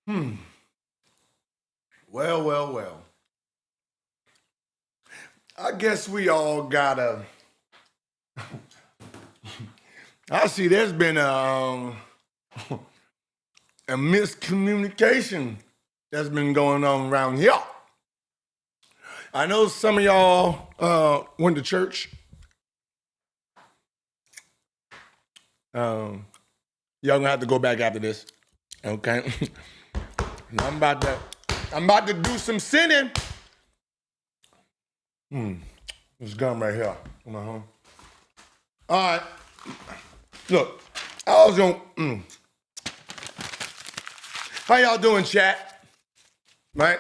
Well. I guess we all gotta. I see there's been a miscommunication that's been going on around here. I know some of y'all went to church. Y'all gonna have to go back after this, okay? And I'm about to do some sinning. This gum right here. Come on home. All right. Look, I was gonna. How y'all doing, chat? Right?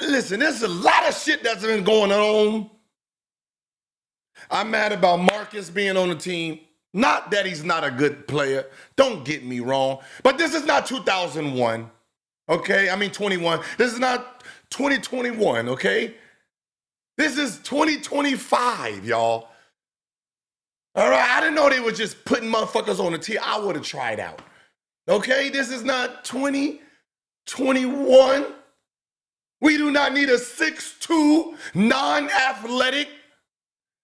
Listen, there's a lot of shit that's been going on. I'm mad about Marcus being on the team. Not that he's not a good player. Don't get me wrong. But this is not 2001. Okay? I mean 21. This is not 2021, okay? This is 2025, y'all. All right? I didn't know they were just putting motherfuckers on the team. I would have tried out. Okay? This is not 2021. We do not need a 6'2", non-athletic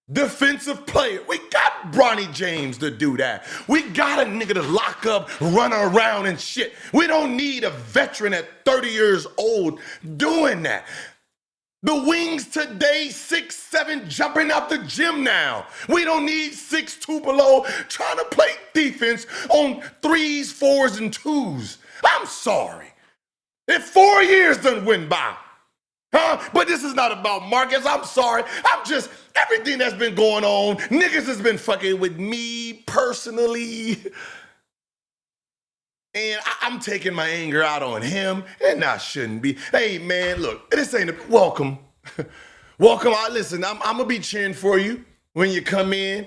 defensive player. We got Bronny James to do that. We got a nigga to lock up, run around and shit. We don't need a veteran at 30 years old doing that. The wings today, 6'7", jumping out the gym now. We don't need 6'2" below trying to play defense on 3s, 4s, and 2s. I'm sorry. If 4 years done went by. But this is not about Marcus. I'm sorry. I'm just, everything that's been going on, niggas has been fucking with me personally. And I'm taking my anger out on him, and I shouldn't be. Hey, man, look, this ain't a, welcome. Welcome. Listen, I'm going to be cheering for you when you come in.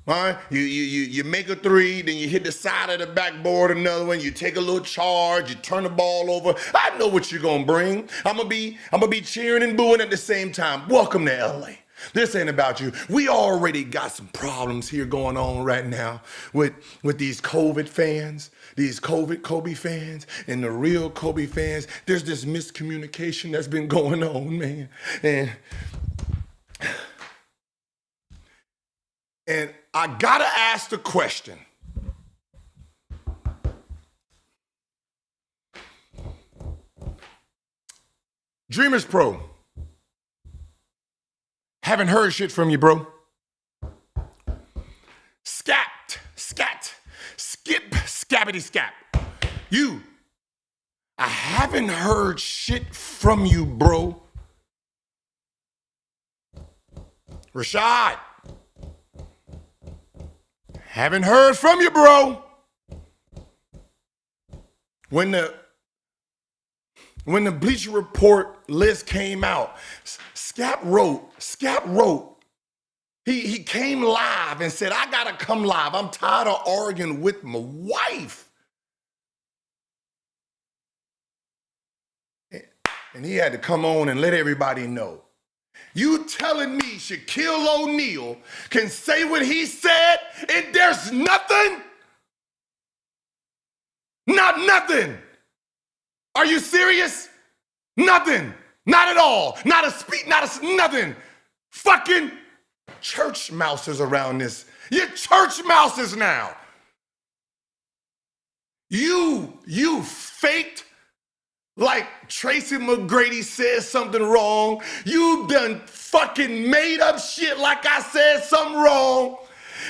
All right, you make a three, then you hit the side of the backboard, another one, you take a little charge, you turn the ball over. I know what you're gonna bring. I'm gonna be cheering and booing at the same time. Welcome to LA. This ain't about you. We already got some problems here going on right now with these COVID fans, these COVID Kobe fans, and the real Kobe fans. There's this miscommunication that's been going on, man. And I gotta ask the question. Dreamers Pro. Haven't heard shit from you, bro. Scat, skip, scabbity scap. I haven't heard shit from you, bro. Rashad. Haven't heard from you, bro. When the Bleacher Report list came out, Scap wrote. He came live and said, I gotta come live. I'm tired of arguing with my wife. And he had to come on and let everybody know. You telling me Shaquille O'Neal can say what he said and there's nothing? Nothing. Are you serious? Nothing. Not at all. Not a speech, nothing. Fucking church mouses around this. You're church mouses now. You faked like Tracy McGrady said something wrong. You done fucking made up shit like I said something wrong.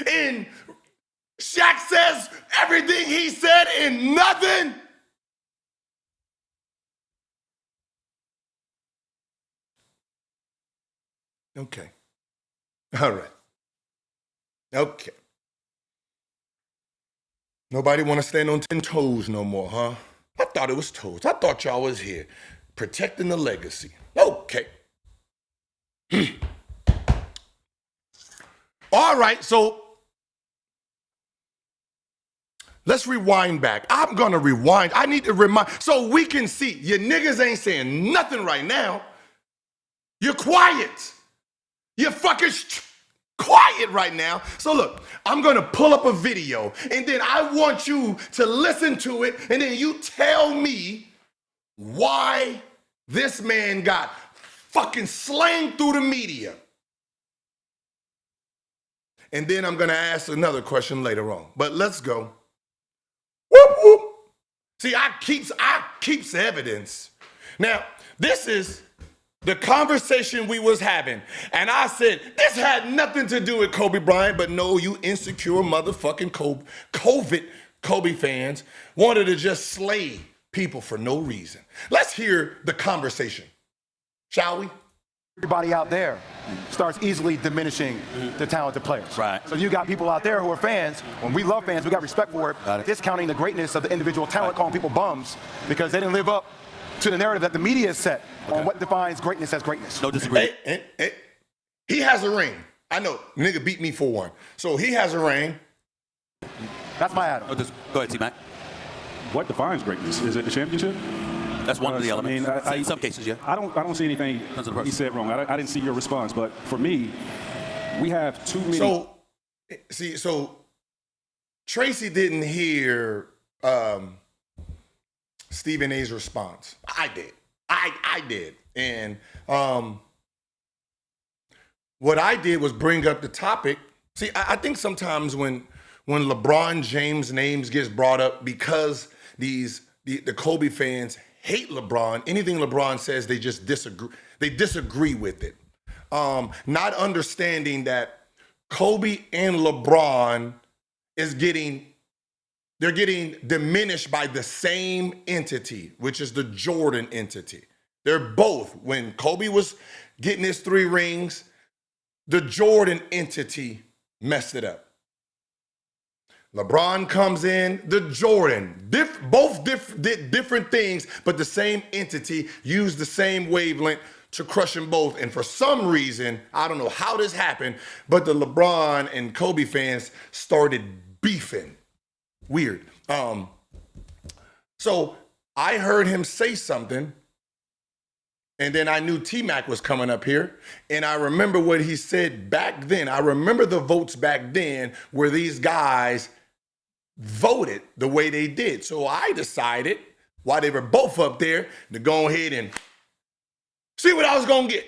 And Shaq says everything he said and nothing. Okay. All right. Okay. Nobody want to stand on 10 toes no more, huh? I thought it was toes. I thought y'all was here protecting the legacy. Okay. All right, so let's rewind back. I'm going to rewind. I need to remind, so we can see. Your niggas ain't saying nothing right now. You're quiet. You're fucking quiet right now. So look, I'm going to pull up a video, and then I want you to listen to it, and then you tell me why this man got fucking slammed through the media. And then I'm gonna ask another question later on. But let's go. Whoop, whoop. See, I keeps evidence. Now, this is the conversation we was having. And I said, this had nothing to do with Kobe Bryant, but no, you insecure motherfucking Kobe fans wanted to just slay people for no reason. Let's hear the conversation, shall we? Everybody out there starts easily diminishing the talented players. Right. So you got people out there who are fans. When we love fans, we got respect for it. Discounting the greatness of the individual talent, calling people bums because they didn't live up to the narrative that the media has set on what defines greatness as greatness. No disagreement. Hey, he has a ring. I know, nigga beat me for one. So he has a ring. That's my Adam. Go ahead, T-Mac. What defines greatness? Is it the championship? That's one of the elements. I mean, in some cases, yeah. I don't see anything he said wrong. I didn't see your response, but for me, we have too many. So Tracy didn't hear Stephen A's response. I did. I did. And what I did was bring up the topic. See, I think sometimes when LeBron James' names gets brought up because the Kobe fans hate LeBron, anything LeBron says, they just disagree. They disagree with it. Not understanding that Kobe and LeBron they're getting diminished by the same entity, which is the Jordan entity. They're both, when Kobe was getting his 3 rings, the Jordan entity messed it up. LeBron comes in, the Jordan, both did different things, but the same entity used the same wavelength to crush them both. And for some reason, I don't know how this happened, but the LeBron and Kobe fans started beefing. Weird. So I heard him say something, and then I knew T-Mac was coming up here, and I remember what he said back then. I remember the votes back then where these guys voted the way they did. So I decided, while they were both up there, to go ahead and see what I was gonna get.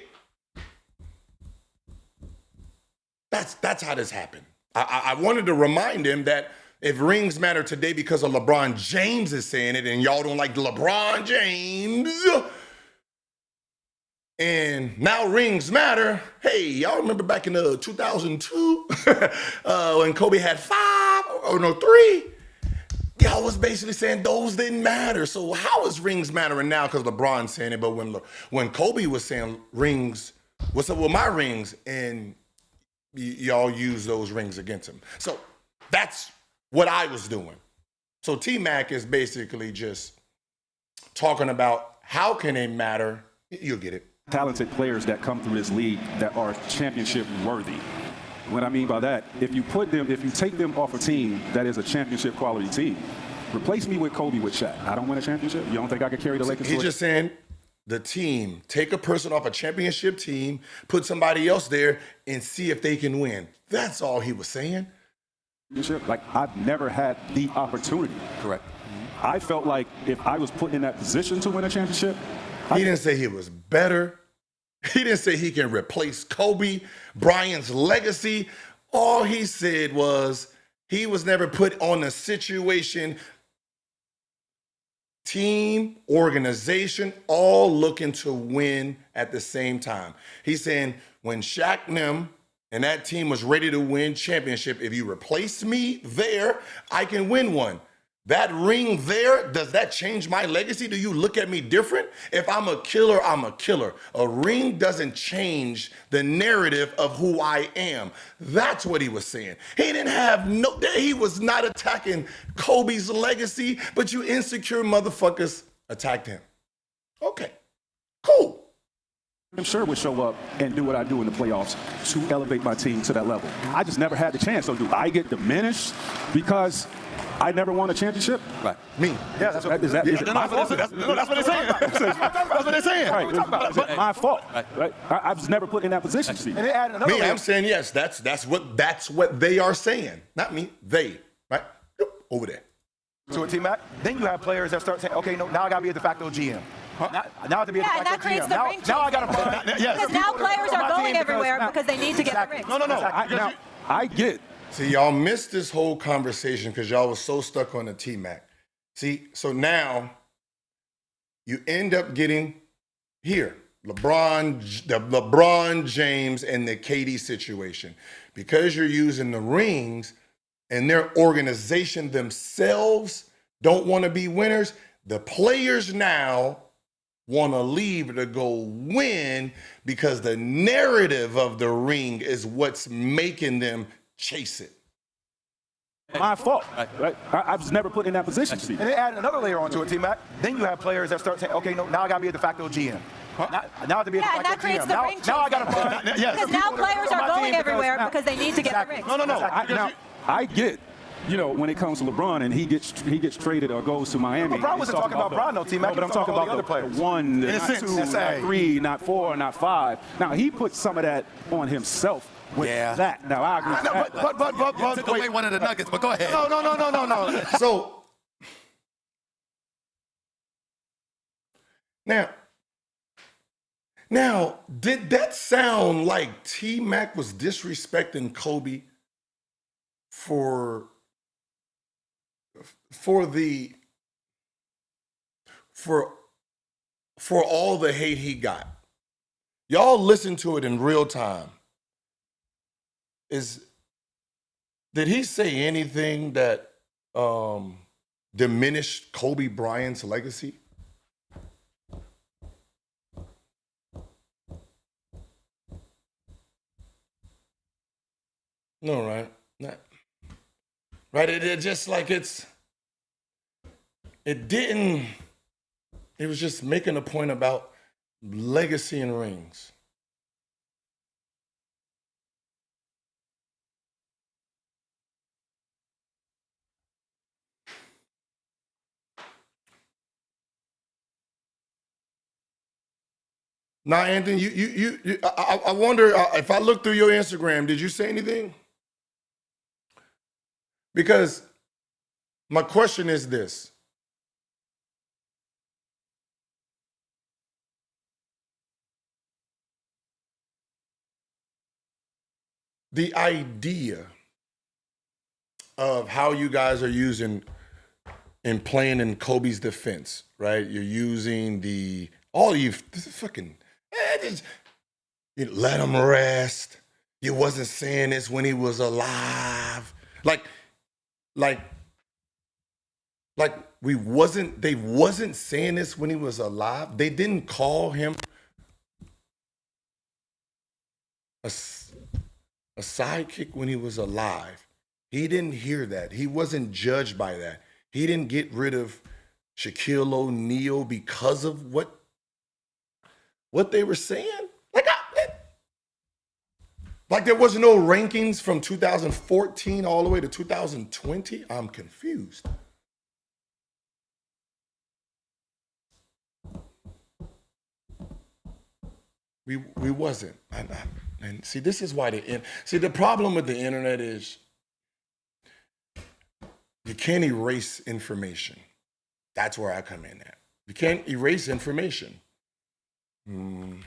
That's how this happened. I wanted to remind him that if rings matter today because of LeBron James is saying it, and y'all don't like LeBron James, and now rings matter. Hey, y'all remember back in 2002 when Kobe had 3? Y'all was basically saying those didn't matter. So how is rings mattering now because LeBron's saying it? But when Kobe was saying rings, what's up with my rings? And y'all use those rings against him. So that's what I was doing. So T-Mac is basically just talking about how can they matter. You'll get it. Talented players that come through this league that are championship worthy. What I mean by that, if you take them off a team that is a championship quality team, replace me with Kobe with Shaq. I don't win a championship. You don't think I could carry the Lakers? He's just saying the team, take a person off a championship team, put somebody else there, and see if they can win. That's all he was saying. Like, I've never had the opportunity. Correct. I felt like if I was put in that position to win a championship, he didn't say he was better. He didn't say he can replace Kobe Bryant's legacy. All he said was he was never put on a situation, team, organization, all looking to win at the same time. He's saying when Shaq and that team was ready to win championship, if you replace me there, I can win one. That ring there, does that change my legacy? Do you look at me different? If I'm a killer, I'm a killer. A ring doesn't change the narrative of who I am. That's what he was saying. He was not attacking Kobe's legacy, but you insecure motherfuckers attacked him. Okay, cool. I'm sure would show up and do what I do in the playoffs to elevate my team to that level. I just never had the chance. So do I get diminished because I never won a championship? Right. Me. Yeah, that's what they're saying. That's what they're saying. Right. Is it my fault? Right. I was never put in that position, Steve. And they added another I'm saying yes. That's what they are saying. Not me. They. Right. Over there. So T-Mac, then you have players that start saying, okay, no, now I got to be a de facto GM. Now I have to be a and that creates the ring now I got to chase. Because now players are going everywhere because they need to get the rings. No. I get. See, y'all missed this whole conversation because y'all was so stuck on the T-Mac. See, so now you end up getting here, LeBron James and the KD situation. Because you're using the rings and their organization themselves don't want to be winners, the players now want to leave to go win because the narrative of the ring is what's making them chase it. My fault. Right? I was never put in that position. And they add another layer onto it, T-Mac. Then you have players that start saying, okay, no, now I got to be a de facto GM. Now I have to be a de facto and that creates GM. the ring chase. Now I got to find. Because now players are going everywhere because they need to get the rings. No. Now, I get, when it comes to LeBron and he gets traded or goes to Miami. LeBron wasn't talking about LeBron, though, T-Mac. No, but I'm talking about the players. One, not two, not three, not four, not five. Now, he put some of that on himself with that. Now, I agree with that. But took away one of the nuggets, but go ahead. No. So, now, did that sound like T-Mac was disrespecting Kobe for all the hate he got? Y'all listen to it in real time. Did he say anything that diminished Kobe Bryant's legacy? No, right? Not. Right? It just like it didn't. It was just making a point about legacy and rings. Now, Anthony, I wonder if I look through your Instagram, did you say anything? Because my question is this. The idea of how you guys are using and playing in Kobe's defense, right? You're using this is fucking, you let him rest. You wasn't saying this when he was alive. They wasn't saying this when he was alive. They didn't call him a sidekick when he was alive. He didn't hear that. He wasn't judged by that. He didn't get rid of Shaquille O'Neal because of what they were saying. Like there was no rankings from 2014 all the way to 2020. I'm confused. We wasn't. And see, this is why the problem with the internet is you can't erase information. That's where I come in at. You can't erase information. You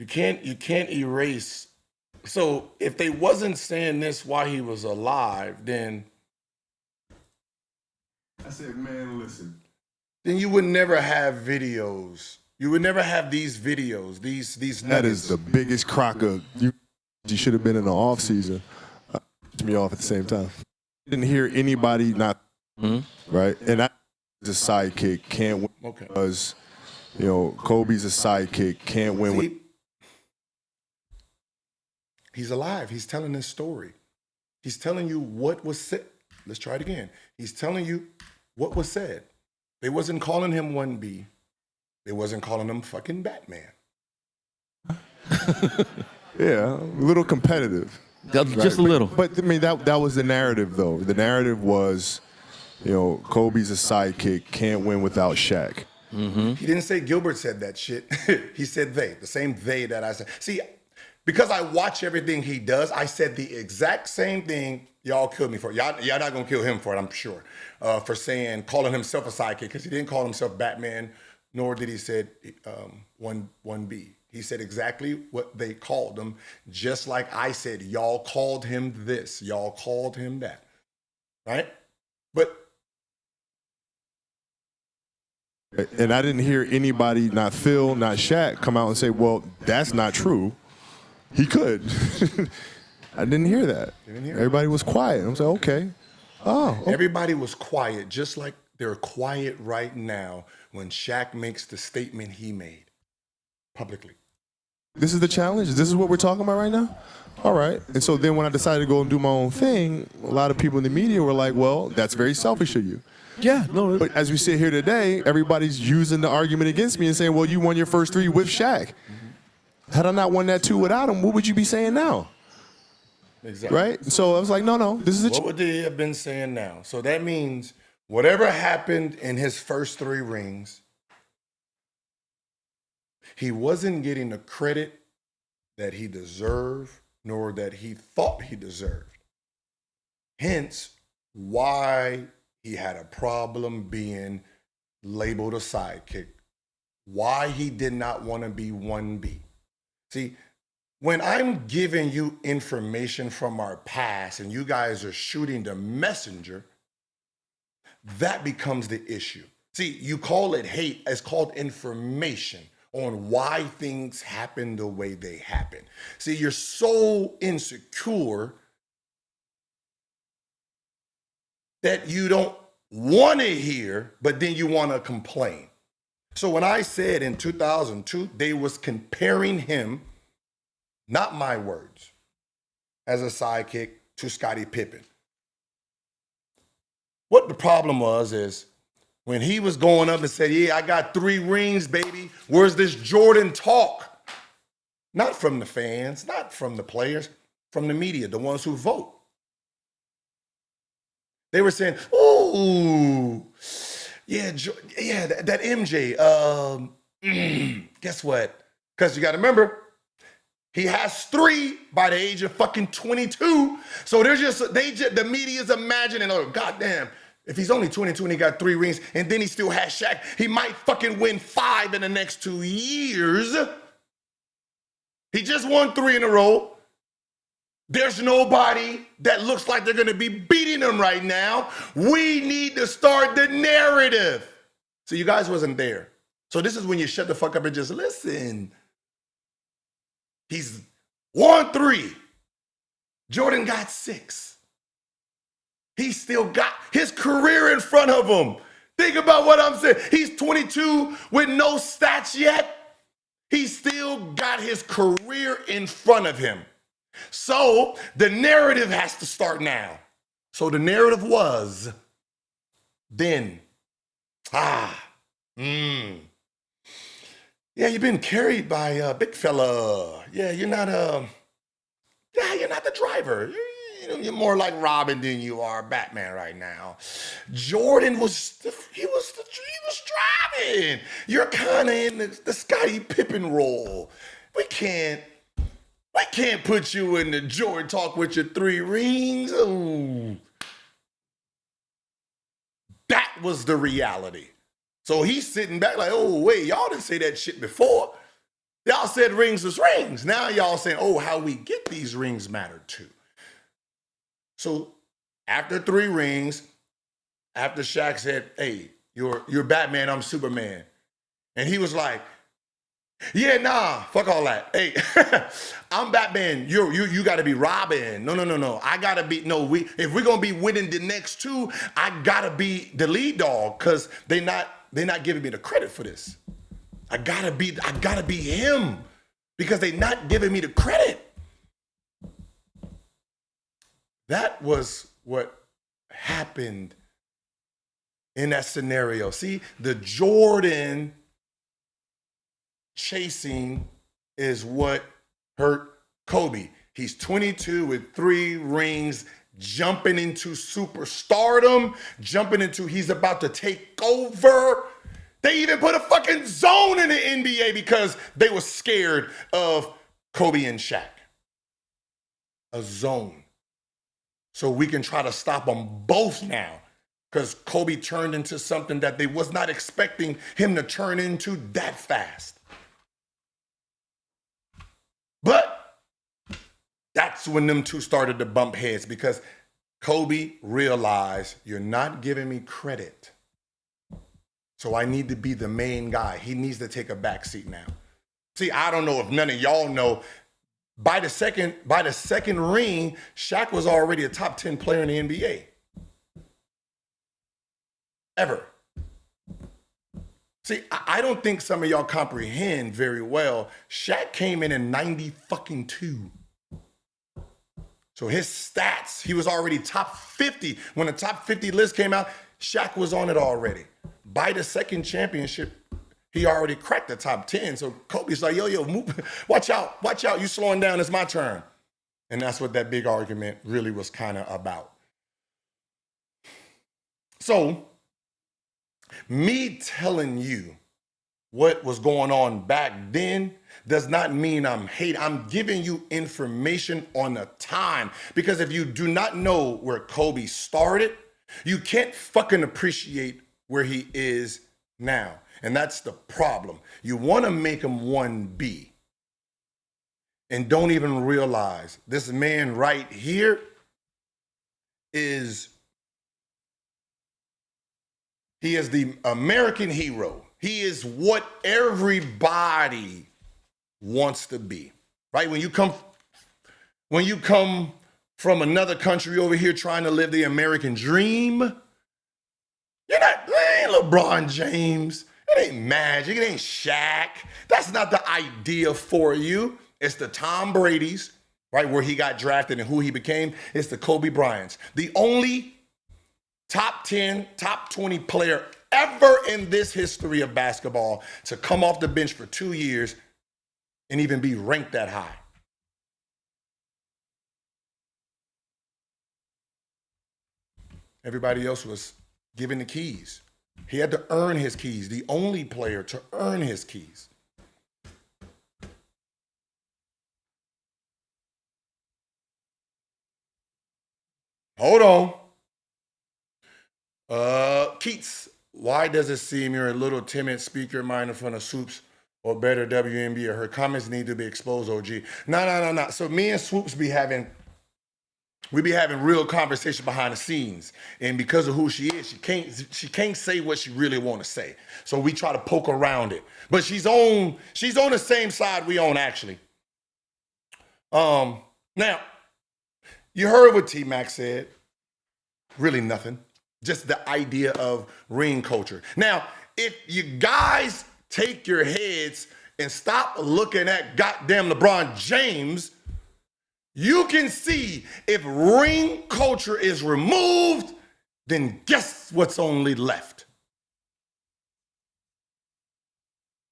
can't erase. So if they wasn't saying this while he was alive, then I said, man, listen. Then you would never have videos. You would never have these videos, these nuggets. That is the biggest crock of you should have been in the off season. Me off at the same time. Didn't hear anybody not right, and that is a sidekick can't win because Kobe's a sidekick can't win. See, he's alive. He's telling this story. He's telling you what was said. Let's try it again. He's telling you what was said. They wasn't calling him 1B. They wasn't calling him fucking Batman. Yeah, a little competitive. Just a little. But I mean, that was the narrative, though. The narrative was, Kobe's a sidekick, can't win without Shaq. He didn't say Gilbert said that shit. He said they, the same they that I said. See, because I watch everything he does, I said the exact same thing y'all killed me for. Y'all not gonna kill him for it, I'm sure. For calling himself a sidekick, because he didn't call himself Batman, nor did he say Wnba. He said exactly what they called him, just like I said, y'all called him this, y'all called him that, right? But And I didn't hear anybody, not Phil, not Shaq, come out and say, well, that's not true. He could. I didn't hear that. Everybody was quiet. I was like, okay. Oh. Okay. Everybody was quiet, just like they're quiet right now when Shaq makes the statement he made publicly. This is the challenge? This is what we're talking about right now? All right. And so then when I decided to go and do my own thing, a lot of people in the media were like, well, that's very selfish of you. Yeah, no. But as we sit here today, everybody's using the argument against me and saying, well, you won your first 3 with Shaq. Had I not won that 2 without him, what would you be saying now? Exactly. Right? So I was like, no, this is a What would they have been saying now? So that means whatever happened in his first 3 rings, he wasn't getting the credit that he deserved, nor that he thought he deserved. Hence, why he had a problem being labeled a sidekick, why he did not want to be Wnba. See, when I'm giving you information from our past and you guys are shooting the messenger, that becomes the issue. See, you call it hate, it's called information on why things happen the way they happen. See, you're so insecure that you don't want to hear, but then you want to complain. So when I said in 2002, they was comparing him, not my words, as a sidekick to Scottie Pippen. What the problem was is when he was going up and said, yeah, I got 3 rings, baby. Where's this Jordan talk? Not from the fans, not from the players, from the media, the ones who vote. They were saying, ooh, yeah, that MJ, guess what? Because you got to remember, he has 3 by the age of fucking 22. So the media's imagining, oh, goddamn, if he's only 22 and he got 3 rings and then he still has Shaq, he might fucking win 5 in the next 2 years. He just won 3 in a row. There's nobody that looks like they're going to be beating him right now. We need to start the narrative. So you guys wasn't there. So this is when you shut the fuck up and just listen. He's won 3. Jordan got 6. He still got his career in front of him. Think about what I'm saying. He's 22 with no stats yet. He still got his career in front of him. So the narrative has to start now. So the narrative was then, yeah, you've been carried by a big fella. Yeah, you're not the driver. You're more like Robin than you are Batman right now. Jordan was driving. You're kind of in the Scottie Pippen role. We can't put you in the Jordan talk with your 3 rings. Ooh. That was the reality. So he's sitting back like, oh, wait, y'all didn't say that shit before. Y'all said rings was rings. Now y'all saying, oh, how we get these rings matter too. So after 3 rings, after Shaq said, hey, you're Batman, I'm Superman. And he was like, yeah, nah, fuck all that. Hey, I'm Batman. You got to be Robin. No. I got to be, if we're going to be winning the next 2, I got to be the lead dog because they're not giving me the credit for this. I got to be him because they're not giving me the credit. That was what happened in that scenario. See, the Jordan chasing is what hurt Kobe. He's 22 with 3 rings, jumping into superstardom, he's about to take over. They even put a fucking zone in the NBA because they were scared of Kobe and Shaq. a zone. So we can try to stop them both now. Because Kobe turned into something that they was not expecting him to turn into that fast. But that's when them two started to bump heads, because Kobe realized, you're not giving me credit. So I need to be the main guy. He needs to take a back seat now. See, I don't know if none of y'all know, by the second ring, Shaq was already a top 10 player in the NBA. Ever. See, I don't think some of y'all comprehend very well. Shaq came in 92. So his stats, he was already top 50. When the top 50 list came out, Shaq was on it already. By the second championship, he already cracked the top 10. So Kobe's like, yo, move, watch out, you slowing down, it's my turn. And that's what that big argument really was kind of about. So, me telling you what was going on back then does not mean I'm hating. I'm giving you information on the time. Because if you do not know where Kobe started, you can't fucking appreciate where he is now. And that's the problem. You want to make him 1B and don't even realize this man right here is the American hero. He is what everybody wants to be, right? When you come from another country over here trying to live the American dream, it ain't LeBron James, it ain't Magic, it ain't Shaq. That's not the idea for you. It's the Tom Brady's, right, where he got drafted and who he became. It's the Kobe Bryant's. The only top 10, top 20 player ever in this history of basketball to come off the bench for 2 years and even be ranked that high. Everybody else was given the keys. He had to earn his keys, the only player to earn his keys. Hold on. Keats, why does it seem you're a little timid speaker mind in front of Swoops or better Wnba? Her comments need to be exposed, OG. No. So me and Swoops be having real conversation behind the scenes. And because of who she is, she can't say what she really want to say. So we try to poke around it. But she's on the same side we on, actually. Now, you heard what T-Mac said. Really nothing. Just the idea of ring culture. Now, if you guys take your heads and stop looking at goddamn LeBron James, you can see if ring culture is removed, then guess what's only left?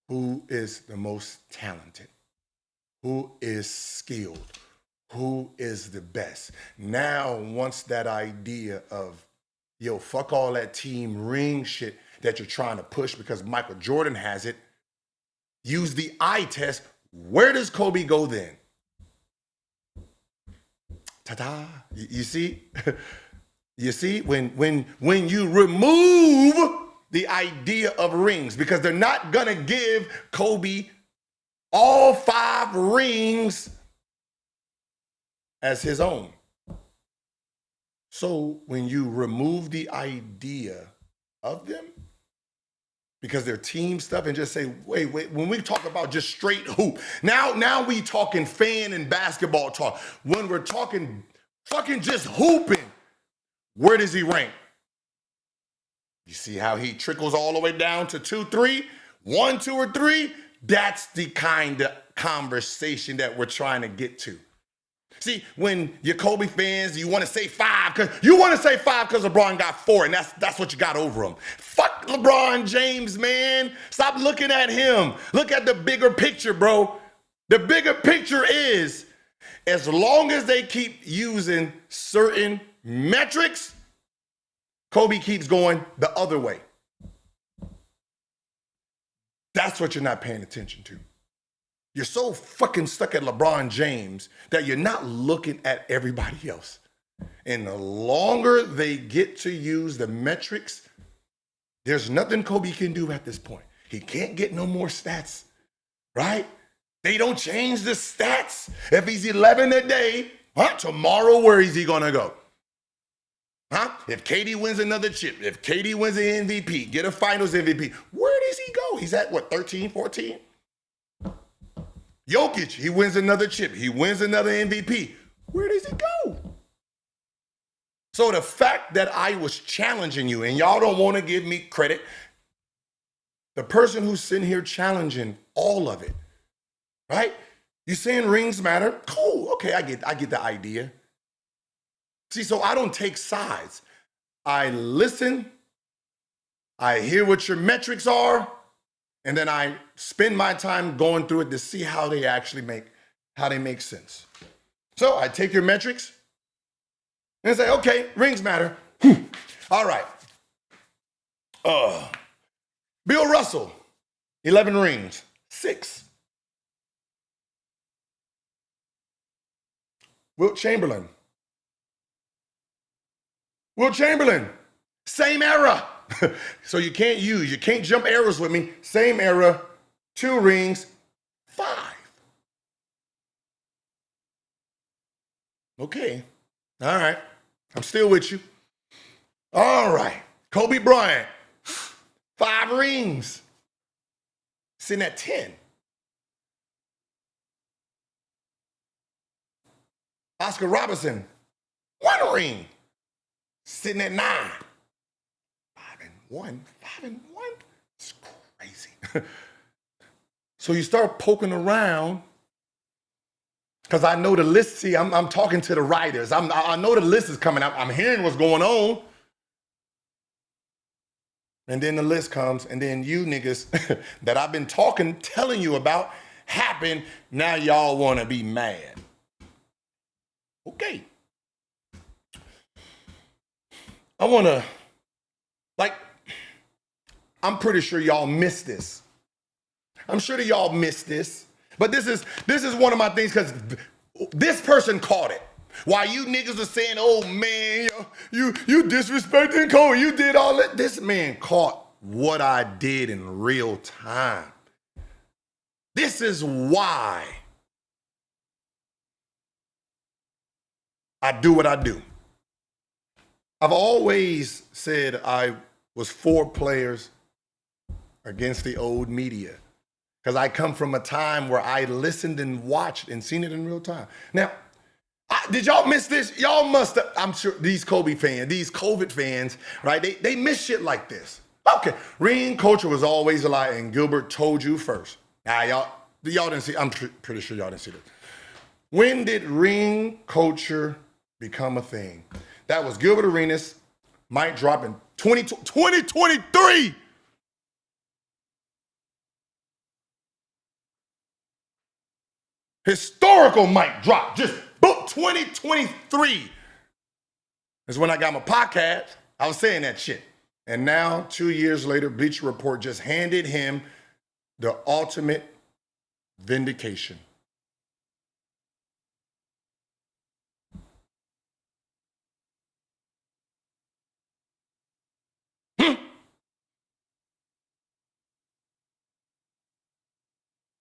Who is the most talented? Who is skilled? Who is the best? Now, once that idea of, yo, fuck all that team ring shit that you're trying to push because Michael Jordan has it, use the eye test. Where does Kobe go then? Ta-da. You see? You see? When you remove the idea of rings, because they're not gonna give Kobe all 5 rings as his own. So when you remove the idea of them, because they're team stuff, and just say, wait, when we talk about just straight hoop, now we talking fan and basketball talk. When we're talking fucking just hooping, where does he rank? You see how he trickles all the way down to 2, 3, 1, 2, or 3? That's the kind of conversation that we're trying to get to. See, when you're Kobe fans, you want to say 5 because LeBron got 4, and that's what you got over him. Fuck LeBron James, man. Stop looking at him. Look at the bigger picture, bro. The bigger picture is, as long as they keep using certain metrics, Kobe keeps going the other way. That's what you're not paying attention to. You're so fucking stuck at LeBron James that you're not looking at everybody else. And the longer they get to use the metrics, there's nothing Kobe can do at this point. He can't get no more stats, right? They don't change the stats. If he's 11 a day, tomorrow where is he gonna go? If KD wins another chip, if KD wins an MVP, get a finals MVP, where does he go? He's at what, 13, 14? Jokic, he wins another chip, he wins another MVP. Where does he go? So the fact that I was challenging you, and y'all don't want to give me credit, the person who's sitting here challenging all of it, right? You saying rings matter? Cool, okay, I get the idea. See, so I don't take sides. I listen, I hear what your metrics are, and then I spend my time going through it to see how they actually make sense. So I take your metrics and say, okay, rings matter. All right. Bill Russell, 11 rings, 6. Wilt Chamberlain, same era. So you can't jump eras with me. Same era, 2 rings, 5. Okay, all right, I'm still with you. All right, Kobe Bryant, 5 rings, sitting at 10. Oscar Robertson, 1 ring, sitting at 9. 5 and 1. It's crazy. So you start poking around, because I know the list. See, I'm talking to the writers. I know the list is coming up. I'm hearing what's going on. And then the list comes, and then you niggas that I've been telling you about happen. Now y'all want to be mad. Okay. I want to, I'm pretty sure y'all missed this. I'm sure that y'all missed this. But this is one of my things, because this person caught it. While you niggas are saying, oh man, you disrespecting Kobe, you did all that. This man caught what I did in real time. This is why I do what I do. I've always said I was for players against the old media, because I come from a time where I listened and watched and seen it in real time. Now, did y'all miss this? Y'all must have, I'm sure these Kobe fans, these COVID fans, right? They miss shit like this. Okay, ring culture was always a lie, and Gilbert told you first. Now, y'all didn't see, I'm pretty sure y'all didn't see this. When did ring culture become a thing? That was Gilbert Arenas, mic drop in 2023. Historical mic drop, just book 2023 is when I got my podcast. I was saying that shit. And now, 2 years later, Bleacher Report just handed him the ultimate vindication.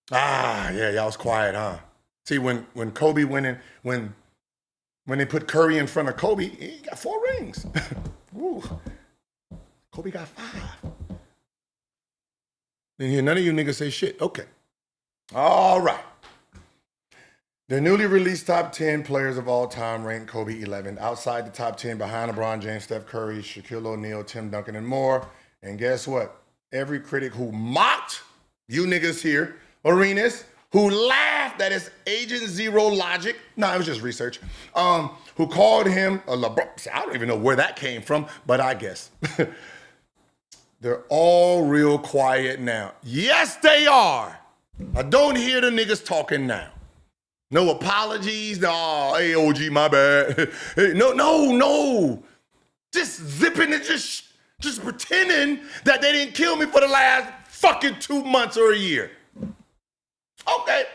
Yeah, y'all was quiet, huh? See, when Kobe went in, when they put Curry in front of Kobe, he got 4 rings. Ooh. Kobe got 5. Then hear none of you niggas say shit. Okay. All right. The newly released top 10 players of all time ranked Kobe 11. Outside the top 10, behind LeBron James, Steph Curry, Shaquille O'Neal, Tim Duncan, and more. And guess what? Every critic who mocked you niggas here, Arenas, who laughed at his Agent Zero logic. No, it was just research. Who called him a LeBron. I don't even know where that came from, but I guess. They're all real quiet now. Yes, they are. I don't hear the niggas talking now. No apologies. No, hey, OG, my bad. Hey, no. Just zipping and just pretending that they didn't kill me for the last fucking 2 months or a year. Okay,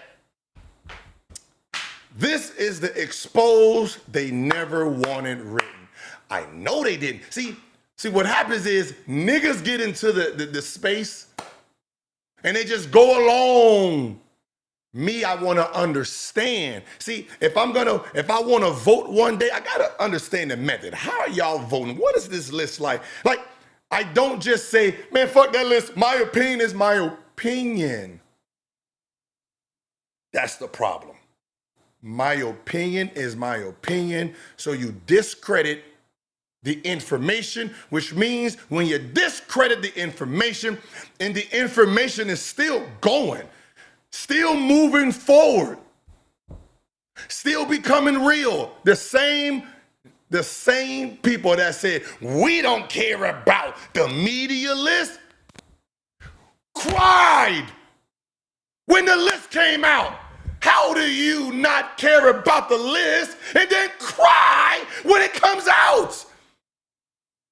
This is the expose they never wanted written. I know they didn't. See what happens is niggas get into the space and they just go along. Me, I want to understand. See, if I want to vote one day, I got to understand the method. How are y'all voting? What is this list like? Like, I don't just say, man, fuck that list. My opinion is my opinion. That's the problem. My opinion is my opinion. So you discredit the information, which means when you discredit the information and the information is still going, still moving forward, still becoming real, the same people that said, we don't care about the media list, cried when the list came out. How do you not care about the list and then cry when it comes out?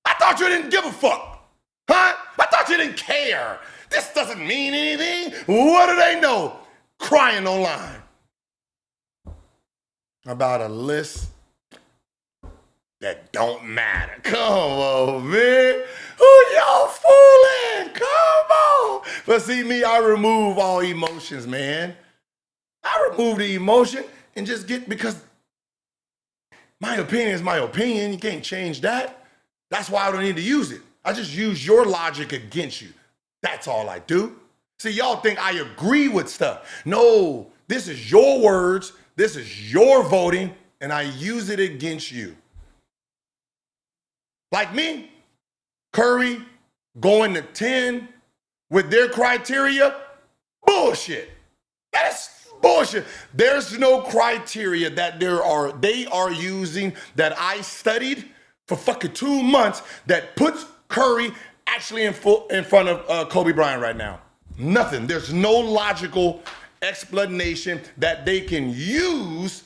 I thought you didn't give a fuck, huh? I thought you didn't care. This doesn't mean anything. What do they know? Crying online about a list that don't matter. Come on, man. Who y'all fooling? Come on. But see me, I remove all emotions, man. I remove the emotion and just because my opinion is my opinion. You can't change that. That's why I don't need to use it. I just use your logic against you. That's all I do. See, y'all think I agree with stuff. No, this is your words. This is your voting, and I use it against you. Like me, Curry going to 10 with their criteria, bullshit. That's bullshit. There's no criteria that they are using that I studied for fucking 2 months that puts Curry actually in front of Kobe Bryant right now. Nothing. There's no logical explanation that they can use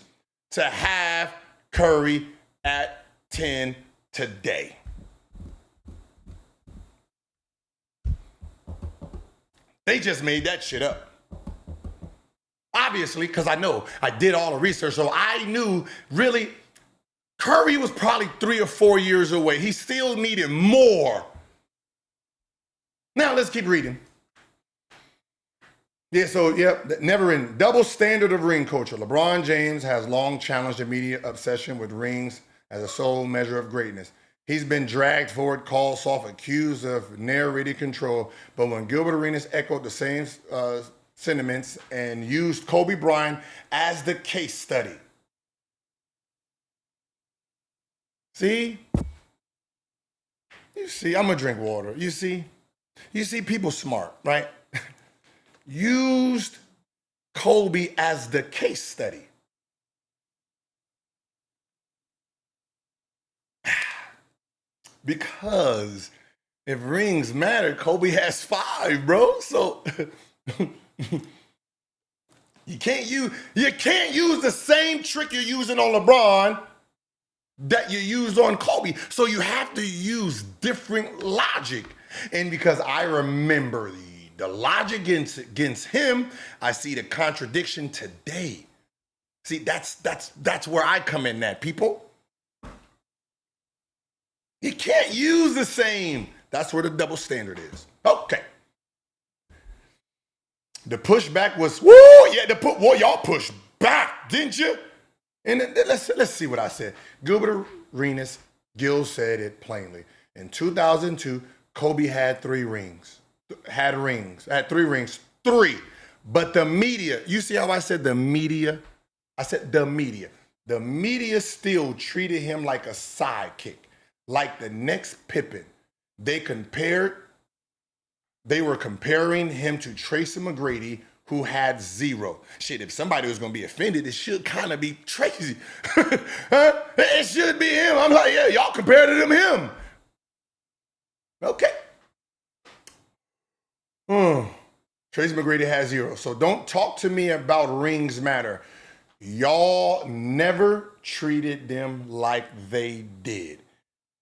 to have Curry at 10 today. They just made that shit up. Obviously, because I did all the research, so I knew really Curry was probably 3 or 4 years away. He still needed more. Now let's keep reading. Never in double standard of ring culture. LeBron James has long challenged the media obsession with rings as a sole measure of greatness. He's been dragged forward, called soft, accused of narrative control. But when Gilbert Arenas echoed the same sentiments and used Kobe Bryant as the case study. See? You see, I'm gonna drink water. You see people smart, right? Used Kobe as the case study. Because if rings matter, Kobe has 5, bro. So you can't use the same trick you're using on LeBron that you used on Kobe. So you have to use different logic. And because I remember the logic against him, I see the contradiction today. See, that's where I come in at, people. You can't use the same. That's where the double standard is. Okay. The pushback was, y'all pushed back, didn't you? And let's see what I said. Gilbert Arenas, Gil said it plainly. In 2002, Kobe had 3 rings. Had 3 rings. 3. But the media, you see how I said the media? I said the media. The media still treated him like a sidekick, like the next Pippen. They were comparing him to Tracy McGrady, who had 0. Shit, if somebody was gonna be offended, it should kind of be Tracy. Huh? It should be him. I'm like, yeah, y'all compared him. Okay. Tracy McGrady has 0. So don't talk to me about rings matter. Y'all never treated them like they did.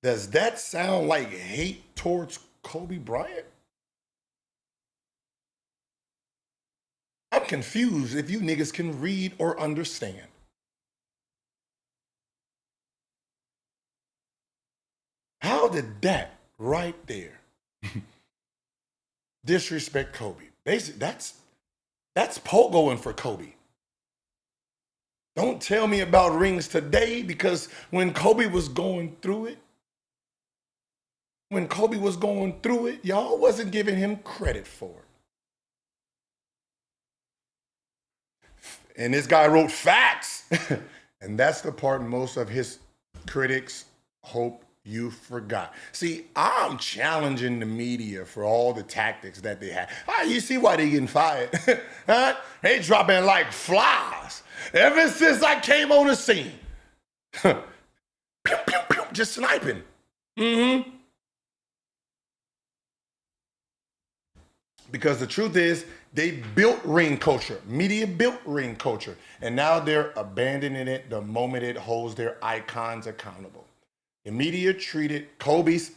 Does that sound like hate towards Kobe Bryant? I'm confused if you niggas can read or understand. did that right there disrespect Kobe? Basically, that's pogoing for Kobe. Don't tell me about rings today, because when Kobe was going through it, y'all wasn't giving him credit for it. And this guy wrote facts. And that's the part most of his critics hope you forgot. See, I'm challenging the media for all the tactics that they have. You see why they getting fired? Huh? They dropping like flies. Ever since I came on the scene. Pew, pew, pew, just sniping. Because the truth is, they built ring culture. Media built ring culture. And now they're abandoning it the moment it holds their icons accountable. The media treated Kobe's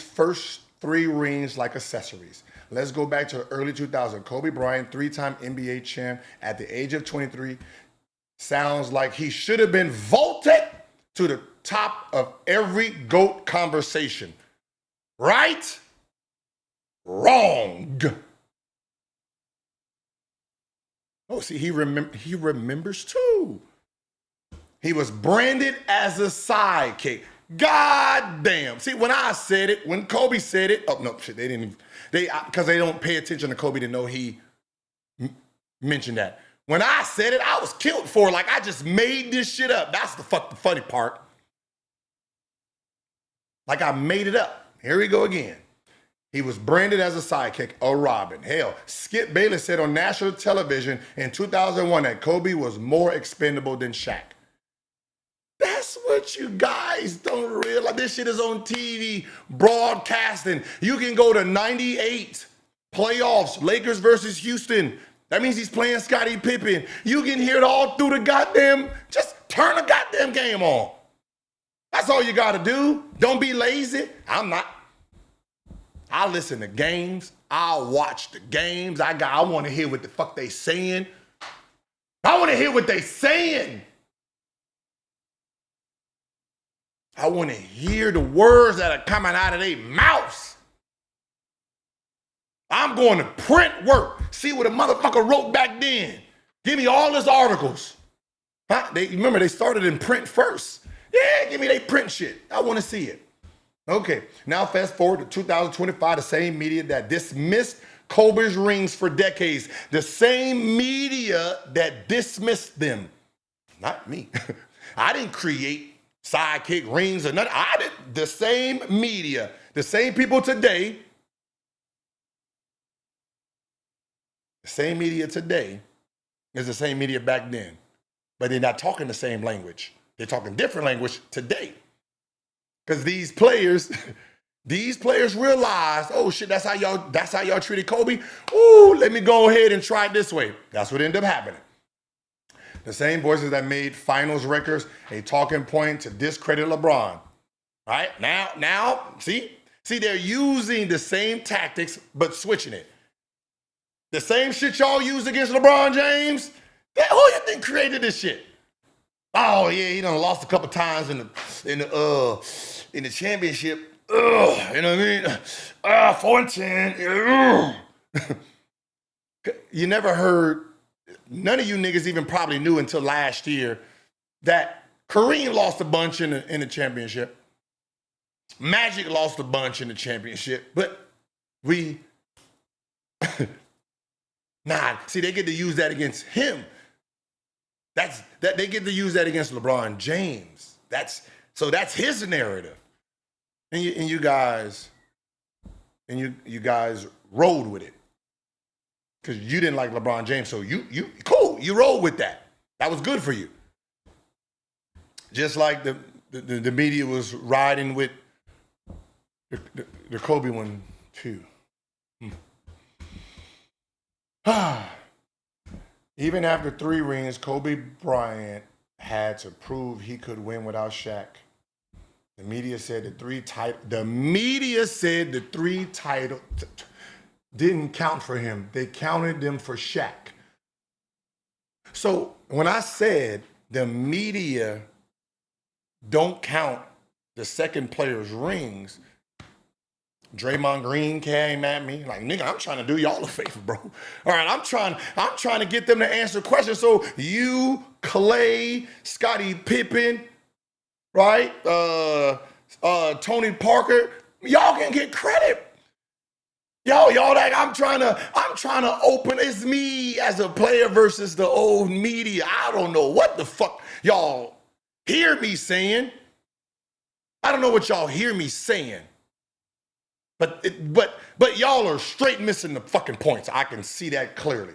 first 3 rings like accessories. Let's go back to early 2000. Kobe Bryant, 3-time NBA champ at the age of 23. Sounds like he should have been vaulted to the top of every GOAT conversation. Right? Wrong. Oh, see, he remembers too. He was branded as a sidekick. God damn. See, when I said it, when Kobe said it, oh no, shit, they didn't even, because they don't pay attention to Kobe to know he mentioned that. When I said it, I was killed for it. Like, I just made this shit up. That's the funny part. Like, I made it up. Here we go again. He was branded as a sidekick, a Robin. Hell, Skip Bayless said on national television in 2001 that Kobe was more expendable than Shaq. That's what you guys don't realize. This shit is on TV, broadcasting. You can go to 98 playoffs, Lakers versus Houston. That means he's playing Scottie Pippen. You can hear it all through the goddamn, just turn the goddamn game on. That's all you gotta do. Don't be lazy. I'm not. I listen to games. I watch the games. I want to hear what the fuck they saying. I want to hear what they saying. I want to hear the words that are coming out of their mouths. I'm going to print work. See what a motherfucker wrote back then. Give me all his articles. Huh? Remember, they started in print first. Yeah, give me they print shit. I want to see it. Okay, now fast forward to 2025, the same media that dismissed Kobe's rings for decades. The same media that dismissed them. Not me. I didn't create sidekick rings or nothing. I did. The same media, the same people today, the same media today is the same media back then. But they're not talking the same language. They're talking different language today. Because these players realized, oh shit, that's how y'all treated Kobe. Ooh, let me go ahead and try it this way. That's what ended up happening. The same voices that made finals records a talking point to discredit LeBron. Right? Now, see, they're using the same tactics, but switching it. The same shit y'all used against LeBron James. Who you think created this shit? Oh yeah, he done lost a couple times in the championship. You know what I mean? 4-10. You never heard. None of you niggas even probably knew until last year that Kareem lost a bunch in the championship. Magic lost a bunch in the championship, but we. See, they get to use that against him. They get to use that against LeBron James. That's his narrative. And you guys rolled with it. Because you didn't like LeBron James, so you cool, you rolled with that. That was good for you. Just like the media was riding with the Kobe one too. Even after 3 rings, Kobe Bryant had to prove he could win without Shaq. The media said the 3 titles didn't count for him. They counted them for Shaq. So when I said the media don't count the second player's rings, Draymond Green came at me like, nigga, I'm trying to do y'all a favor, bro. All right, I'm trying to get them to answer questions. So you, Clay, Scottie Pippen, right? Tony Parker, y'all can get credit. Y'all like I'm trying to open. It's me as a player versus the old media. I don't know what the fuck y'all hear me saying. I don't know what y'all hear me saying. But y'all are straight missing the fucking points. I can see that clearly.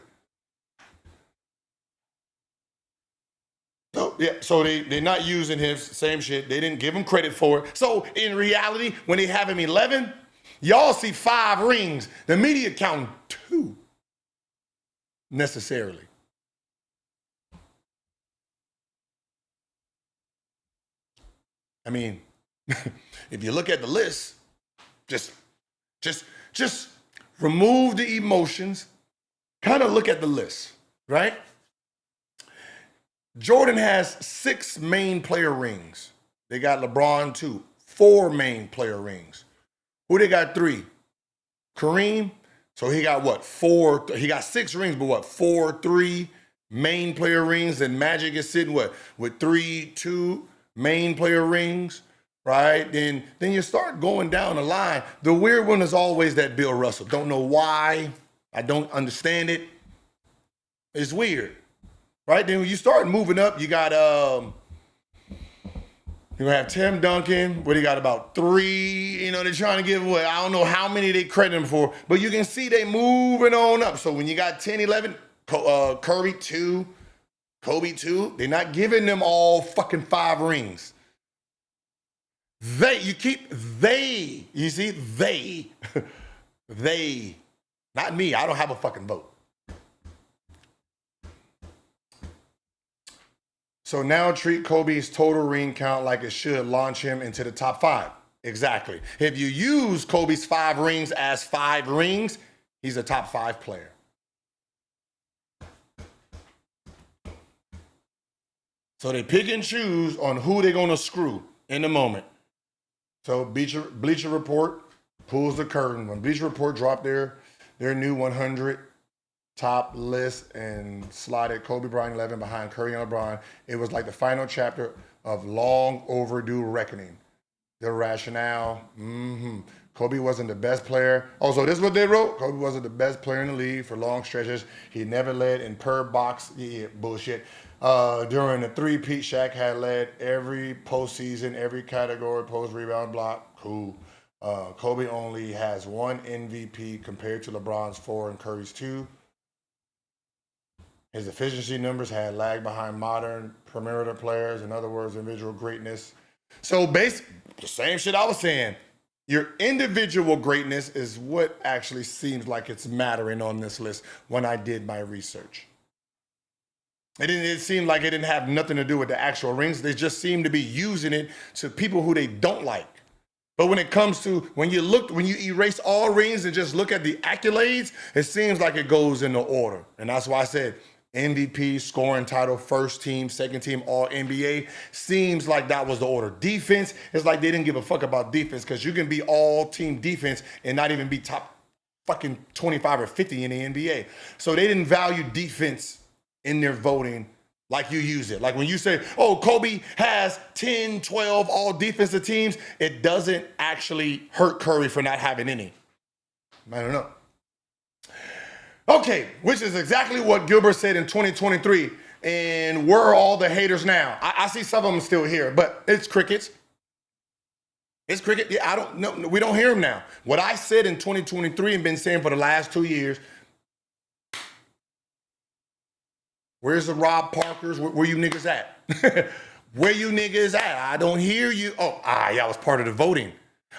So yeah, so they're not using his same shit. They didn't give him credit for it. So in reality, when they have him 11, y'all see 5 rings. The media counting 2 necessarily. I mean, if you look at the list, just remove the emotions, kind of look at the list, right? Jordan has 6 main player rings. They got LeBron 2, 4 main player rings. Who they got 3? Kareem. So he got what? 4. He got 6 rings, but what? 4, 3 main player rings. And Magic is sitting what? With 3, 2 main player rings, right? Then you start going down the line. The weird one is always that Bill Russell. Don't know why. I don't understand it. It's weird. Right, then when you start moving up, you got you have Tim Duncan, where he got about 3. You know, they're trying to give away. I don't know how many they credit him for, but you can see they moving on up. So when you got 10, 11, Curry 2, Kobe 2, they're not giving them all fucking 5 rings. You see, they, not me. I don't have a fucking vote. So now treat Kobe's total ring count like it should launch him into the top 5. Exactly. If you use Kobe's 5 rings as 5 rings, he's a top 5 player. So they pick and choose on who they're going to screw in the moment. So Bleacher Report pulls the curtain. When Bleacher Report dropped their new 100 top list and slotted Kobe Bryant 11 behind Curry and LeBron, it was like the final chapter of long overdue reckoning. The rationale, Kobe wasn't the best player. Oh, so this is what they wrote? Kobe wasn't the best player in the league for long stretches. He never led in per box. Yeah, bullshit. During the 3-peat, Shaq had led every postseason, every category, post, rebound, block. Cool. Kobe only has 1 MVP compared to LeBron's 4 and Curry's 2. His efficiency numbers had lagged behind modern perimeter players. In other words, individual greatness. So basically, the same shit I was saying. Your individual greatness is what actually seems like it's mattering on this list when I did my research. It seemed like it didn't have nothing to do with the actual rings. They just seem to be using it to people who they don't like. But when it comes to, when you erase all rings and just look at the accolades, it seems like it goes in the order. And that's why I said MVP, scoring title, first team, second team, all NBA. Seems like that was the order. Defense, it's like they didn't give a fuck about defense, because you can be all team defense and not even be top fucking 25 or 50 in the NBA. So they didn't value defense in their voting like you use it. Like when you say, oh, Kobe has 10, 12 all defensive teams, it doesn't actually hurt Curry for not having any. I don't know. Okay, which is exactly what Gilbert said in 2023. And where are all the haters now? I see some of them still here, but it's crickets. It's cricket. Yeah, I don't know. We don't hear them now. What I said in 2023 and been saying for the last 2 years, where's the Rob Parkers? Where you niggas at? Where you niggas at? I don't hear you. Oh, y'all was part of the voting.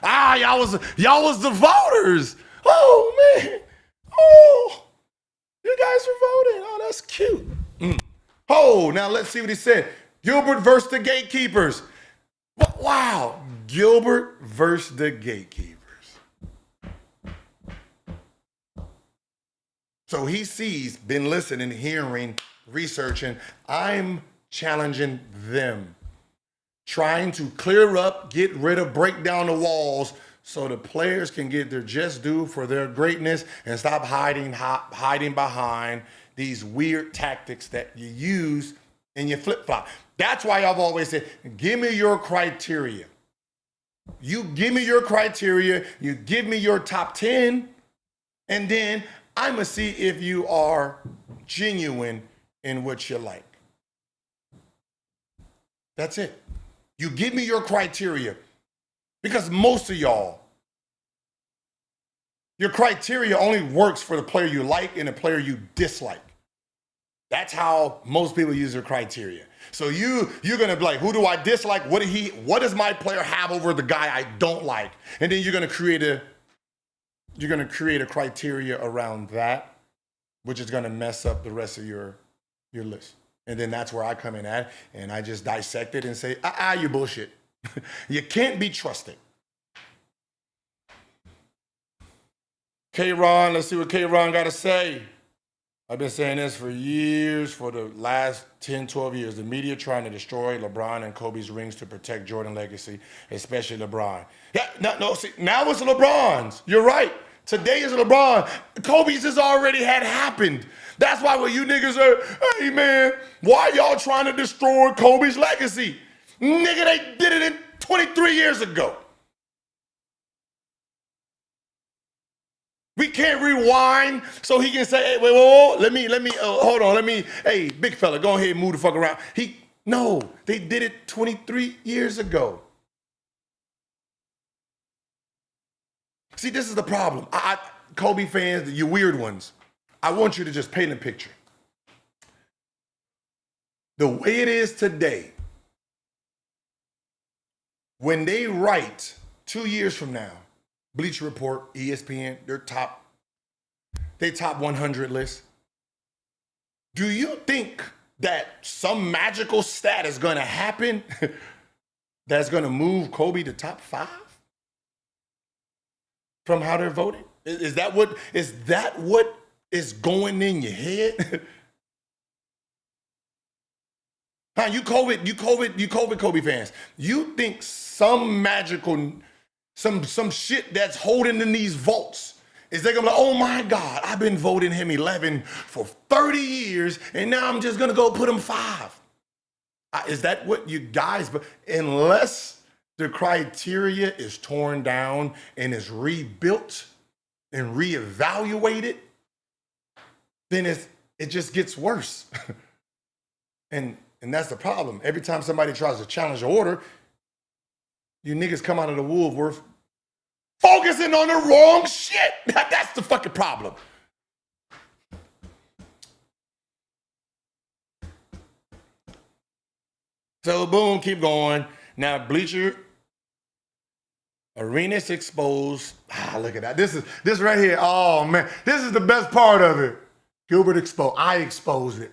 Y'all was the voters. Oh, man. Oh, you guys were voting. Oh, that's cute. Oh, now let's see what he said. Gilbert versus the gatekeepers. Wow. Gilbert versus the gatekeepers. So he sees, been listening, hearing, researching. I'm challenging them. trying to clear up, get rid of, break down the walls so the players can get their just due for their greatness and stop hiding behind these weird tactics that you use in your flip-flop. That's why I've always said, give me your criteria. You give me your criteria, you give me your top 10, and then I'm going to see if you are genuine in what you like. That's it. You give me your criteria. Because most of y'all, your criteria only works for the player you like and the player you dislike. That's how most people use their criteria. So you're gonna be like, who do I dislike? What does my player have over the guy I don't like? And then you're gonna create a criteria around that, which is gonna mess up the rest of your list. And then that's where I come in at, and I just dissect it and say, you bullshit. You can't be trusted. K-Ron, let's see what K-Ron got to say. I've been saying this for years, for the last 10, 12 years. The media trying to destroy LeBron and Kobe's rings to protect Jordan's legacy, especially LeBron. Yeah, see, now it's LeBron's. You're right. Today is LeBron. Kobe's has already had happened. That's why when you niggas are, hey man, why y'all trying to destroy Kobe's legacy? Nigga, they did it 23 years ago. We can't rewind so he can say, hey, wait, let me, hold on, hey, big fella, go ahead and move the fuck around. No, they did it 23 years ago. See, this is the problem. Kobe fans, you weird ones, I want you to just paint a picture. The way it is today, when they write 2 years from now, Bleacher Report, ESPN, their top 100 list, do you think that some magical stat is going to happen that's going to move Kobe to top 5 from how they're voting? Is that what is going in your head? Huh, you COVID Kobe fans. You think some magical, some shit that's holding in these votes is they gonna be like, oh my God, I've been voting him 11 for 30 years and now I'm just gonna go put him 5. Is that what you guys, but unless the criteria is torn down and is rebuilt and reevaluated, then it just gets worse. And that's the problem. Every time somebody tries to challenge the order, you niggas come out of the Woolworth focusing on the wrong shit. That's the fucking problem. So boom, keep going. Now Bleacher Arenas exposed. Look at that. This right here. Oh man, this is the best part of it. Gilbert exposed. I exposed it.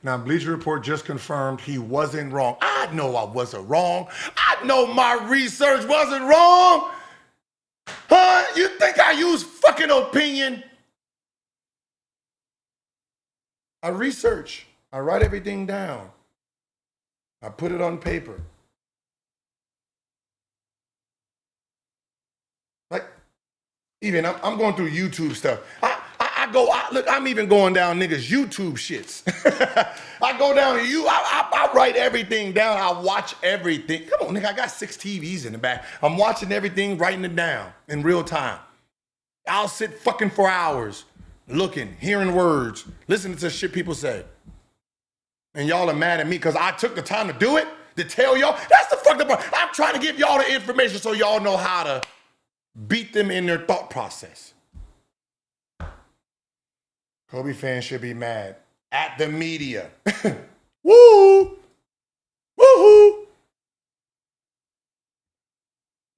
Now, Bleacher Report just confirmed he wasn't wrong. I know I wasn't wrong. I know my research wasn't wrong. Huh? You think I use fucking opinion? I research. I write everything down. I put it on paper. Like, even I'm going through YouTube stuff. Look, I'm even going down niggas' YouTube shits. I go down to you, I write everything down. I watch everything. Come on, nigga, I got 6 TVs in the back. I'm watching everything, writing it down in real time. I'll sit fucking for hours looking, hearing words, listening to shit people say. And y'all are mad at me because I took the time to do it, to tell y'all. That's the fucked up part. I'm trying to give y'all the information so y'all know how to beat them in their thought process. Kobe fans should be mad at the media. Woo! Woo-hoo!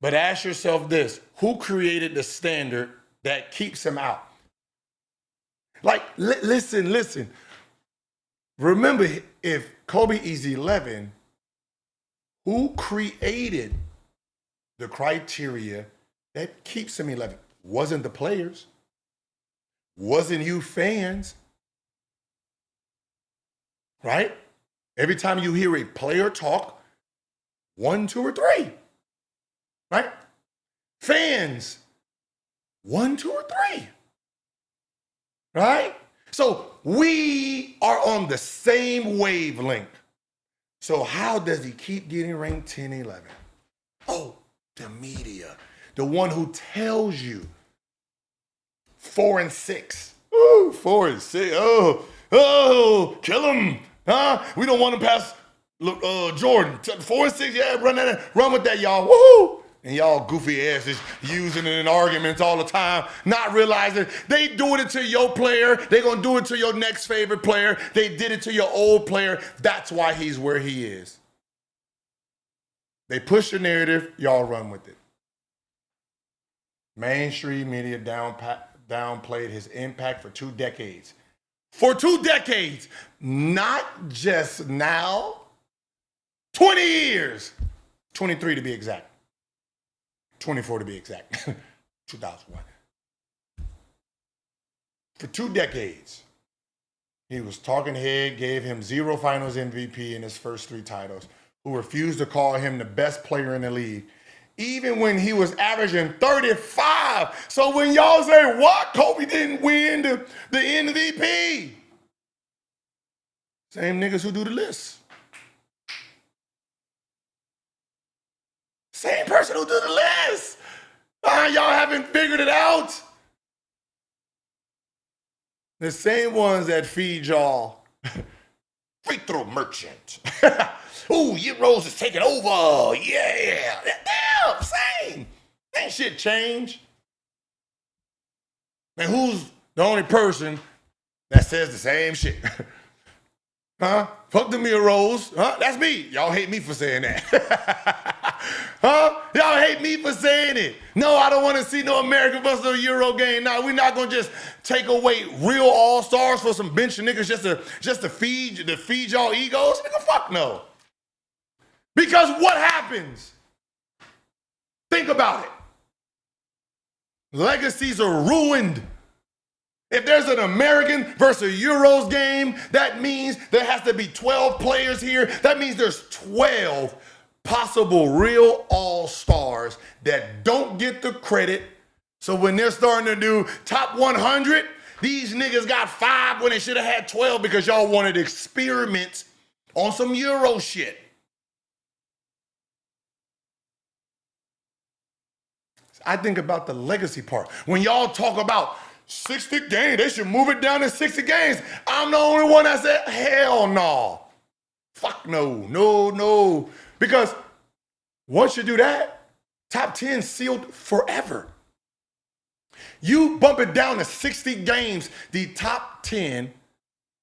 But ask yourself this, who created the standard that keeps him out? Like, listen. Remember, if Kobe is 11, who created the criteria that keeps him 11? Wasn't the players. Wasn't you fans, right? Every time you hear a player talk, 1, 2, or 3. Right? Fans, 1, 2, or 3. Right? So we are on the same wavelength. So how does he keep getting ranked 10, 11? Oh, the media. The one who tells you 4 and 6. Ooh, 4 and 6. Oh, kill him. Huh? We don't want him past Jordan. 4 and 6, yeah, run with that, y'all. Woohoo! And y'all goofy asses using it in arguments all the time, not realizing they doing it to your player. They gonna do it to your next favorite player. They did it to your old player. That's why he's where he is. They push the narrative, y'all run with it. Mainstream media downplayed his impact for 2 decades. For 2 decades, not just now, 20 years, 23 to be exact. 24 to be exact, 2001. For 2 decades, he was talking head, gave him 0 finals MVP in his first 3 titles, who refused to call him the best player in the league, even when he was averaging 35. So when y'all say, what, Kobe didn't win the MVP? Same niggas who do the list. Same person who did the list. Y'all haven't figured it out. The same ones that feed y'all free throw merchant. Ooh, Euros is taking over. Yeah. Damn, same. Ain't shit changed. And who's the only person that says the same shit? Huh? Fuck the Euros. Huh? That's me. Y'all hate me for saying that. Huh? Y'all hate me for saying it. No, I don't want to see no American versus no Euro game. No, we're not gonna just take away real all-stars for some bench niggas just to feed y'all egos. Nigga, fuck no. Because what happens? Think about it. Legacies are ruined. If there's an American versus Euros game, that means there has to be 12 players here. That means there's 12 possible real all-stars that don't get the credit. So when they're starting to do top 100, these niggas got 5 when they should have had 12 because y'all wanted experiments on some Euro shit. I think about the legacy part. When y'all talk about 60 games, they should move it down to 60 games. I'm the only one that said, hell no. Fuck no. Because once you do that, top 10 sealed forever. You bump it down to 60 games, the top 10,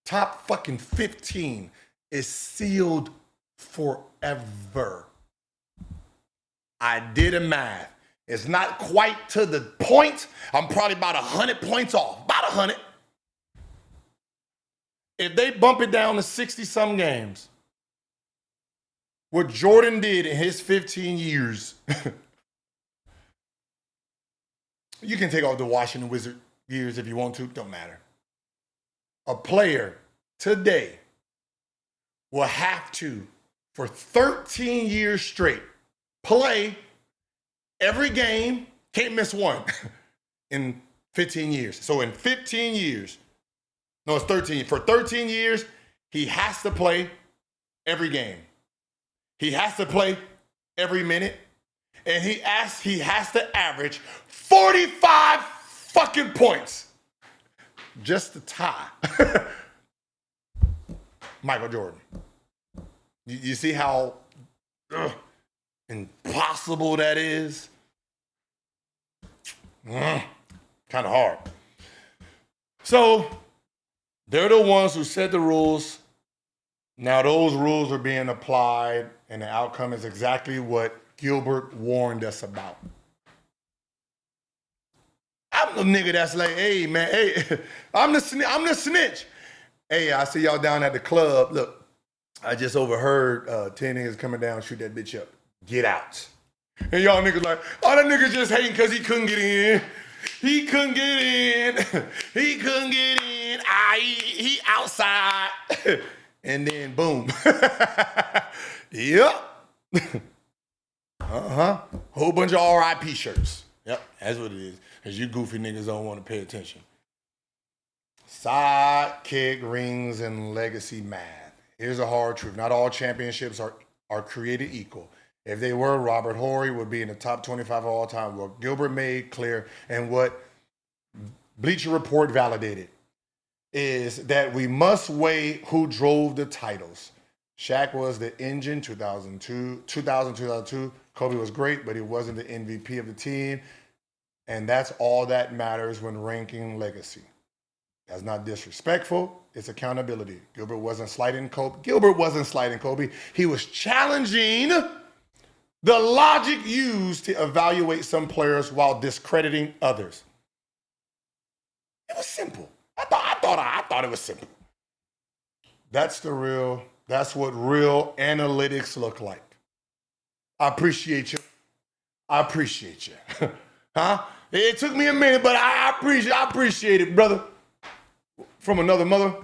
top fucking 15 is sealed forever. I did a math. It's not quite to the point. I'm probably about 100 points off, about 100. If they bump it down to 60-some games, what Jordan did in his 15 years, you can take off the Washington Wizard years if you want to, don't matter. A player today will have to, for 13 years straight, play every game, can't miss one in 15 years. So in 15 years, no, it's 13. For 13 years, he has to play every game. He has to play every minute. And he has to average 45 fucking points just to tie Michael Jordan. You see how impossible that is? Kind of hard. So they're the ones who set the rules. Now those rules are being applied, and the outcome is exactly what Gilbert warned us about. I'm the nigga that's like, hey man, hey, I'm the snitch. Hey, I see y'all down at the club. Look, I just overheard 10 niggas coming down, shoot that bitch up. Get out. And y'all niggas like, oh, that nigga just hating because he couldn't get in. He couldn't get in. He couldn't get in. He outside. And then boom. Yep. Whole bunch of RIP shirts. Yep, that's what it is. Because you goofy niggas don't want to pay attention. Sidekick rings and legacy math. Here's a hard truth. Not all championships are created equal. If they were, Robert Horry would be in the top 25 of all time. What Gilbert made clear and what Bleacher Report validated is that we must weigh who drove the titles. Shaq was the engine, 2002. Kobe was great, but he wasn't the MVP of the team. And that's all that matters when ranking legacy. That's not disrespectful. It's accountability. Gilbert wasn't slighting Kobe. He was challenging the logic used to evaluate some players while discrediting others. It was simple. I thought it was simple. That's what real analytics look like. I appreciate you. Huh? It took me a minute, but I appreciate it, brother. From another mother.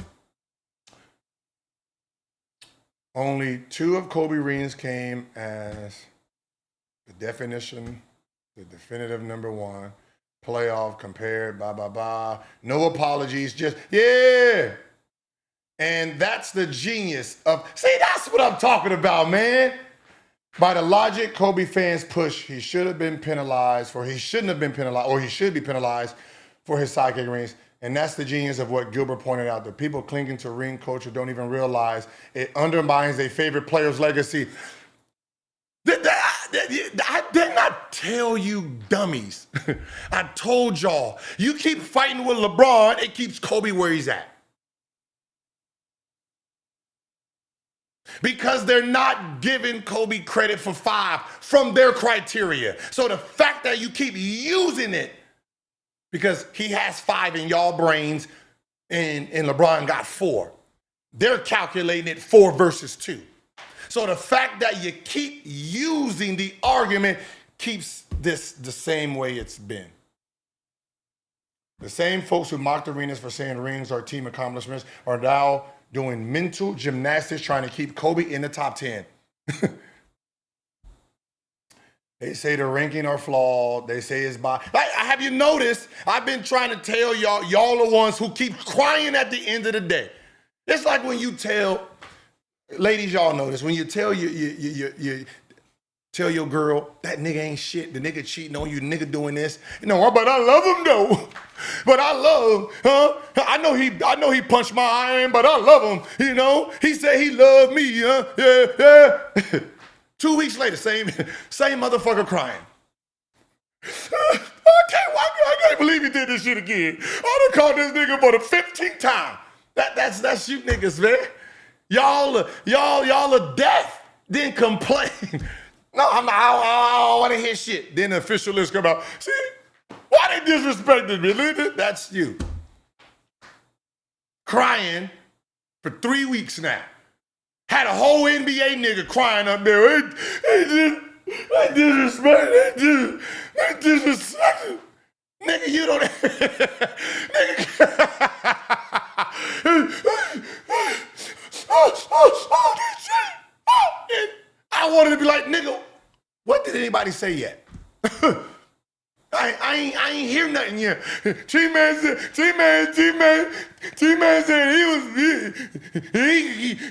Only 2 of Kobe rings came as the definitive number 1. Playoff compared, blah, blah, blah. No apologies, just, yeah. And that's the genius of, see, that's what I'm talking about, man. By the logic Kobe fans push, he should have been penalized, or he shouldn't have been penalized, or he should be penalized for his sidekick rings. And that's the genius of what Gilbert pointed out. The people clinging to ring culture don't even realize it undermines their favorite player's legacy. I did not tell you dummies. I told y'all. You keep fighting with LeBron, it keeps Kobe where he's at. Because they're not giving Kobe credit for 5 from their criteria. So the fact that you keep using it, because he has 5 in y'all brains and LeBron got 4. They're calculating it 4 versus 2. So the fact that you keep using the argument keeps this the same way it's been. The same folks who mocked arenas for saying rings are team accomplishments are now doing mental gymnastics trying to keep Kobe in the top 10. They say the ranking are flawed. They say it's by. Have you noticed? I've been trying to tell y'all the ones who keep crying at the end of the day. It's like when you tell, ladies, y'all know this, when you tell you tell your girl, that nigga ain't shit, the nigga cheating on you, the nigga doing this. You know, but I love him though. But I love him, huh? I know he punched my iron, but I love him, you know? He said he loved me, huh? Yeah. 2 weeks later, same motherfucker crying. I can't believe he did this shit again. I done called this nigga for the 15th time. That's you niggas, man. Y'all are deaf, then complain. No, I don't want to hear shit. Then the official list come out. See, why they disrespected me? That's you. Crying for 3 weeks now. Had a whole NBA nigga crying up there. They disrespected. Nigga, you don't. Nigga. I wanted to be like, nigga, what did anybody say yet? I ain't hear nothing yet. T-Man said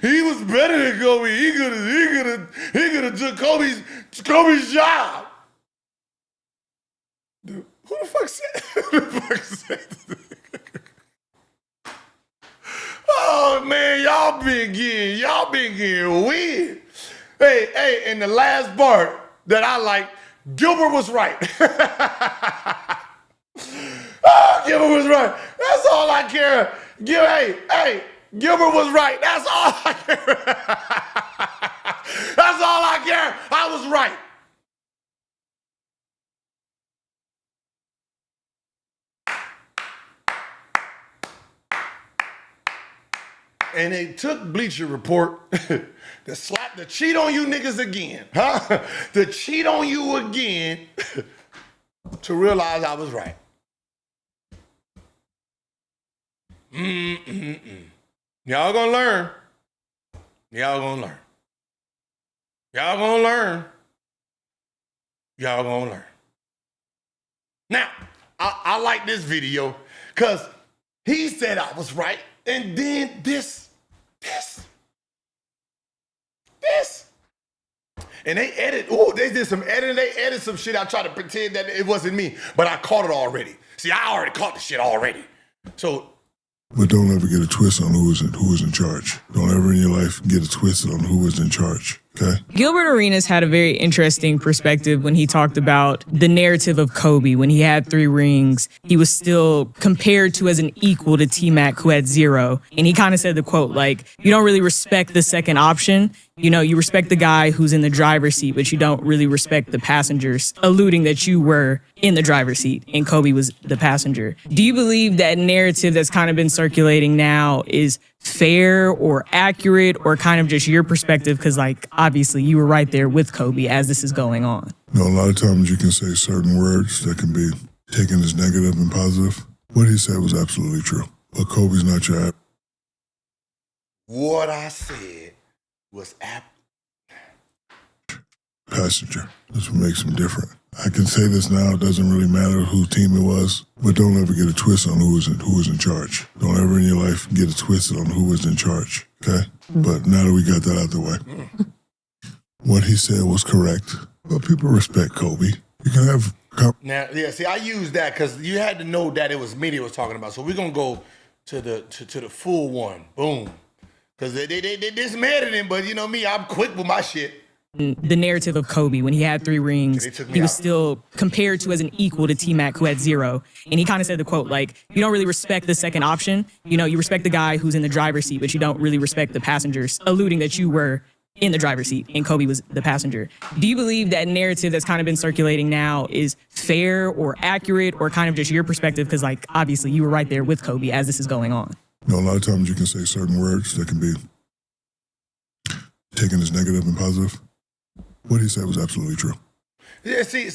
he was better than Kobe. He could have took Kobe's job. Dude, who the fuck said that? Oh man, y'all been getting weird. Hey, and the last part that I like, Gilbert was right. Gilbert was right. That's all I care. Gilbert was right. That's all I care. That's all I care. I was right. And they took Bleacher Report to cheat on you niggas again, huh? To cheat on you again to realize I was right. Y'all gonna learn. Y'all gonna learn. Y'all gonna learn. Now, I like this video because he said I was right, and then this. And they they did some editing. They edited some shit. I tried to pretend that it wasn't me, but I caught it already. See, I already caught the shit already. So. But don't ever get a twist on who is in charge. Don't ever in your life get it twisted on who is in charge, okay? Gilbert Arenas had a very interesting perspective when he talked about the narrative of Kobe. When he had 3 rings, he was still compared to as an equal to T-Mac, who had 0. And he kind of said the quote, like, you don't really respect the second option. You know, you respect the guy who's in the driver's seat, but you don't really respect the passengers, alluding that you were in the driver's seat and Kobe was the passenger. Do you believe that narrative that's kind of been circulating now is fair or accurate, or kind of just your perspective? Because, like, obviously you were right there with Kobe as this is going on. You know, a lot of times you can say certain words that can be taken as negative and positive. What he said was absolutely true. But Kobe's not your average. What I said was passenger. That's what makes him different. I can say this now, it doesn't really matter whose team it was, but don't ever get a twist on who is in charge. Don't ever in your life get it twisted on who is in charge, okay? But now that we got that out of the way, what he said was correct, but people respect Kobe. You can have... Now, yeah, see, I used that because you had to know that it was me they was talking about. So we're going to go to the full one. Boom. Because they did some editing, but you know me, I'm quick with my shit. The narrative of Kobe, when he had 3 rings, he was still compared to as an equal to T-Mac, who had 0. And he kind of said the quote, like, you don't really respect the second option. You know, you respect the guy who's in the driver's seat, but you don't really respect the passengers, alluding that you were in the driver's seat and Kobe was the passenger. Do you believe that narrative that's kind of been circulating now is fair or accurate, or kind of just your perspective? Because, like, obviously you were right there with Kobe as this is going on. You know, a lot of times you can say certain words that can be taken as negative and positive. What he said was absolutely true. Yeah, see,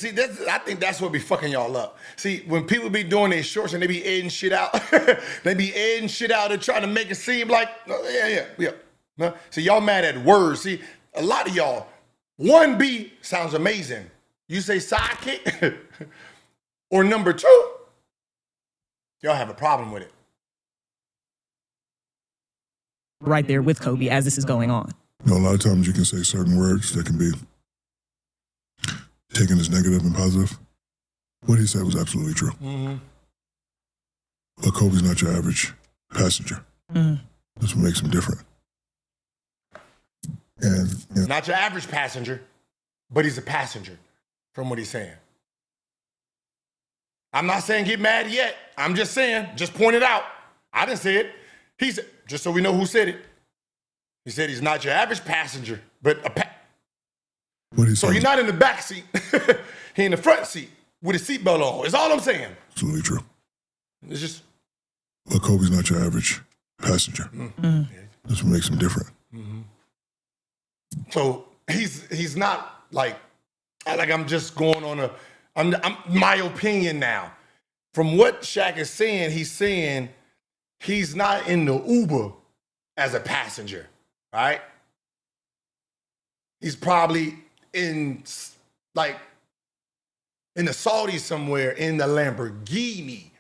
I think that's what be fucking y'all up. See, when people be doing their shorts and they be editing shit out, they be editing shit out and trying to make it seem like, yeah. No? See, y'all mad at words. See, a lot of y'all, Wnba sounds amazing. You say sidekick or number 2, y'all have a problem with it. Right there with Kobe as this is going on. You know, a lot of times you can say certain words that can be taken as negative and positive. What he said was absolutely true. Mm-hmm. But Kobe's not your average passenger. Mm. That's what makes him different. And you know, not your average passenger, but he's a passenger from what he's saying. I'm not saying get mad yet. I'm just saying, just point it out. I didn't say it. He said, just so we know who said it. He said he's not your average passenger, but so he's not in the back seat. He in the front seat with his seatbelt on. That's all I'm saying. Absolutely true. It's just. But Kobe's not your average passenger. Mm-hmm. That's what makes him different. Mm-hmm. So he's not like I'm just going on I'm my opinion now. From what Shaq is saying, he's not in the Uber as a passenger, right? He's probably in the Saudis somewhere in the Lamborghini,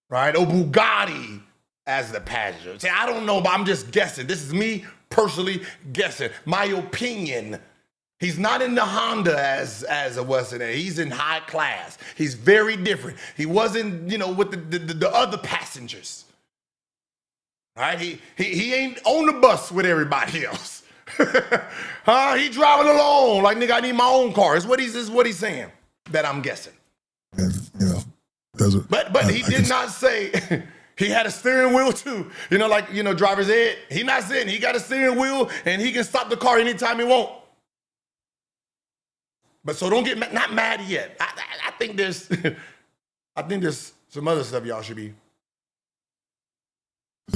right? Or Bugatti as the passenger. See, I don't know, but I'm just guessing. This is me personally guessing. My opinion. He's not in the Honda as a Western. He's in high class. He's very different. He wasn't, with the other passengers. Right? He ain't on the bus with everybody else. He driving alone. Like, nigga, I need my own car. Is what he's saying. That I'm guessing. And But he did not say he had a steering wheel too. Driver's ed. He not saying he got a steering wheel and he can stop the car anytime he want. But so don't get not mad yet. I think there's some other stuff y'all should be.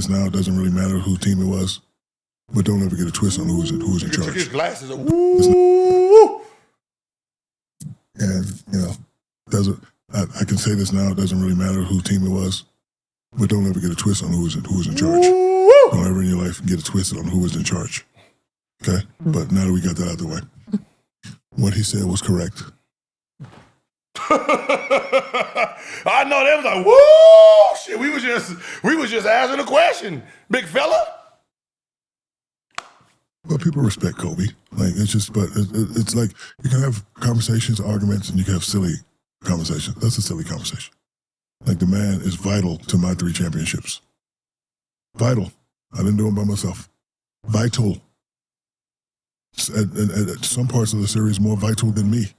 Now it doesn't really matter whose team it was, but don't ever get a twist on who's in charge. Took his glasses off. And I can say this now. It doesn't really matter whose team it was, but don't ever get a twist on who's in charge. Don't ever in your life get it twisted on who is in charge. Okay, but now that we got that out of the way. what he said was correct. I know they was like, whoa, shit. We was just asking a question, big fella. But people respect Kobe. Like it's like you can have conversations, arguments, and you can have silly conversations. That's a silly conversation. Like the man is vital to my 3 championships. Vital. I didn't do them by myself. Vital. At some parts of the series, more vital than me.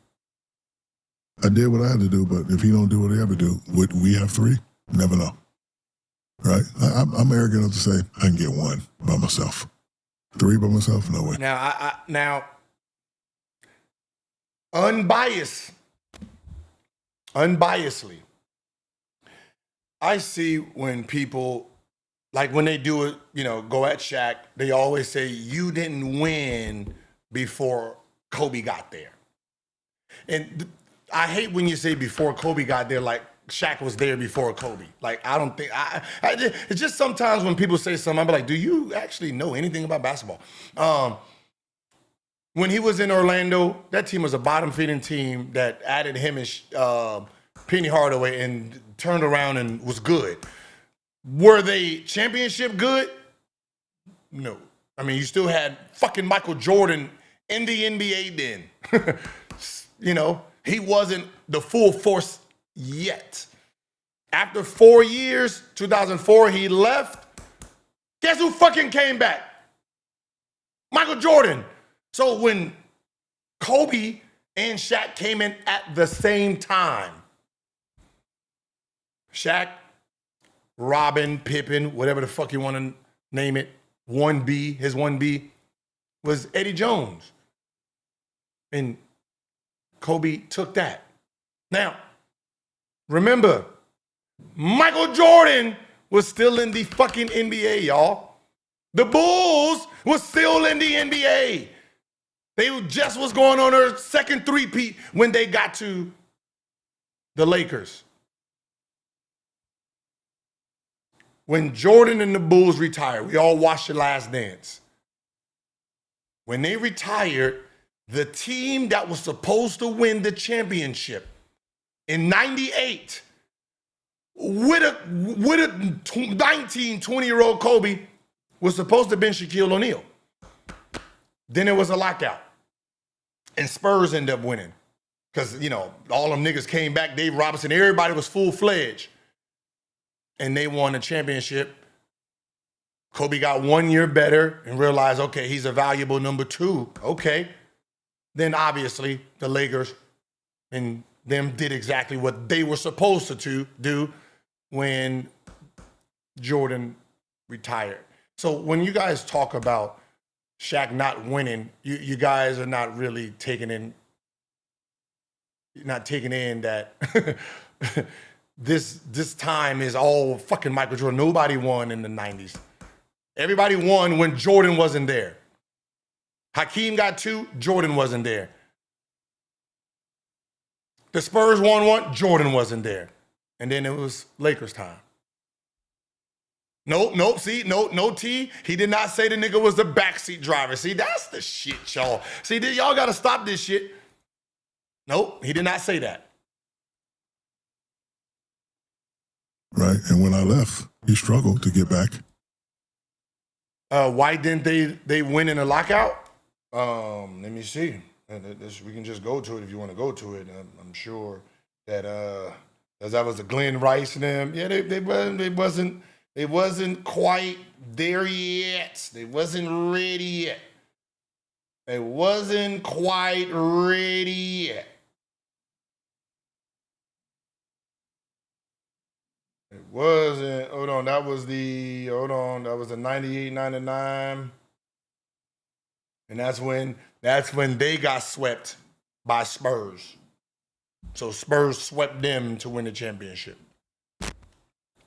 I did what I had to do, but if he don't do what he ever do, would we have 3? Never know. Right? I'm arrogant enough to say I can get 1 by myself. 3 by myself? No way. Now, unbiasedly, I see when people, like when they do it, go at Shaq, they always say, you didn't win before Kobe got there. And I hate when you say before Kobe got there, like Shaq was there before Kobe. Like, I don't think, it's just sometimes when people say something, I'm like, do you actually know anything about basketball? When he was in Orlando, that team was a bottom-feeding team that added him and Penny Hardaway and turned around and was good. Were they championship good? No. I mean, you still had fucking Michael Jordan in the NBA then. He wasn't the full force yet. After 4 years, 2004, he left. Guess who fucking came back? Michael Jordan. So when Kobe and Shaq came in at the same time, Shaq, Robin, Pippen, whatever the fuck you want to name it, 1B, his 1B was Eddie Jones. And Kobe took that. Now, remember, Michael Jordan was still in the fucking NBA, y'all. The Bulls was still in the NBA. They just was going on their second three-peat when they got to the Lakers. When Jordan and the Bulls retired, we all watched The Last Dance. When they retired, the team that was supposed to win the championship in 98 with a 19, 20-year-old Kobe was supposed to have been Shaquille O'Neal. Then there was a lockout. And Spurs ended up winning. Because, all them niggas came back, Dave Robinson, everybody was full-fledged. And they won the championship. Kobe got 1 year better and realized, okay, he's a valuable number 2. Okay. Then obviously the Lakers and them did exactly what they were supposed to do when Jordan retired. So when you guys talk about Shaq not winning, you guys are not really taking in that this time is all fucking Michael Jordan. Nobody won in the 90s. Everybody won when Jordan wasn't there. Hakeem got 2, Jordan wasn't there. The Spurs won 1, Jordan wasn't there. And then it was Lakers time. No T. He did not say the nigga was the backseat driver. See, that's the shit, y'all. See, y'all got to stop this shit. Nope, he did not say that. Right, and when I left, he struggled to get back. Why didn't they win in a lockout? Let me see. We can just go to it if you want to go to it. I'm sure that as that was the Glenn Rice and them. Yeah, they wasn't quite there yet. They wasn't ready yet. They wasn't quite ready yet. It wasn't. That was the 98, 99. And that's when they got swept by Spurs. So Spurs swept them to win the championship.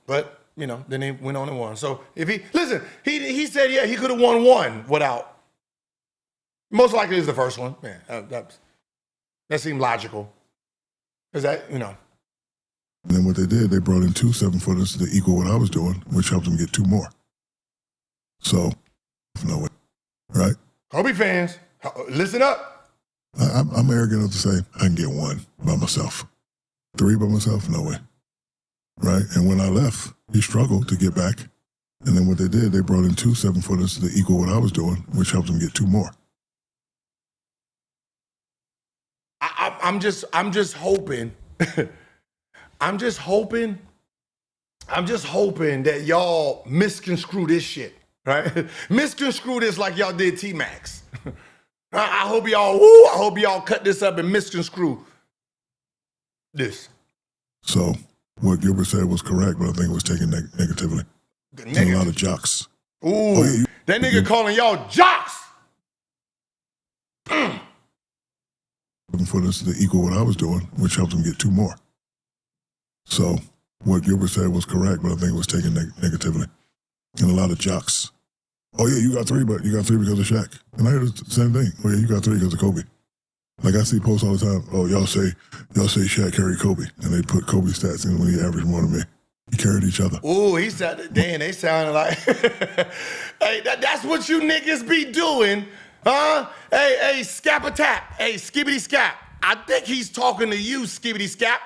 But, then they went on and won. So if he said, yeah, he could have won 1 without. Most likely is the first one. Yeah, that seemed logical. Is that, And then what they did, they brought in 2 7-footers to equal what I was doing, which helped them get 2 more. So, no way, right? Kobe fans, listen up. I'm arrogant enough to say I can get 1 by myself. 3 by myself? No way. Right? And when I left, he struggled to get back. And then what they did, they brought in 2 7-footers to equal what I was doing, which helped him get 2 more. I'm just hoping. I'm just hoping that y'all misconstrue this shit, right? Misconstrue this like y'all did T-Max. I hope y'all cut this up and misconstrue this. So what Gilbert said was correct, but I think it was taken negatively. A lot of jocks. Ooh, that nigga calling y'all jocks. For this to equal what I was doing, which helped him get 2 more. So what Gilbert said was correct, but I think it was taken negatively. And a lot of jocks. Oh yeah, you got 3, but you got 3 because of Shaq. And I hear the same thing. Oh yeah, you got 3 because of Kobe. Like I see posts all the time. Oh, y'all say Shaq carried Kobe, and they put Kobe stats in when he averaged more than me. He carried each other. Ooh, he said, damn, they sounded like, hey, that's what you niggas be doing, huh? Hey, Scap-a-tap, hey, Skibbity-Scap. I think he's talking to you, Skibbity-Scap.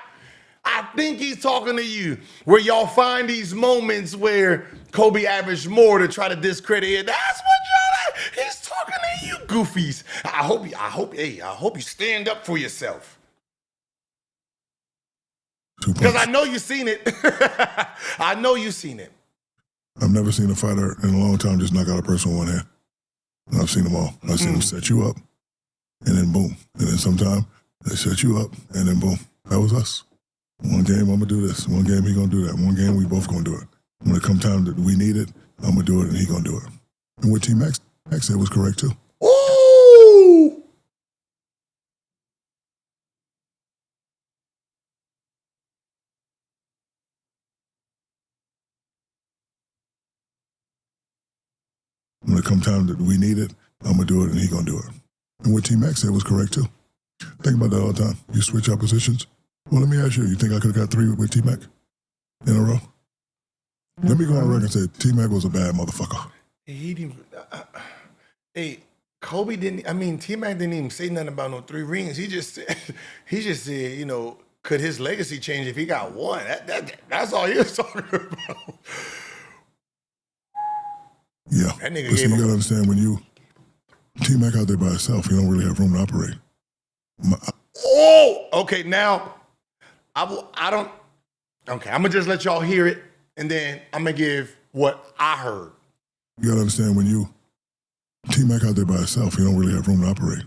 I think he's talking to you, where y'all find these moments where Kobe averaged more to try to discredit it. That's what y'all, he's talking to you, goofies. I hope you stand up for yourself. Because I know you seen it. I know you seen it. I've never seen a fighter in a long time just knock out a person with 1 hand. And I've seen them all. I've seen them set you up, and then boom. And then sometime they set you up, and then boom. That was us. 1 game, I'm going to do this. 1 game, he going to do that. 1 game, we both going to do it. When it come time that we need it, I'm going to do it, and he going to do it. And what Team Max said was correct, too. Ooh! When it come time that we need it, I'm going to do it, and he going to do it. And what Team Max said was correct, too. Think about that all the time. You switch our positions. Well, let me ask you think I could have got 3 with T-Mac in a row? Let me go on the record and say T-Mac was a bad motherfucker. He didn't. Kobe didn't. I mean, T-Mac didn't even say nothing about no 3 rings. He just said, you know, could his legacy change if he got 1? That's all he was talking about. Yeah, that nigga but see, you gotta understand when you T-Mac out there by himself, you don't really have room to operate. Okay, now I don't. Okay, I'm gonna just let y'all hear it, and then I'm gonna give what I heard. You gotta understand when you T-Mac out there by himself, you don't really have room to operate.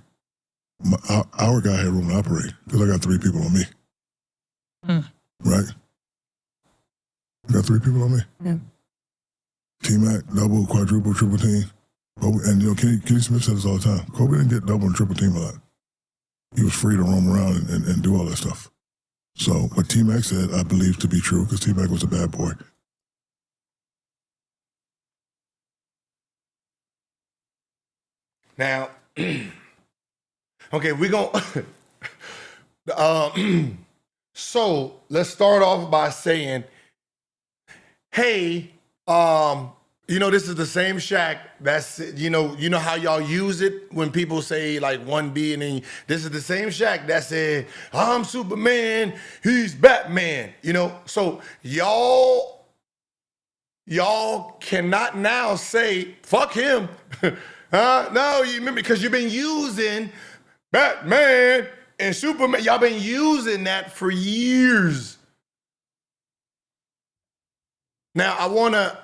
Our guy had room to operate because I got 3 people on me. Right? I got 3 people on me. Yeah. T-Mac, double, quadruple, triple team. And you know, Kenny Smith said this all the time. Kobe didn't get double and triple team a lot. He was free to roam around and do all that stuff. So what T-Mac said, I believe to be true because T-Mac was a bad boy. Now, okay, we're going so let's start off by saying, hey, you know, this is the same Shaq that's, you know how y'all use it when people say like Wnba, and then this is the same Shaq that said, I'm Superman, he's Batman, you know? So y'all cannot now say, fuck him. No, you remember, because you've been using Batman and Superman. Y'all been using that for years. Now, I want to,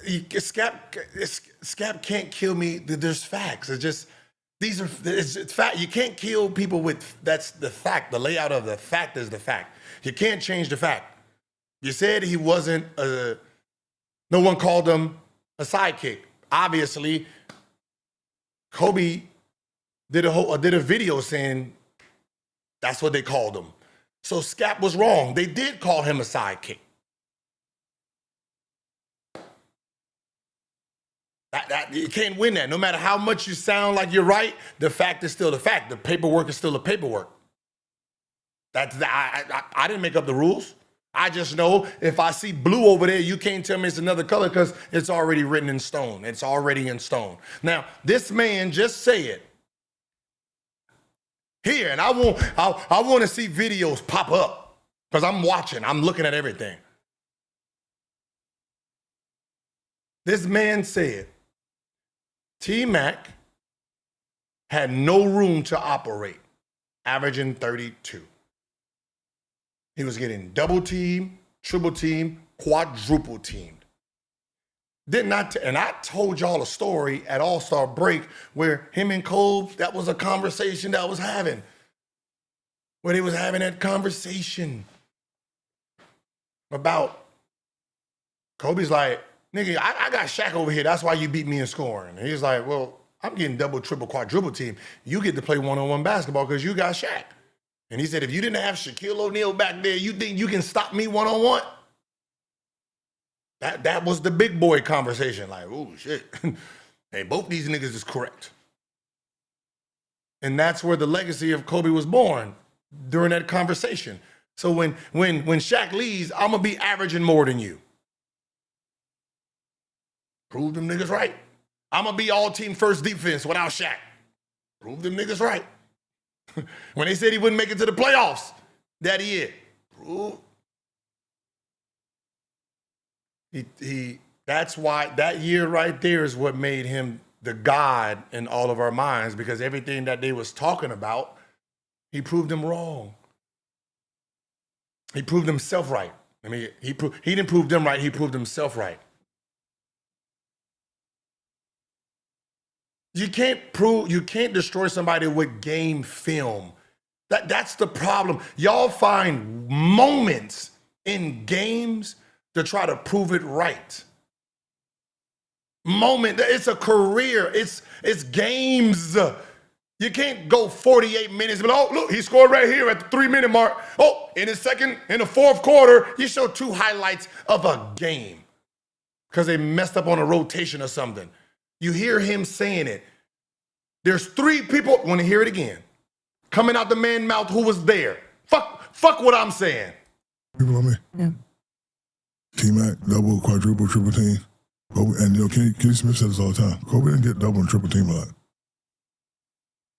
Scap can't kill me. There's facts. It's just, it's fact. You can't kill people with, that's the fact. The layout of the fact is the fact. You can't change the fact. You said he wasn't, no one called him a sidekick. Obviously, Kobe did a video saying that's what they called him. So Scap was wrong. They did call him a sidekick. You can't win that. No matter how much you sound like you're right, the fact is still the fact. The paperwork is still the paperwork. I didn't make up the rules. I just know if I see blue over there, you can't tell me it's another color because it's already written in stone. It's already in stone. Now, this man just said Here, and I want to see videos pop up because I'm watching. I'm looking at everything. This man said T-Mac had no room to operate, averaging 32. He was getting double teamed, triple teamed, quadruple teamed. And I told y'all a story at All-Star break where him and Cole, that was a conversation that was having. Where they was having that conversation about Kobe's like, nigga, I got Shaq over here. That's why you beat me in scoring. And he's like, well, I'm getting double, triple, quadruple team. You get to play one-on-one basketball because you got Shaq. And he said, if you didn't have Shaquille O'Neal back there, you think you can stop me one-on-one? That was the big boy conversation. Like, oh, shit. Hey, both these niggas is correct. And that's where the legacy of Kobe was born during that conversation. So when Shaq leaves, I'm going to be averaging more than you. Prove them niggas right. I'm going to be all-team first defense without Shaq. Prove them niggas right. When they said he wouldn't make it to the playoffs, that he is. Prove. That's why that year right there is what made him the god in all of our minds, because everything that they was talking about, he proved them wrong. He proved himself right. I mean, he didn't prove them right, he proved himself right. You can't destroy somebody with game film. That's the problem. Y'all find moments in games to try to prove it right. It's a career. It's games. You can't go 48 minutes, but oh, look, he scored right here at the 3-minute mark. Oh, in the fourth quarter, you show 2 highlights of a game because they messed up on a rotation or something. You hear him saying it. There's 3 people, want to hear it again, coming out the man's mouth who was there. Fuck what I'm saying. People on me. Yeah. T-Mac, double, quadruple, triple team. And you know, Kenny Smith said this all the time. Kobe didn't get double and triple team a lot.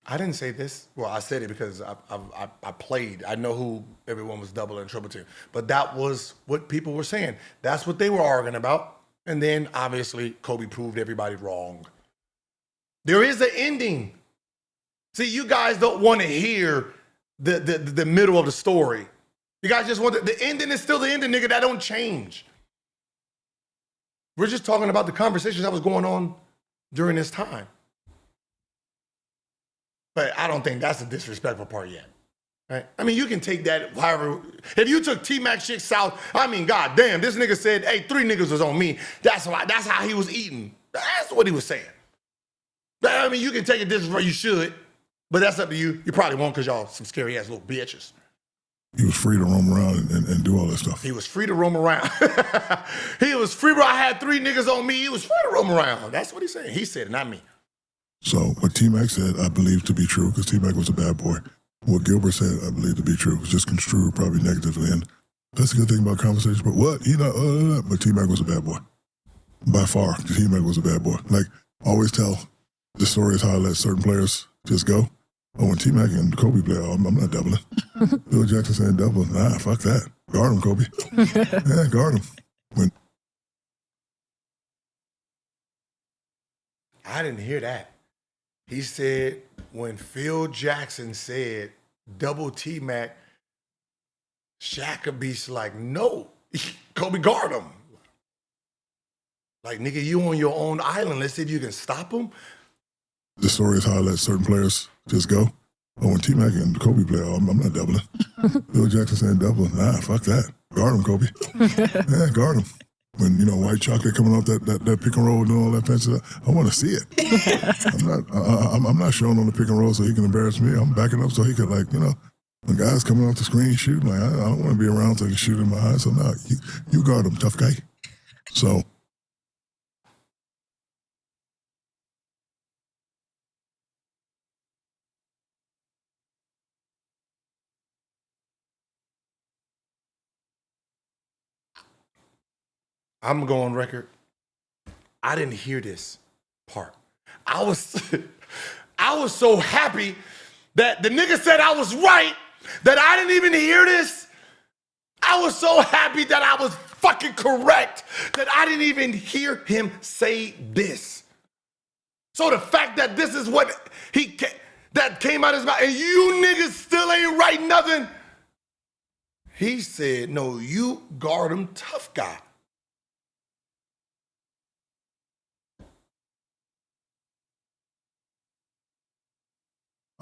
I didn't say this. Well, I said it because I played. I know who everyone was double and triple team. But that was what people were saying. That's what they were arguing about. And then, obviously, Kobe proved everybody wrong. There is an ending. See, you guys don't want to hear the middle of the story. You guys just want the ending is still the ending, nigga. That don't change. We're just talking about the conversations that was going on during this time. But I don't think that's the disrespectful part yet. Right? I mean, you can take that however. If you took T-Mac shit south, I mean, god damn, this nigga said, hey, 3 niggas was on me. That's how he was eating. That's what he was saying. I mean, you can take it this way, you should, but that's up to you. You probably won't because y'all some scary ass little bitches. He was free to roam around and do all that stuff. He was free to roam around. He was free, bro. I had 3 niggas on me. He was free to roam around. That's what he's saying. He said it, not me. So what T-Mac said, I believe to be true, because T-Mac was a bad boy. What Gilbert said, I believe to be true. It was just construed probably negatively. And that's the good thing about conversations. But what? He not, but T-Mac was a bad boy. By far, T-Mac was a bad boy. Like, always tell the story is how I let certain players just go. Oh, when T-Mac and Kobe play, I'm not doubling. Bill Jackson saying double. Nah, fuck that. Guard him, Kobe. Yeah, guard him. When I didn't hear that. He said when Phil Jackson said double T-Mac, Shaq could be like, no, Kobe guard him. Like, nigga, you on your own island. Let's see if you can stop him. the story is how I let certain players just go. Oh, when T-Mac and Kobe play, I'm not doubling. Bill Jackson saying double. Nah, fuck that. Guard him, Kobe. Yeah, guard him. When, you know, white chocolate coming off that pick and roll doing all that fancy stuff, I want to see it. I'm not showing on the pick and roll so he can embarrass me. I'm backing up so he could, like, you know, when guys coming off the screen shooting, like, I don't want to be around so he can shoot in my eyes. So, no, you guard him, tough guy. So, I'm going on record. I didn't hear this part. I was so happy that the nigga said I was right, that I didn't even hear this. I was so happy that I was fucking correct that I didn't even hear him say this. So the fact that this is what that came out of his mouth and you niggas still ain't right nothing. He said, no, you guard him, tough guy.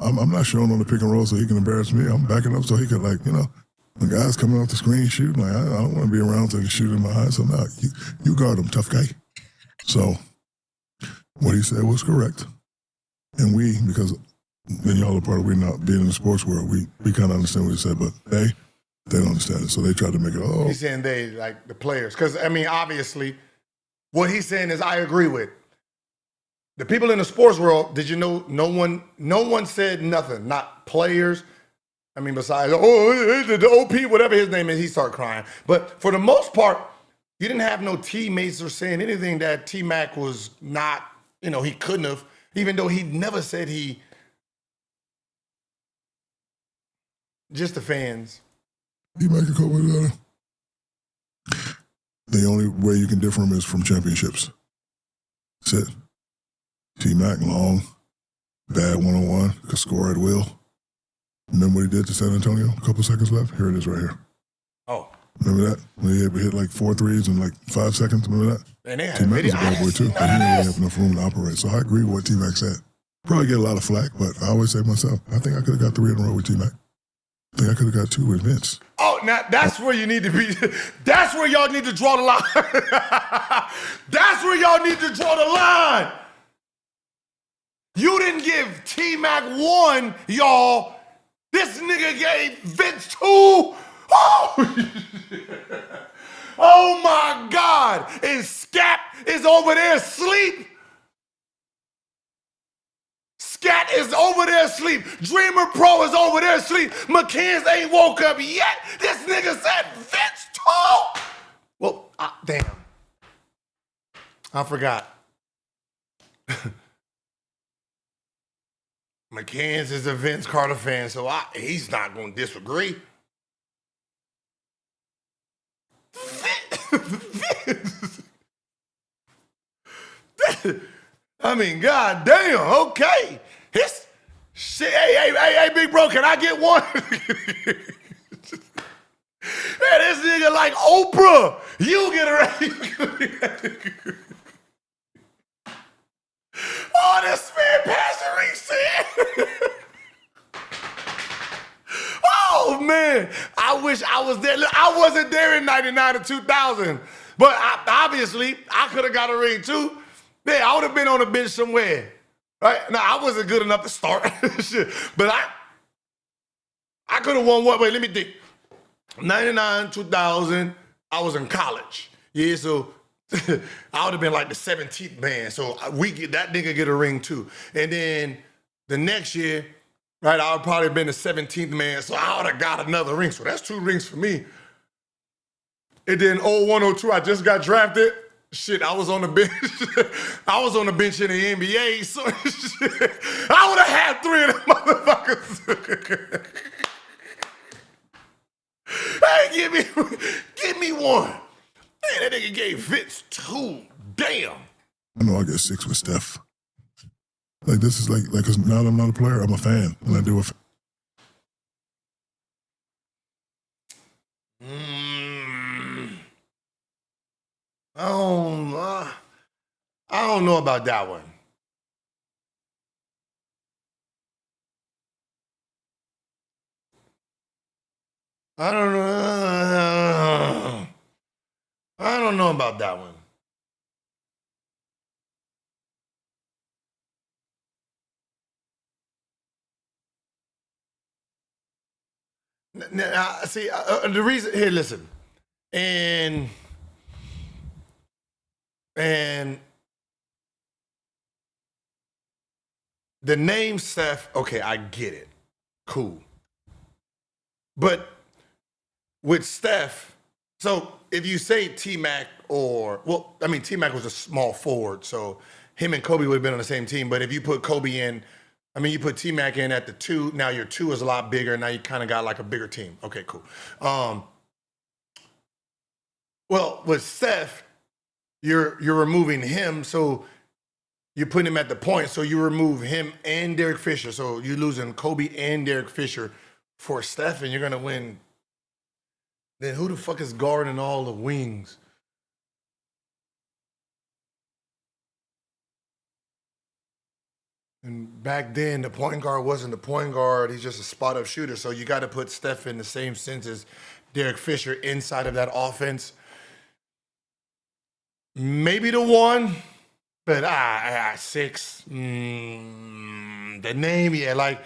I'm not showing on the pick and roll so he can embarrass me. I'm backing up so he can, like, the guy's coming off the screen shooting. Like, I don't want to be around so he can shoot in my eyes. So, no, you guard him, tough guy. So what he said was correct. And we, because then y'all are part of we not being in the sports world, we kind of understand what he said, but they don't understand it. So they tried to make it, He's saying they, like the players. Because, I mean, obviously, what he's saying is I agree with. The people in the sports world, did you know no one said nothing, not players. I mean, besides, the OP, whatever his name is, he started crying. But for the most part, you didn't have no teammates or saying anything that T-Mac was not, he couldn't have, even though he never said he, just the fans. T-Mac and Kobe, the only way you can differ them is from championships. That's it. T-Mac, long, bad one-on-one, could score at will. Remember what he did to San Antonio? A couple seconds left? Here it is right here. Oh. Remember that? When he hit like 4 threes in like 5 seconds? Remember that? And they had T-Mac was a bad boy too, but he didn't really have enough room to operate. So I agree with what T-Mac said. Probably get a lot of flack, but I always say to myself, I think I could have got 3 in a row with T-Mac. I think I could have got 2 with Vince. Oh, now that's where you need to be. That's where y'all need to draw the line. That's where y'all need to draw the line. You didn't give T-Mac 1, y'all. This nigga gave Vince 2. Oh, oh my God. And Scat is over there asleep. Scat is over there asleep. Dreamer Pro is over there asleep. McCanns ain't woke up yet. This nigga said Vince 2. Well, damn. I forgot. McCanns is a Vince Carter fan, so he's not going to disagree. I mean, god damn, okay. His shit, hey, big bro, can I get one? Man, this nigga like Oprah. You get around. Oh, this man passing recent. Oh, man. I wish I was there. Look, I wasn't there in 99 or 2000. But obviously, I could have got a ring, too. Yeah, I would have been on the bench somewhere. Right? Now, I wasn't good enough to start. But I could have won what? Wait, let me think. 99, 2000, I was in college. Yeah, so I would have been like the 17th man. So that nigga get a ring too. And then the next year, right, I would probably have been the 17th man. So I would have got another ring. So that's 2 rings for me. And then 01, 02, I just got drafted. Shit, I was on the bench. I was on the bench in the NBA. So shit, I would have had 3 of them motherfuckers. Hey, give me one. Man, that nigga gave Vince 2. Damn. I know I get 6 with Steph. Like, this is like, cause now that I'm not a player, I'm a fan, and I do a. I don't know about that one. I don't know about that one. Now, see, the reason here, listen, and the name Steph, okay, I get it, cool, but with Steph, so if you say T-Mac T-Mac was a small forward, so him and Kobe would have been on the same team, but if you put Kobe in I mean, you put T-Mac in at the 2. Now your 2 is a lot bigger. Now you kind of got like a bigger team. Okay, cool. Well, with Steph, you're removing him, so you're putting him at the point. So you remove him and Derek Fisher. So you're losing Kobe and Derek Fisher for Steph, and you're gonna win. Then who the fuck is guarding all the wings? And back then, the point guard wasn't the point guard. He's just a spot-up shooter. So you got to put Steph in the same sense as Derek Fisher inside of that offense. Maybe the 1, but 6. The name, yeah. Like,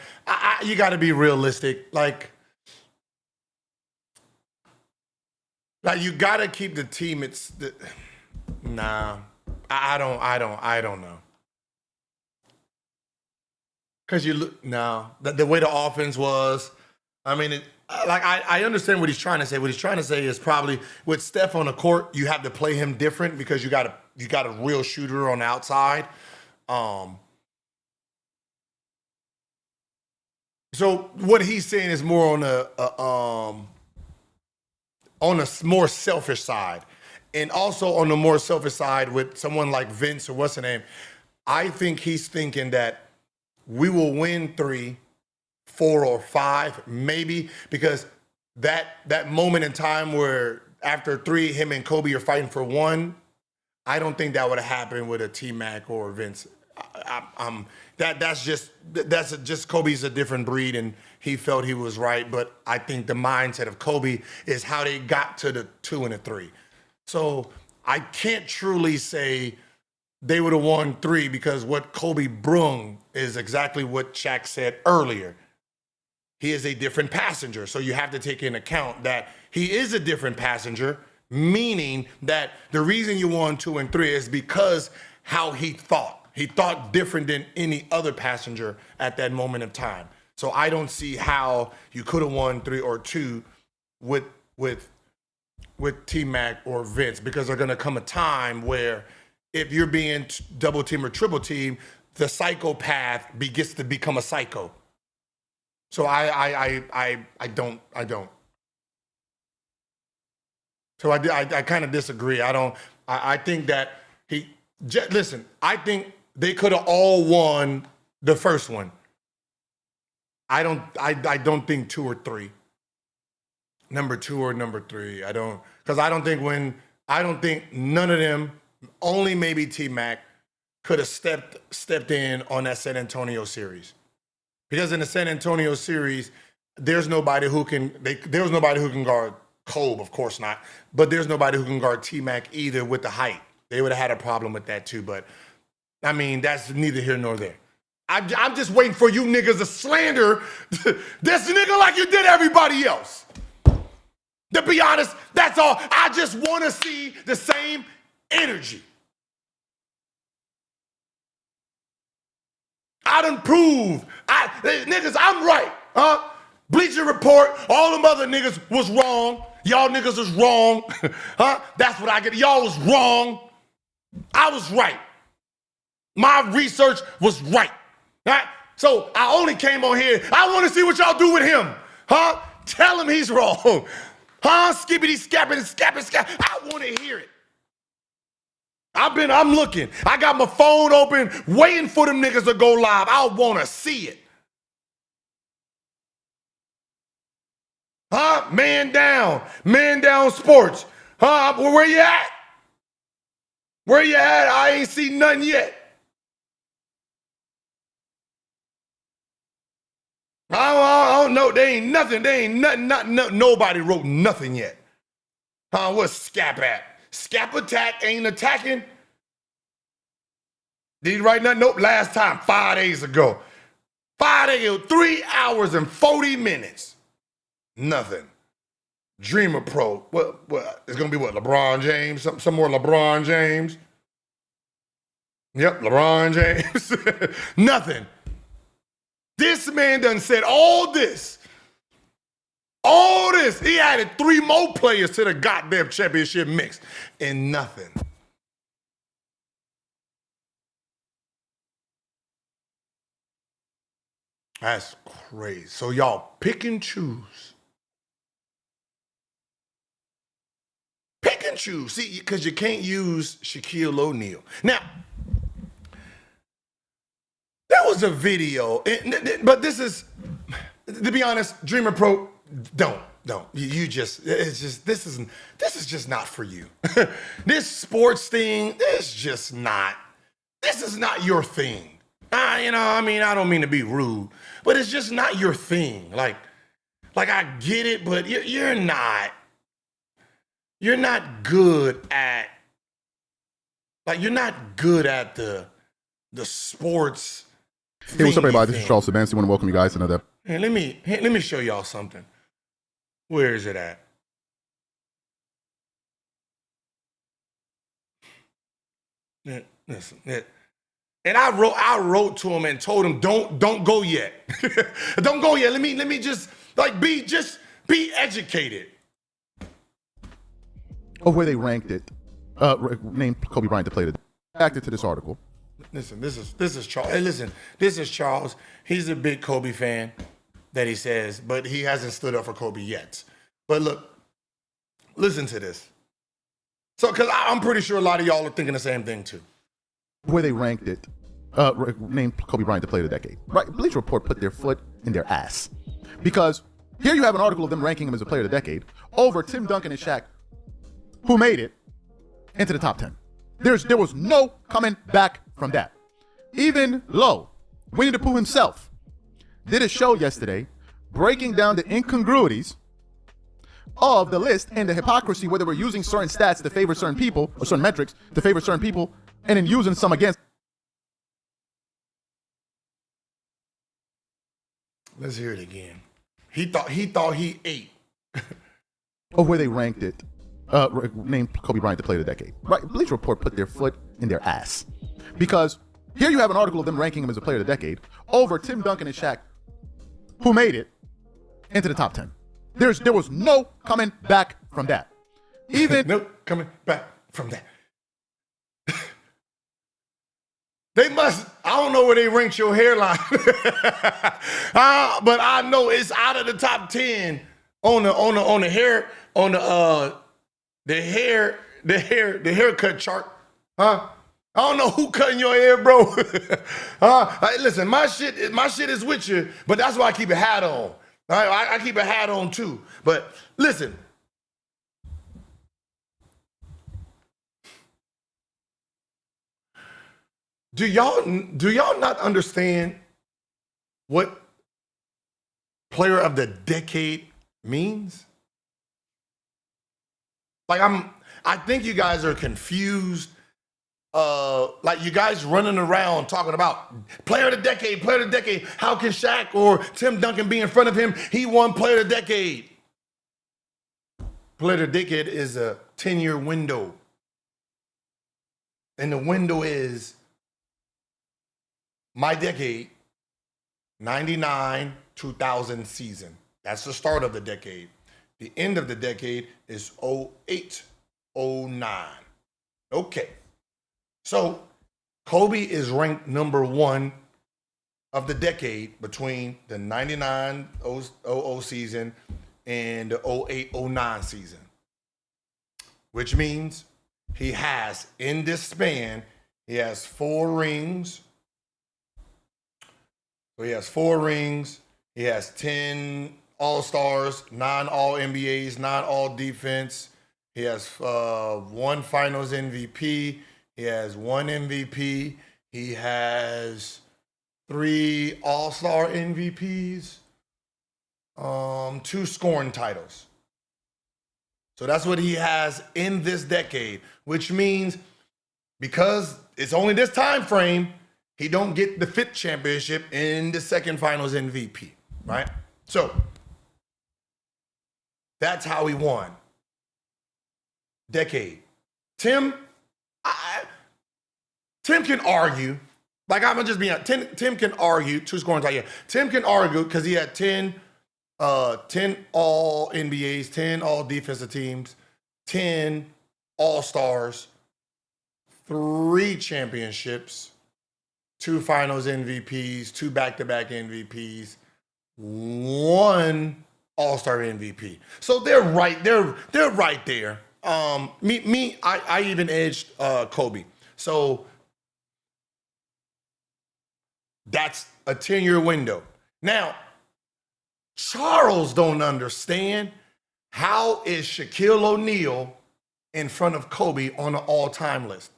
you got to be realistic. Like you got to keep the team. Nah. I don't know. Because the way the offense was, I mean, I understand what he's trying to say. What he's trying to say is probably with Steph on the court, you have to play him different because you got a real shooter on the outside. So what he's saying is more on a more selfish side, and also on the more selfish side with someone like Vince or what's the name. I think he's thinking that we will win 3, 4, or 5, maybe, because that moment in time where after 3, him and Kobe are fighting for 1, I don't think that would have happened with a T-Mac or Vince. That's just Kobe's a different breed, and he felt he was right. But I think the mindset of Kobe is how they got to the 2 and the 3. So I can't truly say they would have won 3 because what Kobe brung is exactly what Shaq said earlier. He is a different passenger. So you have to take into account that he is a different passenger, meaning that the reason you won 2 and 3 is because how he thought. He thought different than any other passenger at that moment of time. So I don't see how you could have won 3 or 2 with T-Mac or Vince, because there's going to come a time where if you're being double team or triple team, the psychopath gets to become a psycho. So I don't. So I kind of disagree. I think that listen, I think they could have all won the first one. I don't think 2 or 3. Number 2 or number 3. Because I don't think none of them, only maybe T-Mac, could have stepped in on that San Antonio series. Because in the San Antonio series, there's nobody who can guard Kobe, of course not, but there's nobody who can guard T-Mac either with the height. They would have had a problem with that too, but I mean, that's neither here nor there. I'm just waiting for you niggas to slander this nigga like you did everybody else. To be honest, that's all. I just want to see the same energy. I done proved. Niggas, I'm right. Huh? Bleacher Report, all them other niggas was wrong. Y'all niggas was wrong. Huh? That's what I get. Y'all was wrong. I was right. My research was right. Right? So I only came on here. I want to see what y'all do with him. Huh? Tell him he's wrong. Huh? Skippity, scappity, scappity, scap. I want to hear it. I'm looking. I got my phone open, waiting for them niggas to go live. I want to see it. Huh? Man down sports. Huh? Where you at? Where you at? I ain't seen nothing yet. I don't know. They ain't nothing. Nobody wrote nothing yet. Huh? What's Scap at? Scap attack ain't attacking? Did he write nothing? Nope. Last time, 5 days ago. 5 days, 3 hours and 40 minutes. Nothing. Dreamer Pro. What? It's going to be what? LeBron James? Some more LeBron James? Yep, LeBron James. Nothing. This man done said all this. All this. He added 3 more players to the goddamn championship mix. And nothing. That's crazy. So y'all pick and choose. Pick and choose. See, because you can't use Shaquille O'Neal. Now, there was a video, but this is, to be honest, Dreamer Pro, don't. This is just not for you. This sports thing, this is not your thing. I don't mean to be rude, but it's just not your thing. Like I get it, but you're not good at, the sports. Hey, what's up, everybody? This is Charles Sebastian. I want to welcome you guys to another. Hey, let me show y'all something. Where is it at? Listen. And I wrote to him and told him, don't go yet. Don't go yet. Let me just be educated. Of where they ranked it, named Kobe Bryant to play it. Acted to this article. Listen, this is Charles. Hey, listen, this is Charles. He's a big Kobe fan, that he says, but he hasn't stood up for Kobe yet. But look, listen to this. So, because I'm pretty sure a lot of y'all are thinking the same thing too. Where they ranked it, named Kobe Bryant to play of the decade. Right? Bleacher Report put their foot in their ass. Because here you have an article of them ranking him as a player of the decade over Tim Duncan and Shaq, who made it into the top 10. There was no coming back from that. Even Lowe, Winnie the Pooh himself, did a show yesterday breaking down the incongruities of the list and the hypocrisy where they were using certain stats to favor certain people, or certain metrics to favor certain people, and then using some against. Let's hear it again. He thought he ate. Of where they ranked it, named Kobe Bryant to play of the decade. Right? Bleacher Report put their foot in their ass. Because here you have an article of them ranking him as a player of the decade over Tim Duncan and Shaq, who made it into the top 10. There was no coming back from that. Even no coming back from that. They must, I don't know where they ranked your hairline. But I know it's out of the top 10 on the haircut chart. Huh? I don't know who cutting your hair, bro. Listen, my shit is with you, but that's why I keep a hat on. I keep a hat on too. But listen. Do y'all not understand what player of the decade means? I think you guys are confused. Like you guys running around talking about player of the decade. How can Shaq or Tim Duncan be in front of him? He won player of the decade. Player of the decade is a 10-year window. And the window is my decade, 99, 2000 season. That's the start of the decade. The end of the decade is 08, 09. Okay. So Kobe is ranked number 1 of the decade between the 99-00 season and the 08-09 season, which means he has, in this span, he has 4 rings. So he has 4 rings. He has 10 All-Stars, 9 All-NBAs, 9 All-Defense. He has 1 Finals MVP. He has 1 MVP. He has 3 All-Star MVPs. 2 scoring titles. So that's what he has in this decade, which means because it's only this time frame, he don't get the 5th championship in the 2nd Finals MVP, right? So that's how he won. Decade. Tim can argue. Like I'm just being Tim can argue 2 scoring titles. Tim can argue because he had 10 all NBAs, 10 all defensive teams, 10 all-stars, 3 championships, 2 Finals MVPs, 2 back-to-back MVPs, 1 All-Star MVP. So they're right. They're right there. I even edged Kobe. So that's a 10-year window. Now, Charles don't understand how is Shaquille O'Neal in front of Kobe on an all-time list.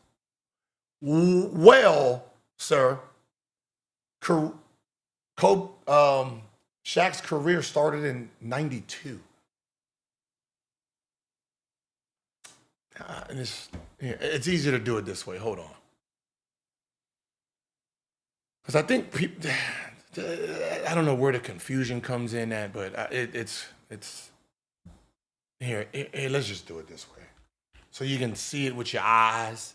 Well, sir, Shaq's career started in 92. And it's easier to do it this way. Hold on. Because I think people, I don't know where the confusion comes in at, but it's here, let's just do it this way. So you can see it with your eyes.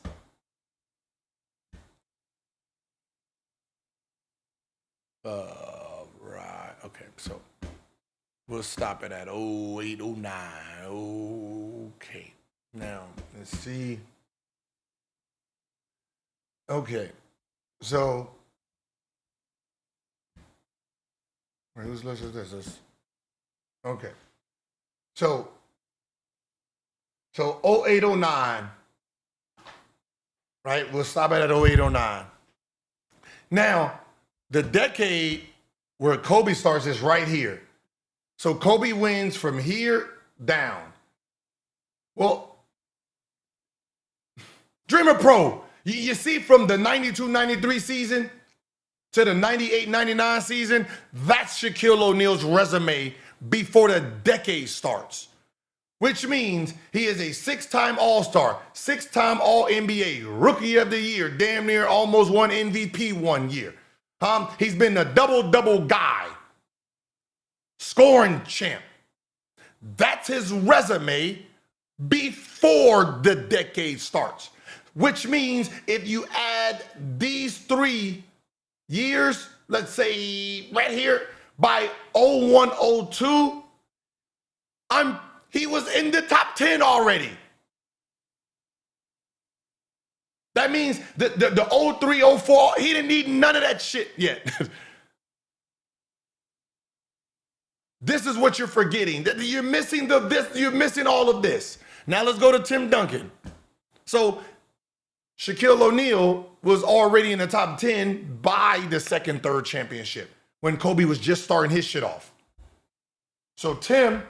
Right. Okay, so we'll stop it at 0809. Okay. Now, let's see. Okay. So, wait, whose list is this? Okay. So 0809, right? We'll stop it at 0809. Now, the decade where Kobe starts is right here. So Kobe wins from here down. Well, Dreamer Pro, you see from the 92-93 season to the 98-99 season, that's Shaquille O'Neal's resume before the decade starts. Which means he is a 6-time All-Star, 6-time All-NBA, Rookie of the Year, damn near almost won MVP one year. He's been a double-double guy, scoring champ. That's his resume before the decade starts. Which means if you add these 3 years, let's say right here, by 01-02, he was in the top 10 already. That means the 03-04, he didn't need none of that shit yet. This is what you're forgetting. You're missing you're missing all of this. Now let's go to Tim Duncan. So Shaquille O'Neal was already in the top 10 by the second, third championship when Kobe was just starting his shit off. So Tim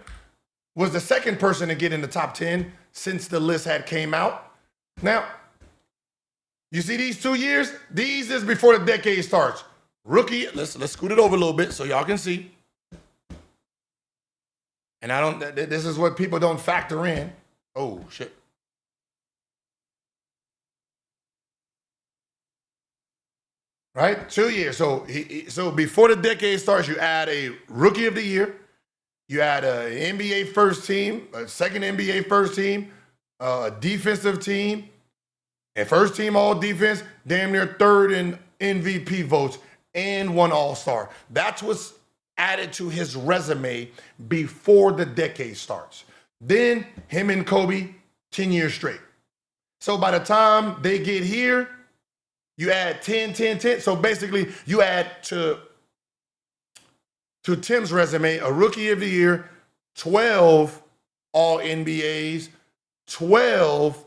was the second person to get in the top 10 since the list had came out. Now, you see these 2 years? These is before the decade starts. Rookie, let's scoot it over a little bit so y'all can see. And this is what people don't factor in. Oh, shit. Right? 2 years. So before the decade starts, you add a Rookie of the Year. You add an NBA first team, a second NBA first team, a defensive team, and first team all defense, damn near third in MVP votes, and 1 All-Star. That's what's added to his resume before the decade starts. Then him and Kobe, 10 years straight. So by the time they get here, you add 10, 10, 10. So basically you add to Tim's resume, a Rookie of the Year, 12 All-NBAs, 12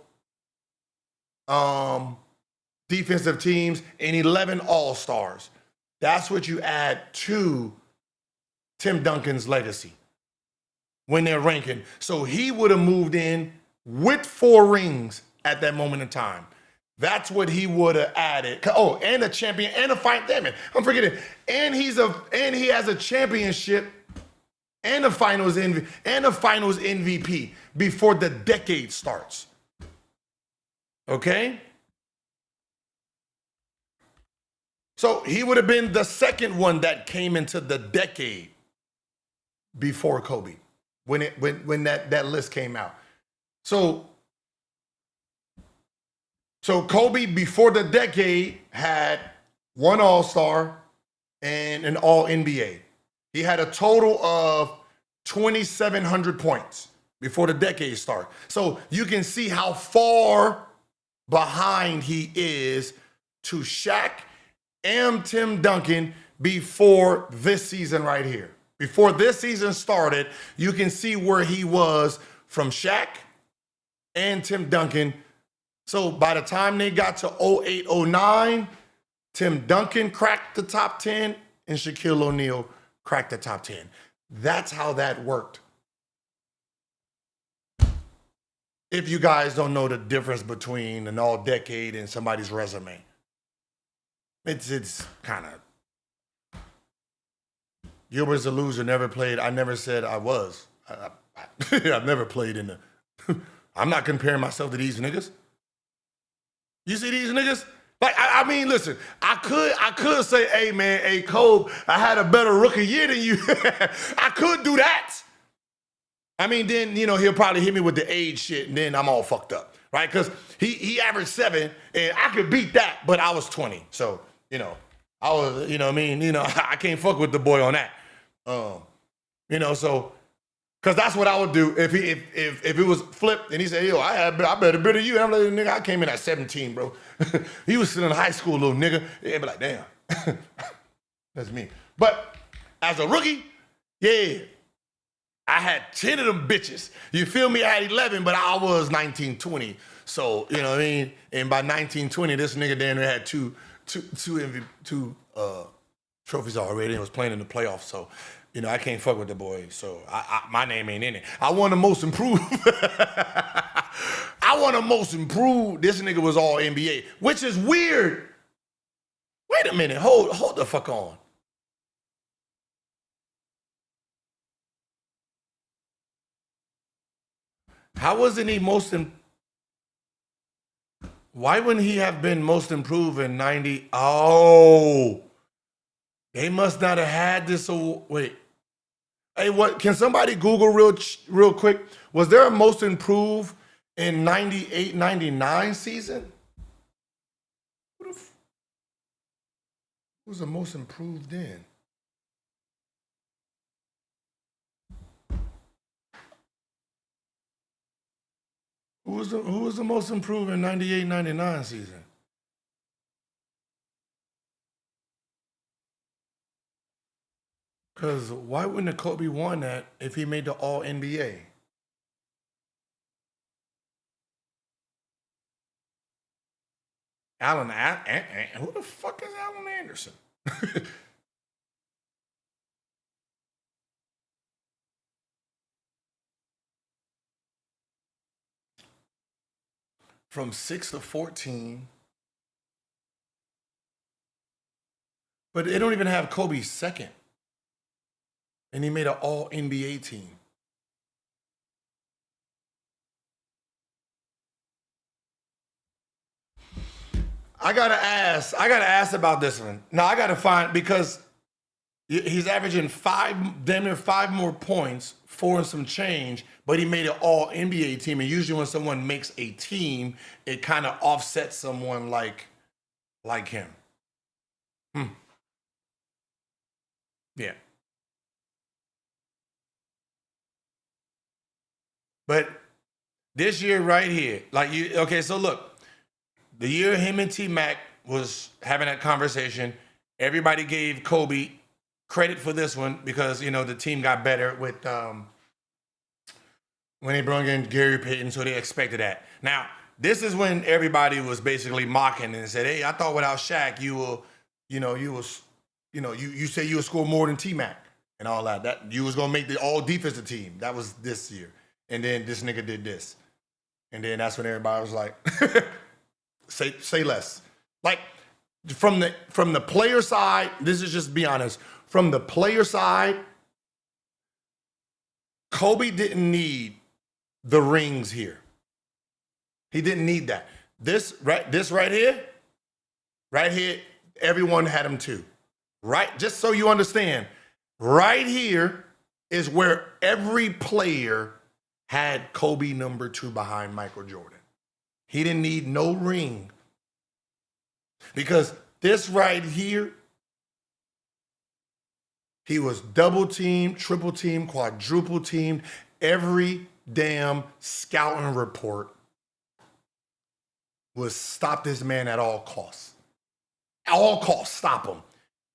defensive teams, and 11 All-Stars. That's what you add to Tim Duncan's legacy when they're ranking. So he would have moved in with 4 rings at that moment in time. That's what he would have added. Oh, and a champion and a fight. Damn it, I'm forgetting. And he has a championship and a finals MVP before the decade starts. Okay? So he would have been the second one that came into the decade before Kobe when that list came out. So Kobe before the decade had 1 All-Star and an All-NBA. He had a total of 2,700 points before the decade started. So you can see how far behind he is to Shaq am Tim Duncan before this season right here. Before this season started, you can see where he was from Shaq and Tim Duncan. So by the time they got to 08, 09, Tim Duncan cracked the top 10 and Shaquille O'Neal cracked the top 10. That's how that worked. If you guys don't know the difference between an all-decade and somebody's resume. It's kind of... Gilbert's a loser, never played. I never said I was. I've never played in the... I'm not comparing myself to these niggas. You see these niggas? Like, I mean, listen, I could say, hey, man, hey, Kobe, I had a better rookie year than you. I could do that. I mean, then, you know, he'll probably hit me with the age shit, and then I'm all fucked up, right? Because he averaged 7, and I could beat that, but I was 20. So, you know, I was, you know what I mean? You know, I can't fuck with the boy on that. You know, so, because that's what I would do if it was flipped and he said, yo, I better better you. And I'm like, nigga, I came in at 17, bro. He was still in high school, little nigga. Yeah, be like, damn. That's me. But as a rookie, yeah, I had 10 of them bitches. You feel me? I had 11, but I was 19, 20. So, you know what I mean? And by 19, 20, this nigga down there had two trophies already and was playing in the playoffs. So, you know, I can't fuck with the boy. So my name ain't in it. I won the most improved. I won the most improved. This nigga was all NBA, which is weird. Wait a minute. Hold the fuck on. How wasn't he why wouldn't he have been most improved in 90? Oh, they must not have had this. Wait. Hey, what? Can somebody Google real quick? Was there a most improved in 98, 99 season? Who was the most improved then? Who was the most improved in 98, 99 season? Because why wouldn't have Kobe won that if he made the All-NBA? Who the fuck is Allen Anderson? From 6 to 14. But they don't even have Kobe second. And he made an All-NBA team. I gotta ask about this one. Now I gotta find, because he's averaging damn near 5 more points, 4 and some change, but he made an All-NBA team. And usually when someone makes a team, it kind of offsets someone like him. Yeah. But this year right here, okay, so look, the year him and T-Mac was having that conversation, everybody gave Kobe credit for this one because, you know, the team got better with when they brought in Gary Payton, so they expected that. Now, this is when everybody was basically mocking and said, hey, I thought without Shaq, you said you would score more than T-Mac and all that. That you was gonna make the all defensive team. That was this year. And then this nigga did this. And then that's when everybody was like, say less. Like, from the player side, this is just be honest. From the player side, Kobe didn't need the rings here. He didn't need that. This right here, everyone had him too. Right? Just so you understand, right here is where every player had Kobe number 2 behind Michael Jordan. He didn't need no ring. Because this right here, he was double teamed, triple teamed, quadruple teamed. Every damn scouting report was stop this man at all costs. At all costs, stop them.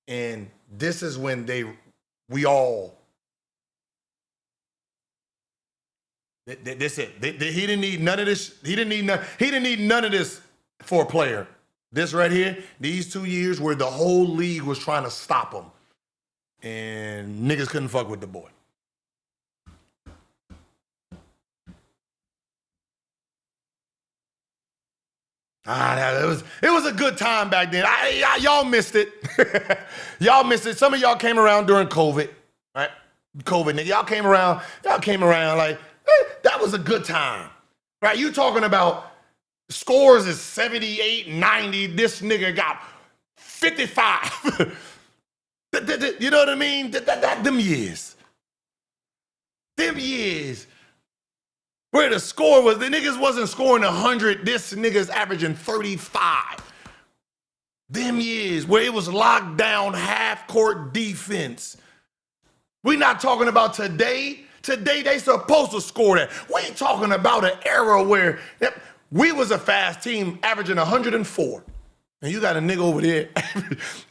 And this is when we all. That's it. He didn't need none of this. He didn't need none of this for a player. This right here, these 2 years where the whole league was trying to stop him, and niggas couldn't fuck with the boy. It was a good time back then. Y'all missed it. Y'all missed it. Some of y'all came around during COVID, right? COVID, nigga. Y'all came around like, that was a good time, right? You talking about scores is 78, 90. This nigga got 55. You know what I mean? Them years. Where the score was, the niggas wasn't scoring 100. This nigga's averaging 35. Them years where it was locked down half-court defense. We not talking about today. Today, they supposed to score that. We ain't talking about an era where we was a fast team averaging 104. And you got a nigga over there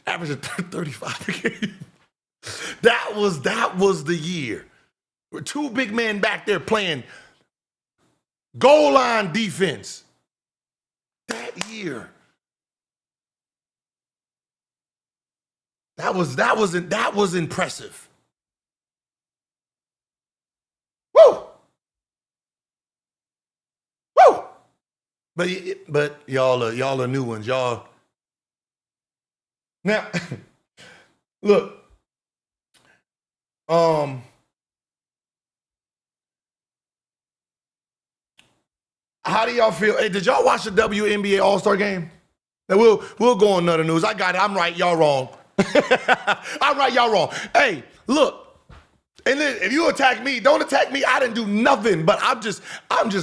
averaging 35 a game. That was the year. With two big men back there playing goal line defense. That year. That was impressive. Woo! Woo! But y'all are new ones. Y'all. Now, look. How do y'all feel? Hey, did y'all watch the WNBA All-Star game? Now we'll go on another news. I got it. I'm right. Y'all wrong. I'm right. Y'all wrong. Hey, look. And then if you attack me, don't attack me. I didn't do nothing, but I'm just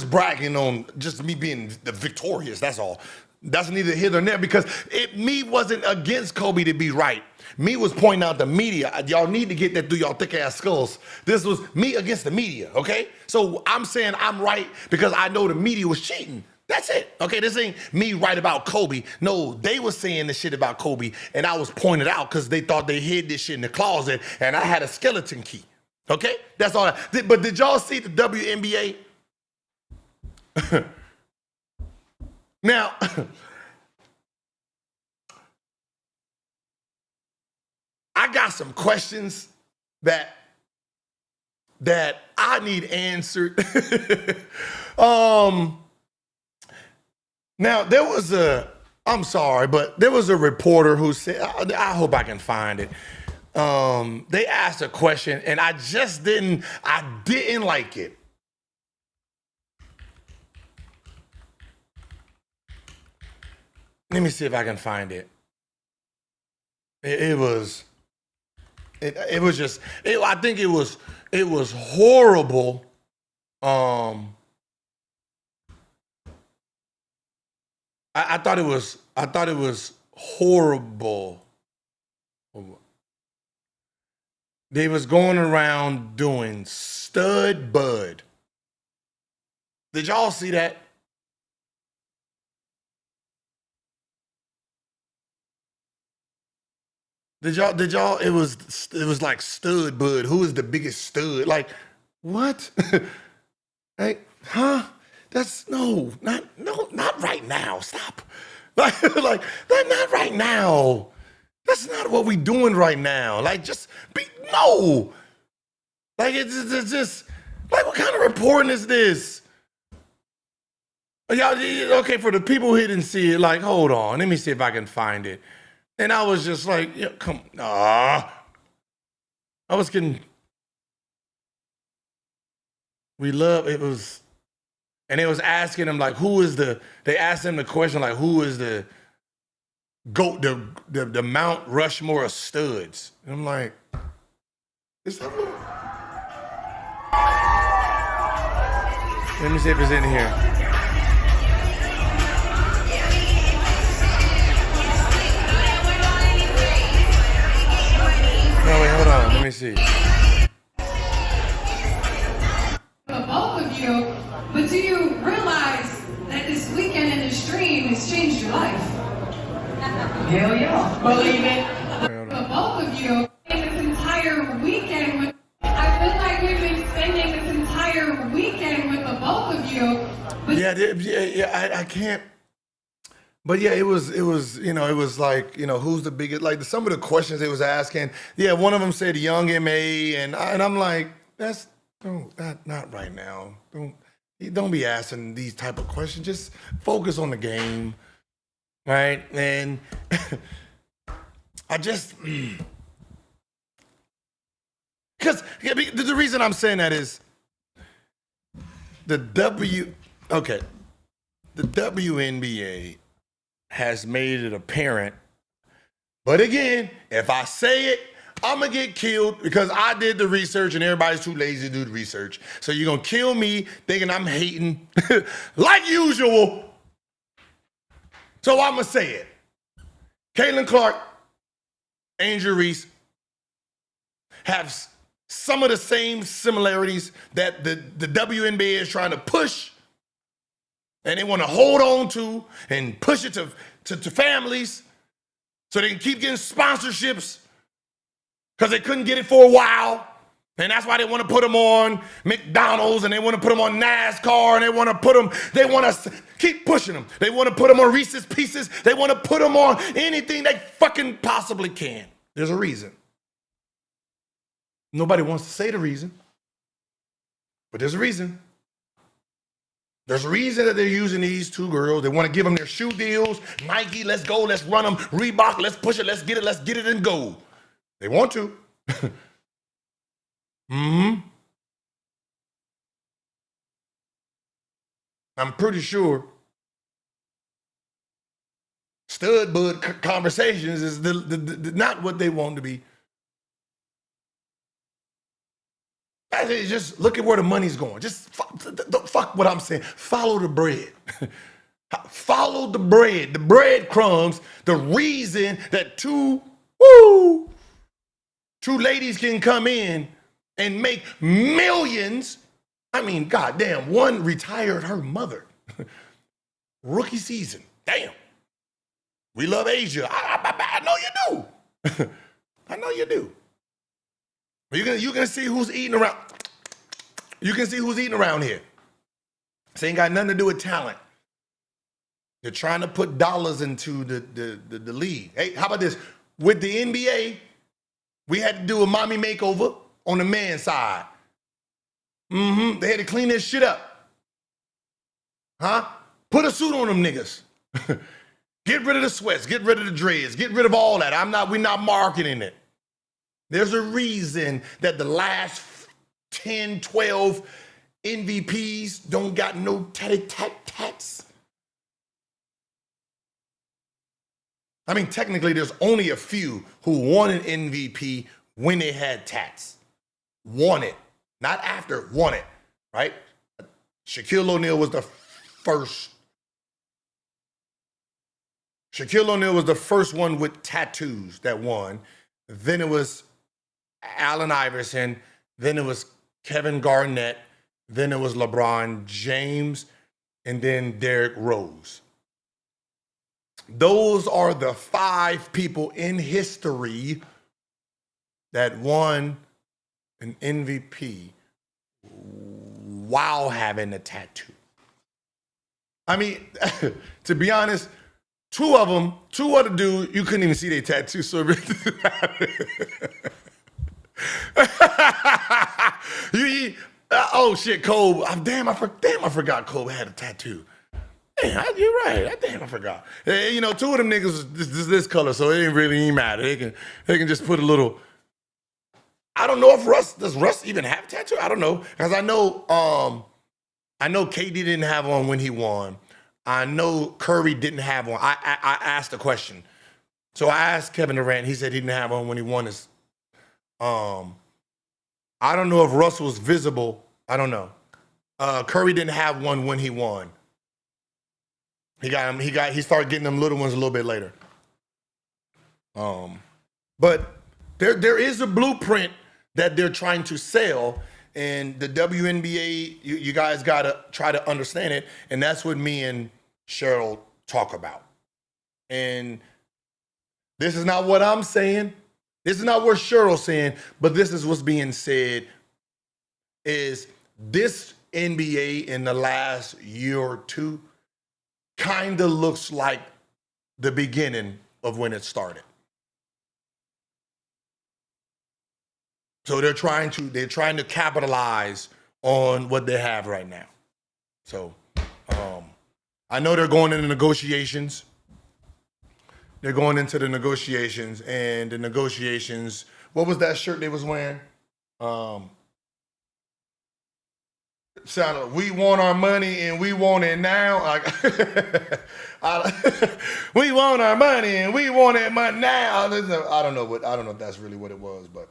bragging on just me being the victorious. That's all. That's neither here nor there because me wasn't against Kobe to be right. Me was pointing out the media. Y'all need to get that through y'all thick ass skulls. This was me against the media, okay? So I'm saying I'm right because I know the media was cheating. That's it, okay? This ain't me right about Kobe. No, they was saying this shit about Kobe, and I was pointed out because they thought they hid this shit in the closet, and I had a skeleton key. Okay? That's all. But did y'all see the WNBA? Now, I got some questions that I need answered. Now, there was a reporter who said, I hope I can find it. They asked a question and I didn't like it. Let me see if I can find it. I think it was horrible. I thought it was horrible. They was going around doing stud bud. Did y'all see that? Did y'all, it was like stud bud. Who is the biggest stud? Like, what? Hey, huh? That's not right now. Stop. Like, not right now. That's not what we doing right now. Like, no. Like, it's just, like, what kind of reporting is this? Y'all, okay, for the people who didn't see it, like, hold on. Let me see if I can find it. And I was just like, yeah, come on. I was getting, and they was asking him, like, they asked him the question, like, who is the GOAT, the Mount Rushmore of studs? And I'm like, is that what? Let me see if it's in here. No, wait, hold on. Let me see. Both of you, but do you realize that this weekend in the stream has changed your life? Hell yeah. Believe it. The both of you in this entire weekend with, I feel like we've been spending this entire weekend with the both of you. I can't. But yeah, it was, it was like, who's the biggest, like some of the questions they was asking. Yeah, one of them said young MA, and I'm like, not right now. Don't be asking these type of questions. Just focus on the game, right? And I just, because the reason I'm saying that is the WNBA has made it apparent. But again, if I say it, I'm going to get killed because I did the research and everybody's too lazy to do the research. So you're going to kill me thinking I'm hating like usual. So I'm going to say it. Caitlin Clark, Angel Reese have some of the same similarities that the WNBA is trying to push, and they want to hold on to and push it to families so they can keep getting sponsorships because they couldn't get it for a while. And that's why they want to put them on McDonald's, and they want to put them on NASCAR, and they want to keep pushing them. They want to put them on Reese's Pieces. They want to put them on anything they fucking possibly can. There's a reason. Nobody wants to say the reason, but there's a reason. There's a reason that they're using these two girls. They want to give them their shoe deals. Nike, let's go, let's run them. Reebok, let's push it, let's get it and go. They want to. I'm pretty sure stud bud conversations is not what they want to be. Just look at where the money's going. Just fuck what I'm saying. Follow the bread. Follow the bread. The breadcrumbs. The reason that two ladies can come in and make millions. I mean, goddamn, one retired her mother. Rookie season. Damn. We love Asia. I know you do. I know you do. You're gonna see who's eating around. You can see who's eating around here. This ain't got nothing to do with talent. They're trying to put dollars into the league. Hey, how about this? With the NBA, we had to do a mommy makeover on the men's side. They had to clean this shit up. Put a suit on them niggas. Get rid of the sweats. Get rid of the dreads. Get rid of all that. We're not marketing it. There's a reason that the last 10, 12 MVPs don't got no tats. I mean, technically, there's only a few who won an MVP when they had tats. Won it. Not after, won it, right? Shaquille O'Neal was the first. Shaquille O'Neal was the first one with tattoos that won. Then it was Allen Iverson. Then it was Kevin Garnett. Then it was LeBron James. And then Derrick Rose. Those are the 5 people in history that won an MVP while having a tattoo. I mean, to be honest, two other dudes, you couldn't even see their tattoo. So oh shit, Kobe. I forgot Kobe had a tattoo. Damn, you're right. Damn, I forgot. You know, 2 of them niggas was this color, so it ain't really even matter. They can just put a little. I don't know if does Russ even have a tattoo? I don't know. Because I know KD didn't have one when he won. I know Curry didn't have one. I asked the question. So I asked Kevin Durant. He said he didn't have one when he won his. I don't know if Russ was visible. I don't know. Curry didn't have one when he won. He started getting them little ones a little bit later. But there is a blueprint that they're trying to sell, and the WNBA, you guys gotta try to understand it, and that's what me and Cheryl talk about. And This is not what I'm saying. This is not what Cheryl's saying, but this is what's being said is this NBA in the last year or two kind of looks like the beginning of when it started. So they're trying to capitalize on what they have right now. So I know they're going into negotiations. They're going into the negotiations, and the negotiations, what was that shirt they was wearing? Sounded, we want our money and we want it now. We want our money and we want it now. I don't know if that's really what it was, but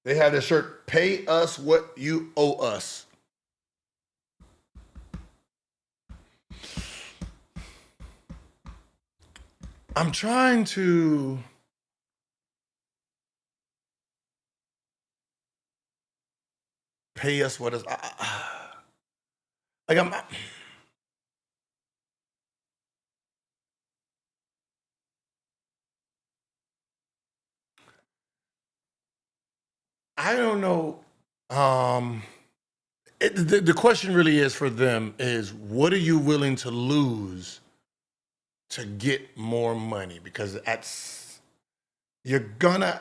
they had this shirt, pay us what you owe us. I'm trying to pay us what is like I don't know. The question really is for them is, what are you willing to lose to get more money? Because you're gonna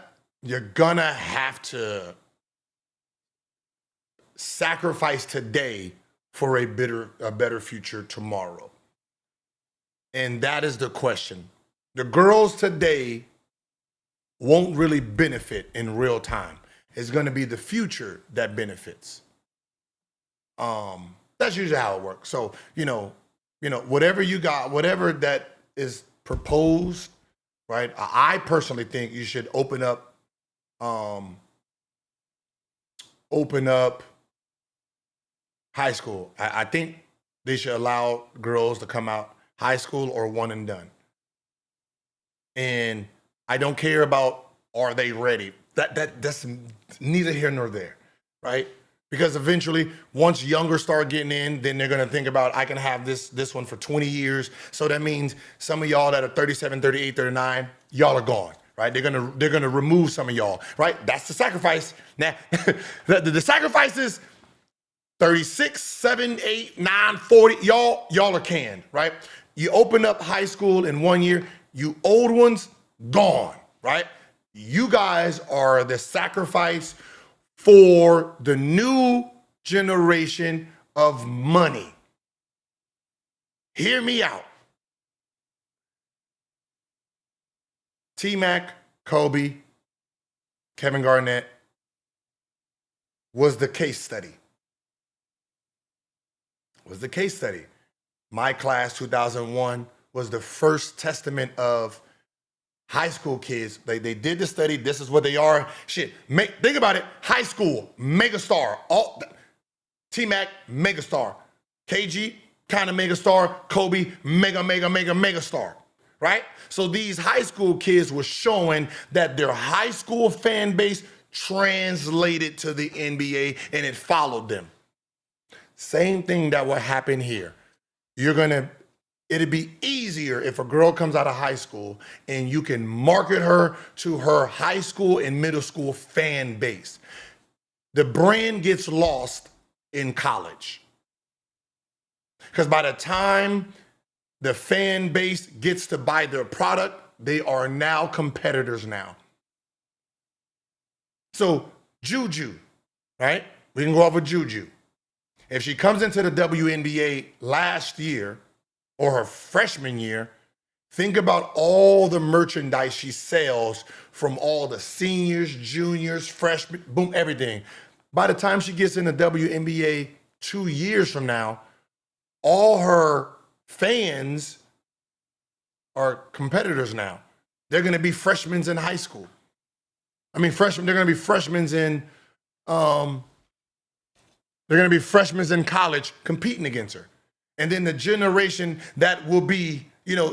have to sacrifice today for a better future tomorrow. And that is the question. The girls today won't really benefit in real time. It's going to be the future that benefits. That's usually how it works. So, whatever you got, whatever that is proposed, right? I personally think you should open up high school. I think they should allow girls to come out high school or one and done. And I don't care about, are they ready? That's neither here nor there, right? Because eventually, once younger start getting in, then they're gonna think about, I can have this one for 20 years. So that means some of y'all that are 37, 38, 39, y'all are gone, right? They're gonna remove some of y'all, right? That's the sacrifice. Now, the sacrifice is 36, 7, 8, 9, 40, y'all are canned, right? You open up high school in 1 year, you old ones, gone, right? You guys are the sacrifice for the new generation of money. Hear me out. T-Mac, Kobe, Kevin Garnett was the case study. My class, 2001, was the first testament of high school kids. They did the study. This is what they are. Shit. Think about it. High school, megastar. T-Mac, megastar. KG, kind of megastar. Kobe, mega star. Right? So these high school kids were showing that their high school fan base translated to the NBA and it followed them. Same thing that will happen here. It'd be easier if a girl comes out of high school and you can market her to her high school and middle school fan base. The brand gets lost in college. Because by the time the fan base gets to buy their product, they are now competitors now. So Juju, right? We can go off with Juju. If she comes into the WNBA last year or her freshman year, think about all the merchandise she sells from all the seniors, juniors, freshmen, boom, everything. By the time she gets in the WNBA 2 years from now, all her fans are competitors now. They're going to be freshmen in high school. They're going to be freshmen in college competing against her. And then the generation that will be,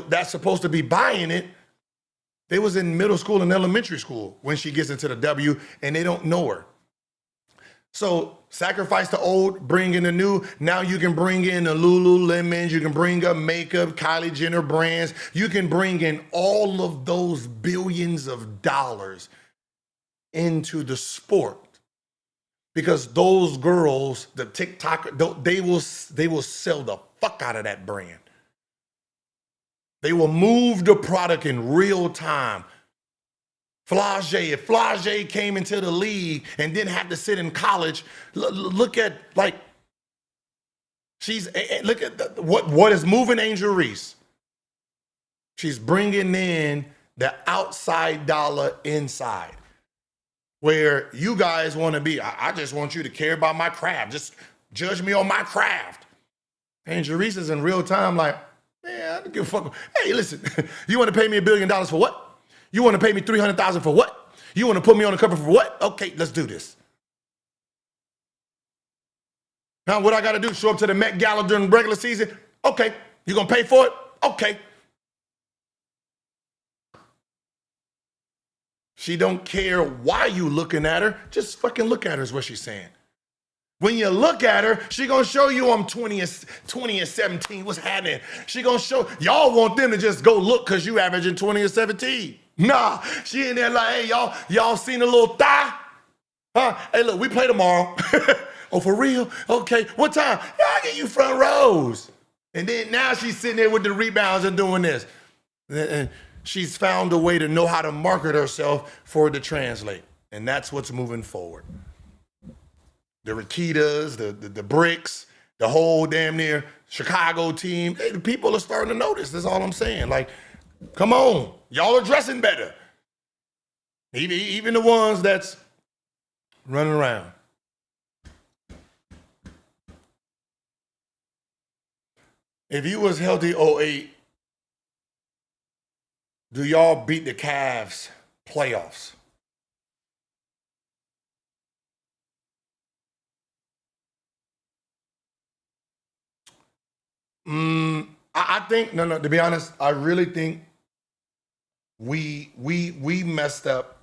that's supposed to be buying it, they was in middle school and elementary school when she gets into the W and they don't know her. So sacrifice the old, bring in the new. Now you can bring in the Lululemons. You can bring up makeup, Kylie Jenner brands. You can bring in all of those billions of dollars into the sport. Because those girls, the TikTok, they will sell the fuck out of that brand. They will move the product in real time. If Flage came into the league and didn't have to sit in college, look at what is moving Angel Reese. She's bringing in the outside dollar inside. Where you guys want to be, I just want you to care about my craft. Just judge me on my craft. Angel Reese is in real time like, man, I don't give a fuck. Hey, listen, you want to pay me $1 billion for what? You want to pay me $300,000 for what? You want to put me on the cover for what? Okay, let's do this. Now, what I got to do, show up to the Met Gala during regular season? Okay. You going to pay for it? Okay. She don't care why you looking at her. Just fucking look at her is what she's saying. When you look at her, she gonna show you I'm 20 and 17. What's happening? She gonna show, y'all want them to just go look because you averaging 20 and 17. Nah, she in there like, hey, y'all seen a little thigh? Huh? Hey, look, we play tomorrow. Oh, for real? Okay, what time? Yeah, I'll get you front rows. And then now she's sitting there with the rebounds and doing this. And she's found a way to know how to market herself for it to translate. And that's what's moving forward. The Rakitas, the Bricks, the whole damn near Chicago team, the people are starting to notice. That's all I'm saying. Like, come on. Y'all are dressing better. Even the ones that's running around. If you was healthy 08, do y'all beat the Cavs playoffs? I think, no, to be honest, I really think we messed up.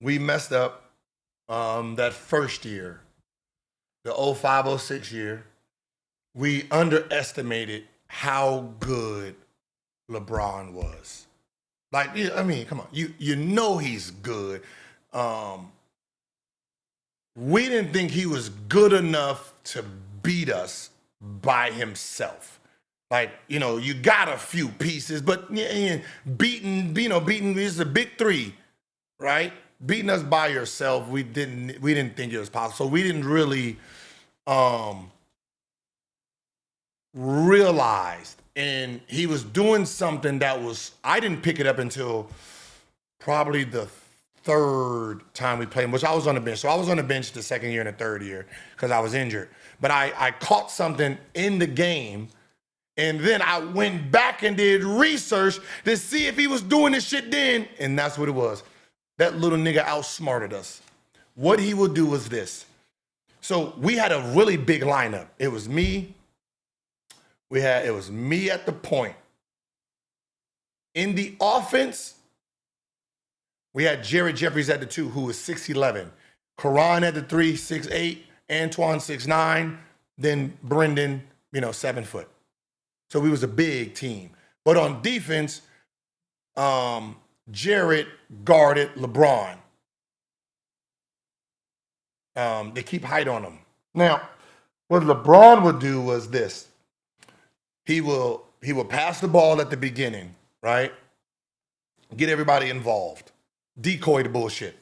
We messed up that first year, the 05-06 year. We underestimated how good LeBron was. Like, I mean, come on, you know he's good. We didn't think he was good enough to beat us by himself. Like, you got a few pieces, but beating is the big three, right? Beating us by yourself, we didn't think it was possible. So we didn't really realize. And he was doing something that was, I didn't pick it up until probably the third time we played him, which I was on the bench. So I was on the bench the second year and the third year because I was injured. But I caught something in the game, and then I went back and did research to see if he was doing this shit then, and that's what it was. That little nigga outsmarted us. What he would do was this. So we had a really big lineup. It was me. It was me at the point. In the offense, we had Jared Jeffries at the 2, who was 6'11". Karan at the 3, 6'8". Antoine 6'9", then Brendan, 7 foot. So we was a big team. But on defense, Jared guarded LeBron. They keep height on him. Now, what LeBron would do was this. He will pass the ball at the beginning, right? Get everybody involved. Decoy the bullshit.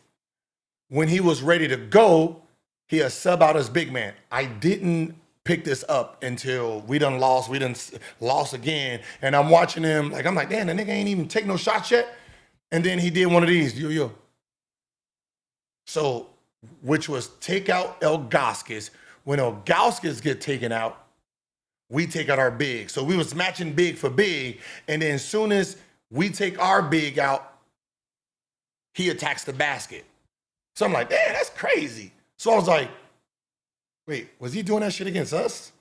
When he was ready to go, he had sub out his big man. I didn't pick this up until we done lost again. And I'm watching him, I'm like, damn, the nigga ain't even take no shots yet. And then he did one of these, yo. So, which was take out Ilgauskas. When Ilgauskas get taken out, we take out our big. So we was matching big for big. And then as soon as we take our big out, he attacks the basket. So I'm like, damn, that's crazy. So I was like, wait, was he doing that shit against us?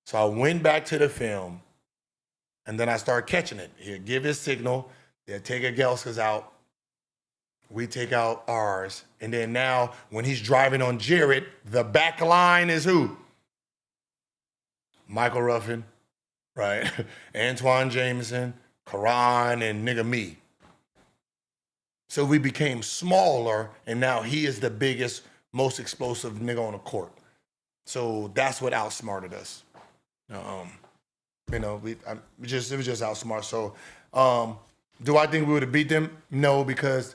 So I went back to the film, and then I started catching it. He'd give his signal, they'd take Ilgauskas out, we take out ours. And then now when he's driving on Jared, the back line is who? Michael Ruffin, right? Antoine Jameson, Karan, and nigga me. So we became smaller, and now he is the biggest, most explosive nigga on the court. So that's what outsmarted us. It was just outsmart. So do I think we would have beat them? No, because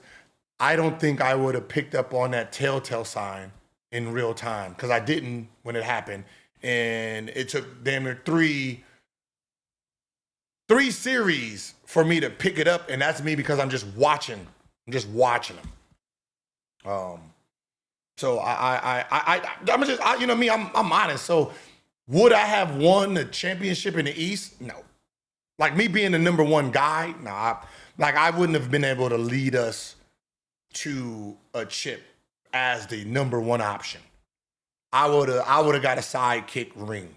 I don't think I would have picked up on that telltale sign in real time, because I didn't when it happened. And it took damn near three series for me to pick it up, and that's me because I'm just watching. I'm just watching them. So I'm honest. So would I have won the championship in the East? No. Like me being the number one guy, nah. I wouldn't have been able to lead us to a chip as the number one option. I would have got a sidekick ring,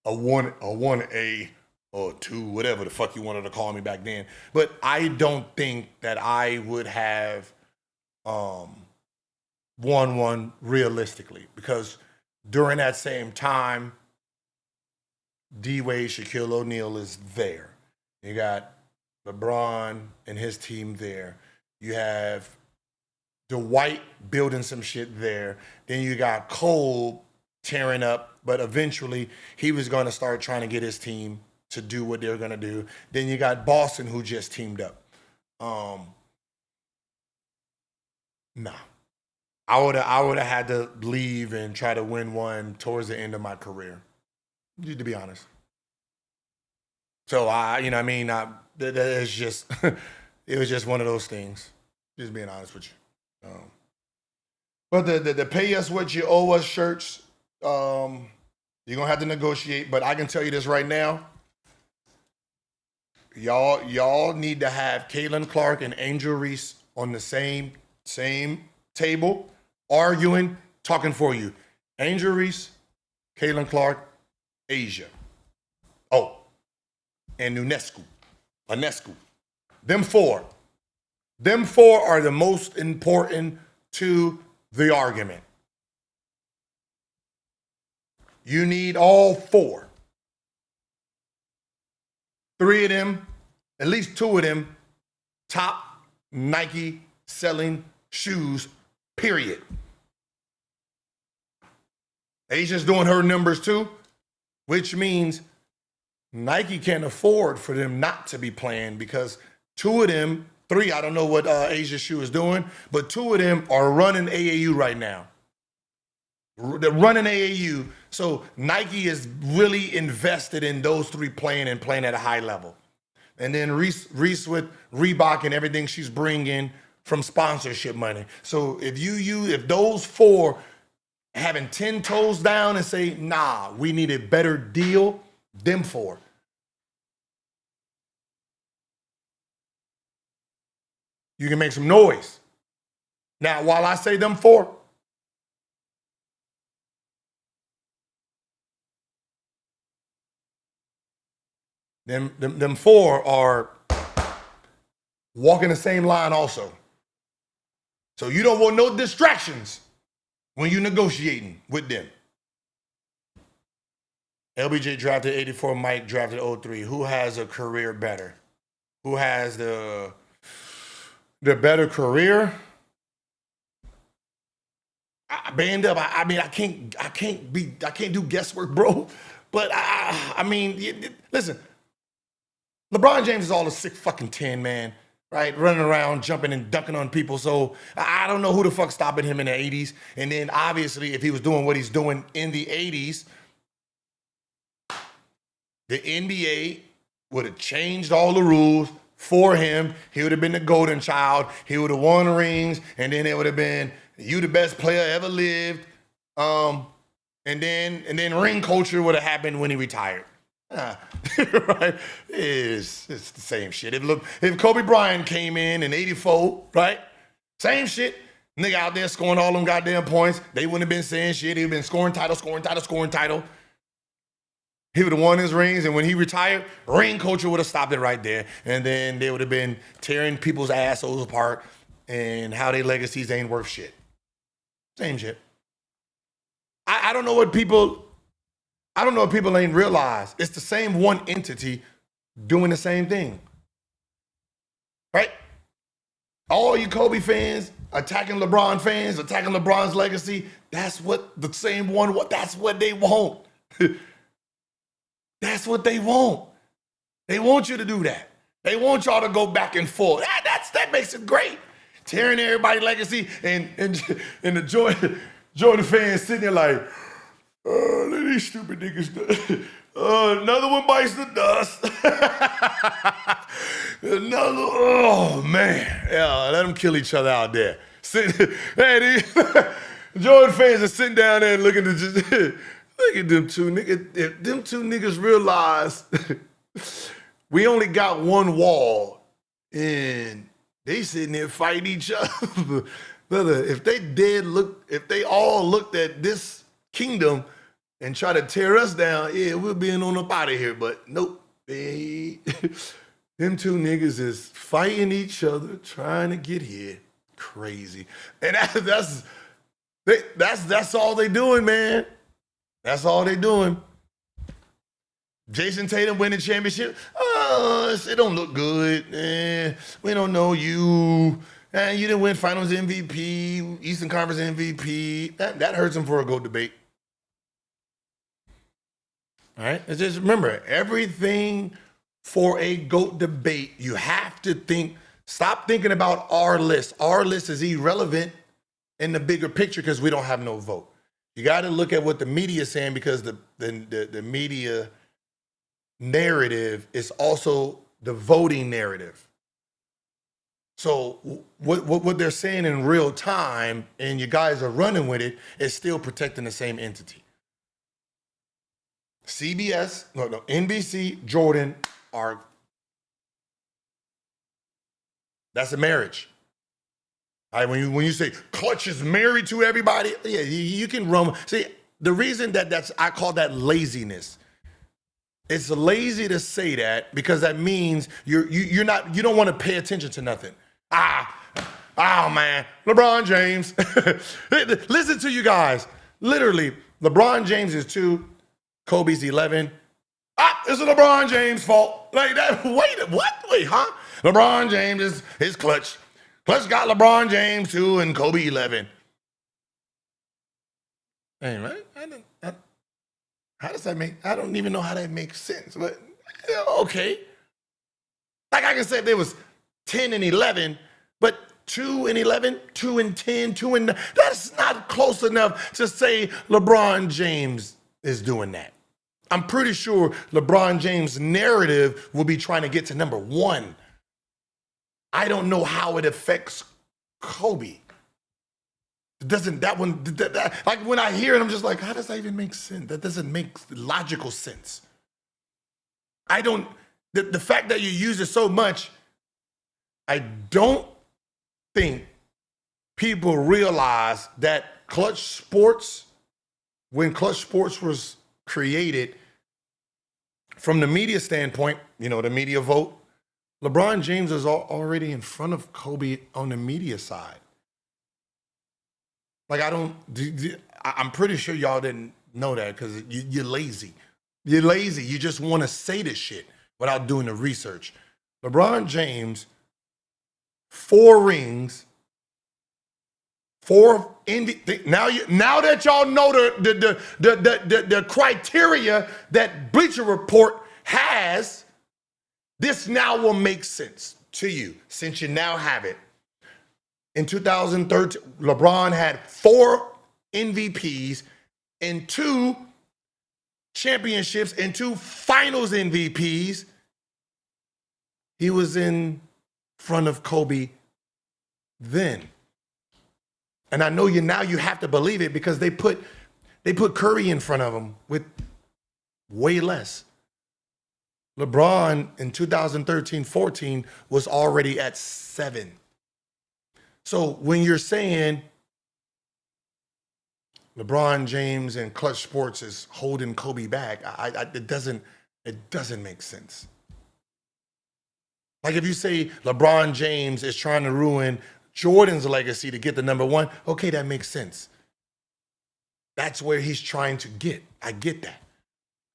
a 1A or 2, whatever the fuck you wanted to call me back then. But I don't think that I would have won one realistically, because during that same time, D-Wade, Shaquille O'Neal is there. You got LeBron and his team there. You have Dwight building some shit there. Then you got Cole tearing up, but eventually he was going to start trying to get his team to do what they're going to do. Then you got Boston, who just teamed up. Nah. I would have had to leave and try to win one towards the end of my career, to be honest. So it's just it was just one of those things. Just being honest with you. But the pay us what you owe us shirts, you're gonna have to negotiate. But I can tell you this right now. Y'all need to have Caitlin Clark and Angel Reese on the same table, arguing, talking for you. Angel Reese, Caitlin Clark, Asia. Oh, and Ionescu. Them four are the most important to the argument. You need all 4. 3 of them, at least 2 of them, top Nike selling shoes, period. Asia's doing her numbers too, which means Nike can't afford for them not to be playing, because 2 of them, 3, I don't know what Asia's shoe is doing, but 2 of them are running AAU right now. They're running AAU. So Nike is really invested in those 3 playing at a high level. And then Reese with Reebok and everything she's bringing from sponsorship money. So if those 4 having 10 toes down and say, nah, we need a better deal, them 4. You can make some noise. Now, while I say them 4, them 4 are walking the same line also. So you don't want no distractions when you're negotiating with them. LBJ drafted 84, Mike drafted 03. Who has a career better? Who has the better career? Band up. I can't do guesswork, bro. But listen. LeBron James is all a sick fucking 10, man. Right? Running around, jumping and dunking on people. So I don't know who the fuck stopping him in the 80s. And then obviously, if he was doing what he's doing in the 80s, the NBA would have changed all the rules for him. He would have been the golden child. He would have won rings, and then it would have been, you the best player ever lived. And then ring culture would have happened when he retired. Right? It's the same shit. If Kobe Bryant came in 84, right? Same shit. Nigga out there scoring all them goddamn points. They wouldn't have been saying shit. He'd have been scoring title. He would have won his rings, and when he retired, ring culture would have stopped it right there. And then they would have been tearing people's assholes apart and how their legacies ain't worth shit. Same shit. I don't know what people ain't realize. It's the same one entity doing the same thing. Right? All you Kobe fans attacking LeBron fans, attacking LeBron's legacy, that's what the same one, that's what they want. That's what they want. They want you to do that. They want y'all to go back and forth. That makes it great. Tearing everybody's legacy and the Jordan fans sitting there like, oh, look at these stupid niggas. Another one bites the dust. Oh man. Yeah, let them kill each other out there. Jordan fans are sitting down there and looking at just look at them two niggas. If them two niggas realize we only got one wall and they sitting there fighting each other. Brother, if they all looked at this kingdom and try to tear us down, yeah, we'll be on up out of here. But nope. Them two niggas is fighting each other, trying to get here. Crazy. And that's all they doing, man. That's all they doing. Jason Tatum winning championship. Oh, it don't look good. We don't know you. You didn't win Finals MVP, Eastern Conference MVP. That hurts him for a GOAT debate. All right? Let's just remember, everything for a GOAT debate, you have to stop thinking about our list. Our list is irrelevant in the bigger picture because we don't have no vote. You got to look at what the media is saying because the media narrative is also the voting narrative. So what they're saying in real time and you guys are running with it is still protecting the same entity. NBC, Jordan that's a marriage. All right, when you say Clutch is married to everybody, yeah, you can run. See, the reason I call that laziness. It's lazy to say that because that means you don't want to pay attention to nothing. Oh man, LeBron James. Listen to you guys. Literally, LeBron James is 2, Kobe's 11. It's LeBron James' fault. Like that. Wait, what? Wait, huh? LeBron James is Clutch. Clutch got LeBron James 2 and Kobe 11. Hey, man, how does that make? I don't even know how that makes sense. But okay, like I can say there was 10 and 11, but 2 and 11, 2 and 10, 2 and 9. That's not close enough to say LeBron James is doing that. I'm pretty sure LeBron James' narrative will be trying to get to number 1. I don't know how it affects Kobe. Like when I hear it, I'm just like, how does that even make sense? That doesn't make logical sense. The fact that you use it so much, I don't think people realize that Clutch Sports, when Clutch Sports was created, from the media standpoint, the media vote, LeBron James is already in front of Kobe on the media side. Like I'm pretty sure y'all didn't know that because you're lazy. You're lazy. You just want to say this shit without doing the research. LeBron James, 4 rings, 4 now that y'all know the criteria that Bleacher Report has, this now will make sense to you since you now have it. In 2013, LeBron had 4 MVPs and 2 championships and 2 finals MVPs. He was in front of Kobe then. And I know you have to believe it because they put Curry in front of him with way less. LeBron in 2013-14 was already at 7. So when you're saying LeBron James and Clutch Sports is holding Kobe back, it doesn't make sense. Like if you say LeBron James is trying to ruin Jordan's legacy to get the number one. Okay, that makes sense. That's where he's trying to get. I get that.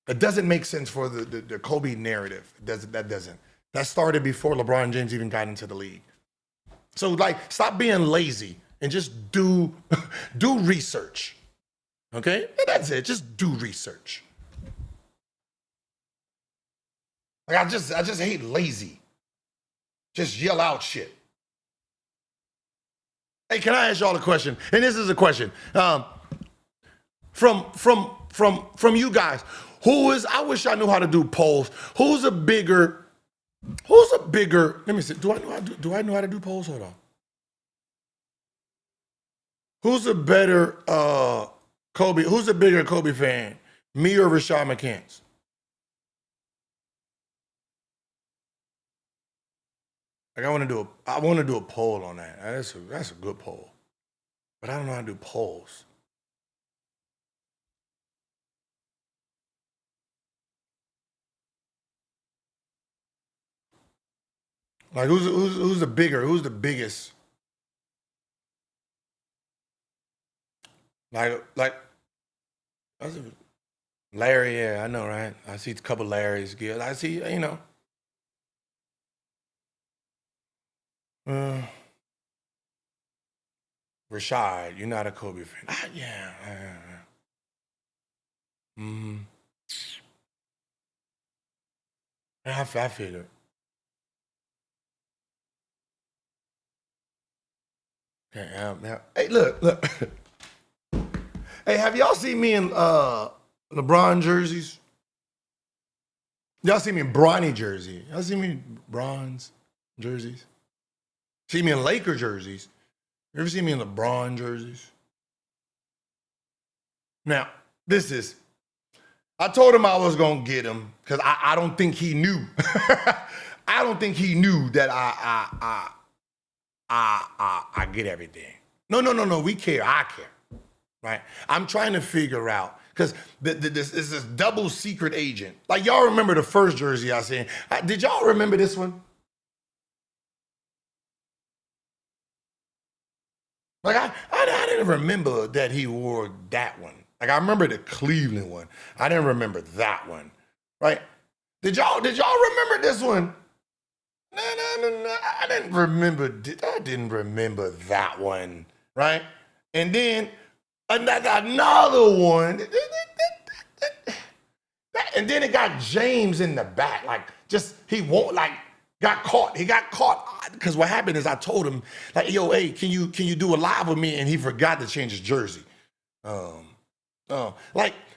It doesn't make sense for the Kobe narrative. That doesn't. That started before LeBron James even got into the league. So like, stop being lazy and just do research. Okay? And that's it. Just do research. Like I just hate lazy. Just yell out shit. Hey, can I ask y'all a question? And this is a question. From you guys, I wish I knew how to do polls. Who's a bigger, let me see, do I know how to do polls? Hold on. Who's a better Kobe, who's a bigger Kobe fan? Me or Rashad McCants? Like I want to do a poll on that. That's a good poll. But I don't know how to do polls. Like who's the biggest? Like Larry, yeah, I know, right? I see a couple Larrys. I see, you know. Rashad, you're not a Kobe fan. Yeah. I figured. Okay, hey, look. Hey, have y'all seen me in LeBron jerseys? Y'all see me in Bronny jersey? Y'all see me in bronze jerseys? See me in Laker jerseys? You ever see me in LeBron jerseys? Now, I told him I was going to get him because I don't think he knew. I don't think he knew that I get everything. No, we care. I care, right? I'm trying to figure out, because this is this double secret agent. Like, y'all remember the first jersey I seen? Did y'all remember this one? Like, I didn't remember that he wore that one. Like, I remember the Cleveland one. I didn't remember that one, right? Did y'all remember this one? No, I didn't remember that one, right? And then another one, and then it got James in the back, like, just, he won't, like, got caught. He got caught, because what happened is I told him, like, yo, hey, can you do a live with me? And he forgot to change his jersey.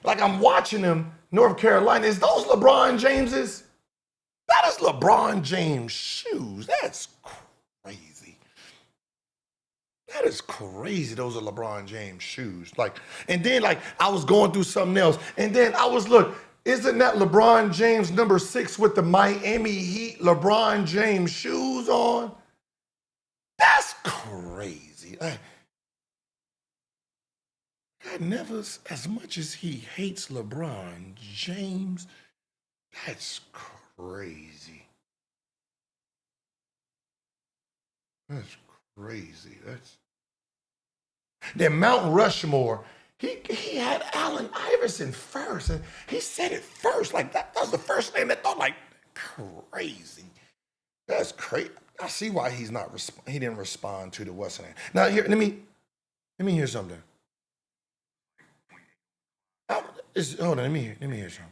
Like I'm watching him, North Carolina. Is those LeBron Jameses? That is LeBron James shoes. That's crazy. That is crazy. Those are LeBron James shoes. Like, and then, like, I was going through something else, and then look, isn't that LeBron James number 6 with the Miami Heat LeBron James shoes on? That's crazy. Like, God never, as much as he hates LeBron James, that's crazy. That's crazy. Then Mount Rushmore, he had Allen Iverson first, and he said it first. Like, that was the first name that thought, like, crazy. That's crazy. I see why he didn't respond to the what's name. Now, here, let me hear something. Hold on, let me hear something.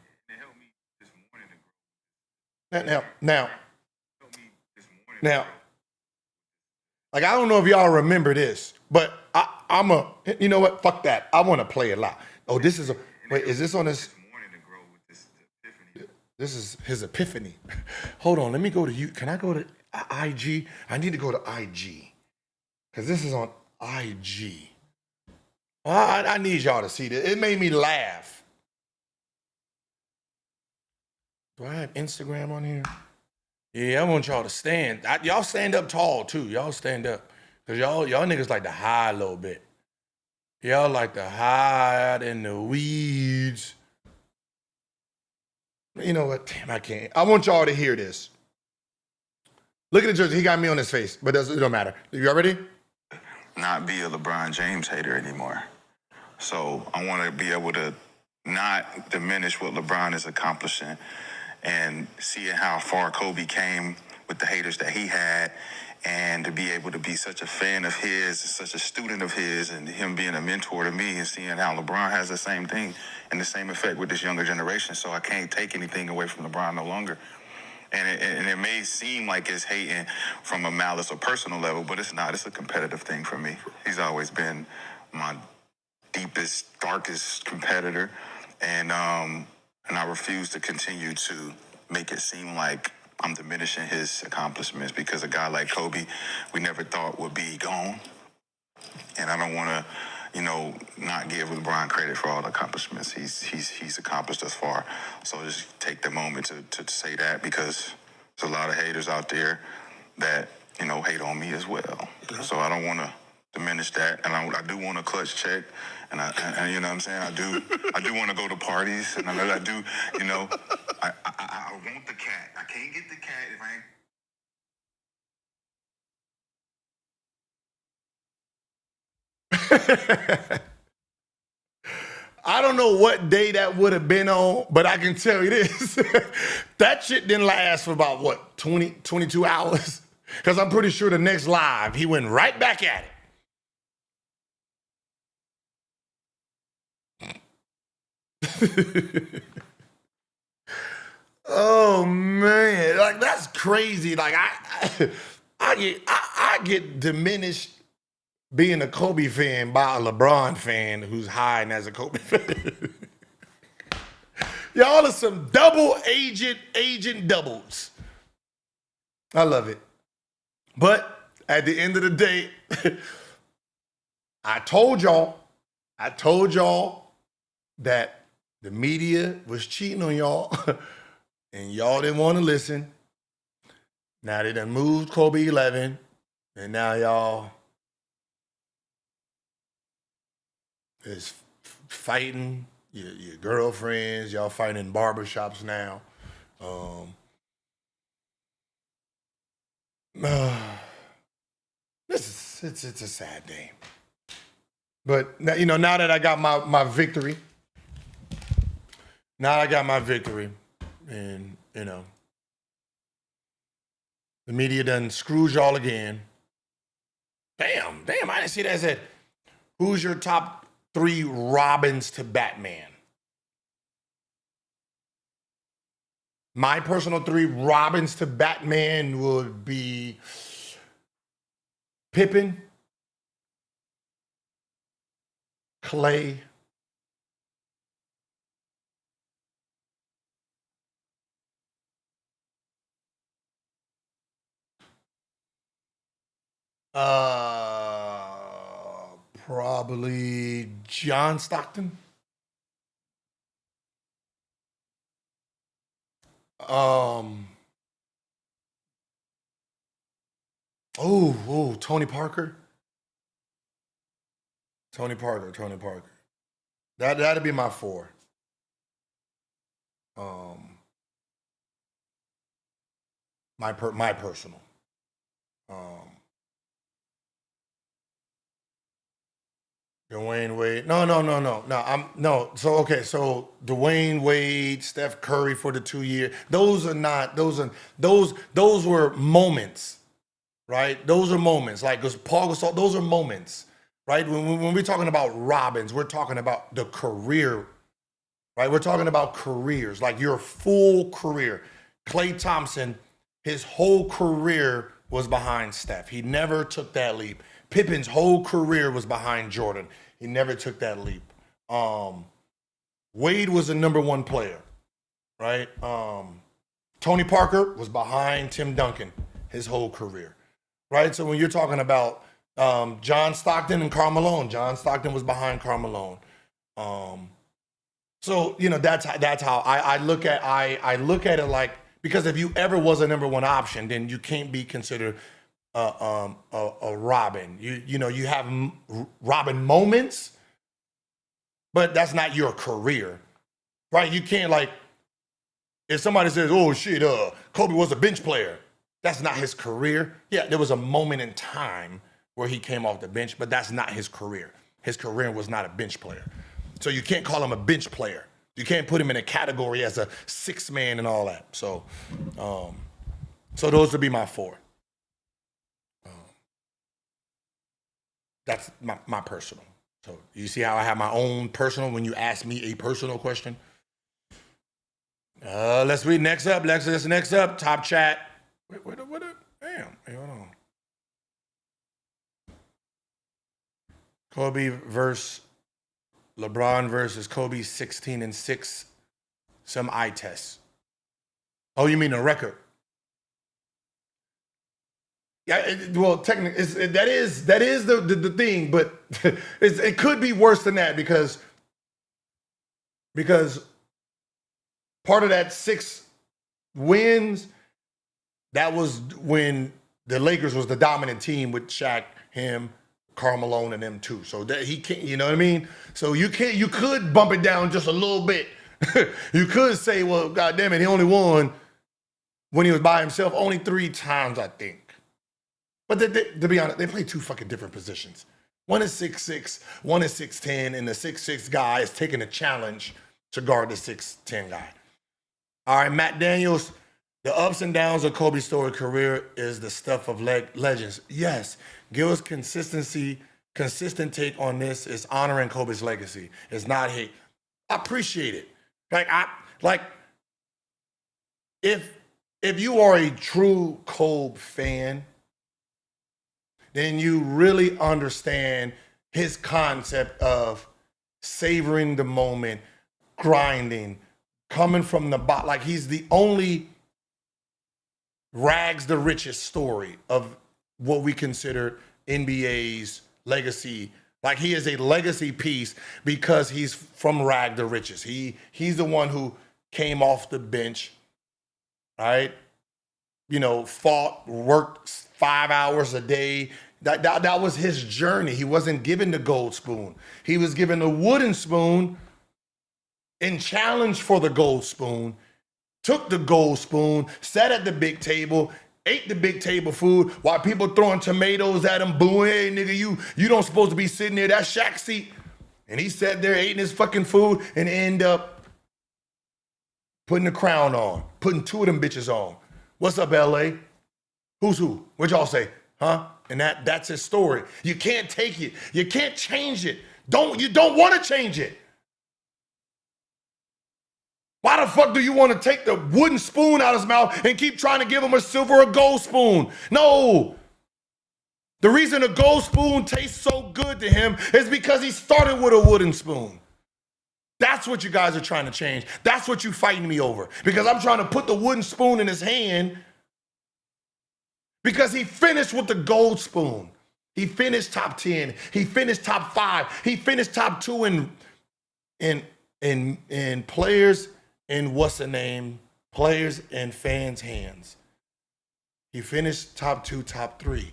Now, like, I don't know if y'all remember this, but you know what? Fuck that. I want to play it live. Oh, this is is this on this? This is his epiphany. Hold on, let me go to you. Can I go to IG? I need to go to IG, because this is on IG. I need y'all to see this. It made me laugh. Do I have Instagram on here? Yeah, I want y'all to stand. Y'all stand up tall, too. Y'all stand up. Because y'all niggas like to hide a little bit. Y'all like to hide in the weeds. You know what? Damn, I can't. I want y'all to hear this. Look at the jersey. He got me on his face, but it don't matter. You all ready? not be a LeBron James hater anymore. So I want to be able to not diminish what LeBron is accomplishing and seeing how far Kobe came with the haters that he had, and to be able to be such a fan of his, such a student of his, and him being a mentor to me, and seeing how LeBron has the same thing and the same effect with this younger generation. So I can't take anything away from LeBron no longer. And it may seem like it's hating from a malice or personal level, but it's not. It's a competitive thing for me. He's always been my deepest, darkest competitor, and I refuse to continue to make it seem like I'm diminishing his accomplishments, because a guy like Kobe, we never thought would be gone, and I don't want to, not give LeBron credit for all the accomplishments he's accomplished thus far. So just take the moment to say that, because there's a lot of haters out there that hate on me as well. So I don't want to diminish that, and I do want a clutch check, and you know what I'm saying. I do want to go to parties, and I do, I want the cat. I can't get the cat if I ain't. I don't know what day that would have been on, but I can tell you this. That shit didn't last for about, 22 hours? Because I'm pretty sure the next live, he went right back at it. Oh, man. Like, that's crazy. Like, I get diminished being a Kobe fan by a LeBron fan who's hiding as a Kobe fan. Y'all are some double agent doubles. I love it. But at the end of the day, I told y'all that the media was cheating on y'all, and y'all didn't want to listen. Now they done moved Kobe 11, and now y'all is fighting your girlfriends. Y'all fighting in barbershops now. It's a sad day. But now that I got my victory, and the media done screws y'all again. Damn, I didn't see that. I said, who's your top 3 Robins to Batman? My personal 3 Robins to Batman would be Pippen, Clay, probably John Stockton. Tony Parker. Tony Parker. That'd be my 4. My personal. Dwayne Wade. No. So Dwayne Wade, Steph Curry for the 2 year. Those were moments, right? Those are moments. Like Paul Gasol, those are moments, right? When we're talking about Robins, we're talking about the career, right? We're talking about careers, like your full career. Klay Thompson, his whole career was behind Steph. He never took that leap. Pippen's whole career was behind Jordan. He never took that leap. Wade was the number 1 player, right? Tony Parker was behind Tim Duncan his whole career, right? So when you're talking about John Stockton and Karl Malone, John Stockton was behind Karl Malone. So that's how I look at it, like, because if you ever was a number 1 option, then you can't be considered a Robin. You have Robin moments, but that's not your career, right? You can't, like, if somebody says, "Oh shit, Kobe was a bench player," that's not his career. Yeah, there was a moment in time where he came off the bench, but that's not his career. His career was not a bench player. So you can't call him a bench player. You can't put him in a category as a sixth man and all that. So, so those would be my 4. That's my personal. So you see how I have my own personal when you ask me a personal question? Let's read next up. Next up, top chat. Wait, damn, hey, hold on. Kobe versus LeBron versus Kobe 16 and 6. Some eye tests. Oh, you mean a record? Yeah, well, technically, that is the thing, but it could be worse than that because part of that 6 wins, that was when the Lakers was the dominant team with Shaq, him, Karl Malone, and them too. So that he can't, you know what I mean? So you could bump it down just a little bit. You could say, well, God damn it, he only won when he was by himself only 3 times, I think. But to be honest, they play 2 fucking different positions. One is 6'6", one is 6'10", and the 6'6" guy is taking a challenge to guard the 6'10" guy. All right, Matt Daniels, the ups and downs of Kobe's storied career is the stuff of legends. Yes, Gil's consistent take on this is honoring Kobe's legacy. It's not hate. I appreciate it. If you are a true Kobe fan, then you really understand his concept of savoring the moment, grinding, coming from the bottom. Like he's the only rags to riches story of what we consider NBA's legacy. Like he is a legacy piece because he's from rag to riches. He's the one who came off the bench, right? You know, fought, worked 5 hours a day. That was his journey. He wasn't given the gold spoon. He was given the wooden spoon and challenged for the gold spoon, took the gold spoon, sat at the big table, ate the big table food while people throwing tomatoes at him, booing, hey, nigga, you don't supposed to be sitting there. That's Shaq's seat. And he sat there eating his fucking food and end up putting the crown on, putting 2 of them bitches on. What's up, LA? Who's who? What'd y'all say? Huh? And that's his story. You can't take it. You can't change it. You don't want to change it. Why the fuck do you want to take the wooden spoon out of his mouth and keep trying to give him a silver or gold spoon? No. The reason a gold spoon tastes so good to him is because he started with a wooden spoon. That's what you guys are trying to change. That's what you fighting me over. Because I'm trying to put the wooden spoon in his hand because he finished with the gold spoon. He finished top 10. He finished top 5. He finished top 2 in players and what's the name? Players and fans' hands. He finished top 2, top 3.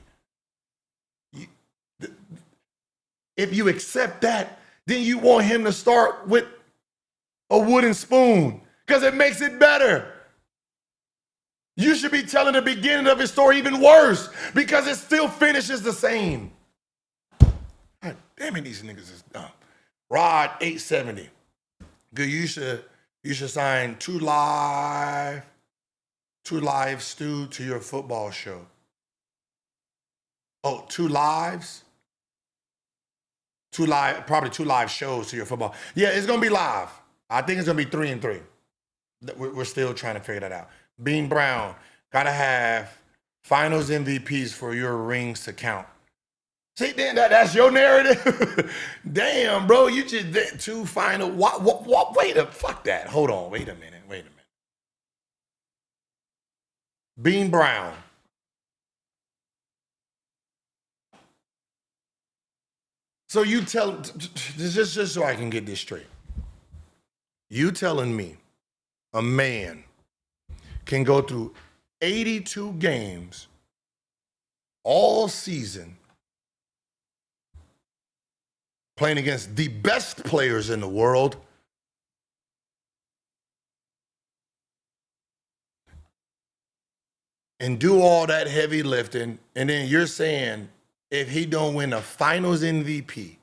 If you accept that, then you want him to start with a wooden spoon because it makes it better. You should be telling the beginning of his story even worse because it still finishes the same. God damn it, these niggas is dumb. Rod 870. Good, you should sign 2 live Stu to your football show. Oh, 2 lives? 2 live, probably 2 live shows to your football. Yeah, it's gonna be live. I think it's gonna be 3 and 3. We're still trying to figure that out. Bean Brown, gotta have finals MVPs for your rings to count. See, then that's your narrative? Damn, bro, you just did 2 final. What? Fuck that. Hold on, wait a minute. Bean Brown. So you tell, just so I can get this straight. You telling me a man can go through 82 games all season playing against the best players in the world and do all that heavy lifting, and then you're saying if he don't win a Finals MVP,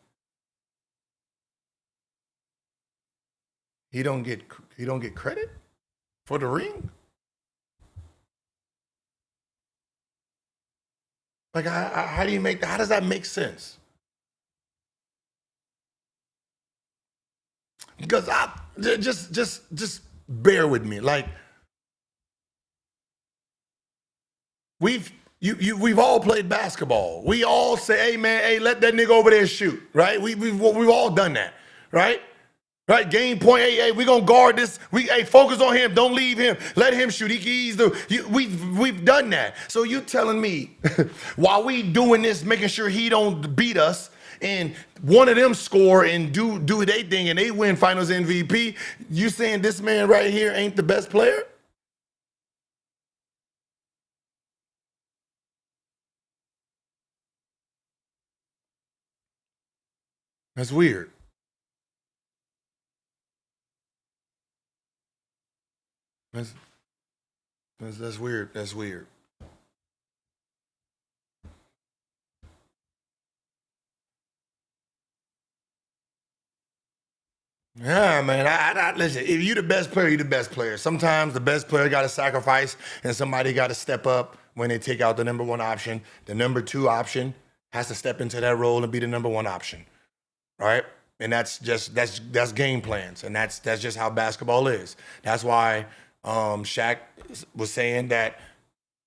he don't get credit for the ring? Like, how does that make sense? Because just bear with me. Like, we've all played basketball. We all say, hey man, hey, let that nigga over there shoot, right? We've all done that, right? Right, game point. Hey, we gonna guard this. Focus on him. Don't leave him. Let him shoot. We've done that. So you telling me while we doing this, making sure he don't beat us, and one of them score and do their thing and they win Finals MVP, you saying this man right here ain't the best player? That's weird. That's weird. That's weird. Yeah, man. I listen. If you the best player, you the best player. Sometimes the best player got to sacrifice, and somebody got to step up when they take out the number one option. The number two option has to step into that role and be the number one option, right? And that's game plans, and that's just how basketball is. That's why Shaq was saying that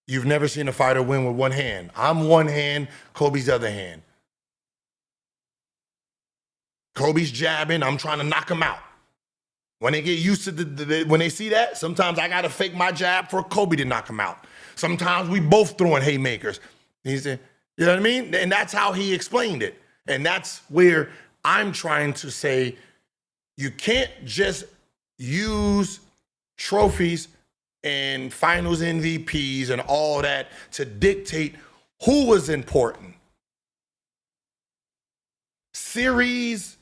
you've never seen a fighter win with one hand. I'm one hand, Kobe's other hand. Kobe's jabbing, I'm trying to knock him out. When they get used to when they see that, sometimes I gotta fake my jab for Kobe to knock him out. Sometimes we both throwing haymakers. He said, you know what I mean? And that's how he explained it. And that's where I'm trying to say, you can't just use trophies and Finals MVPs and all that to dictate who was important. Series,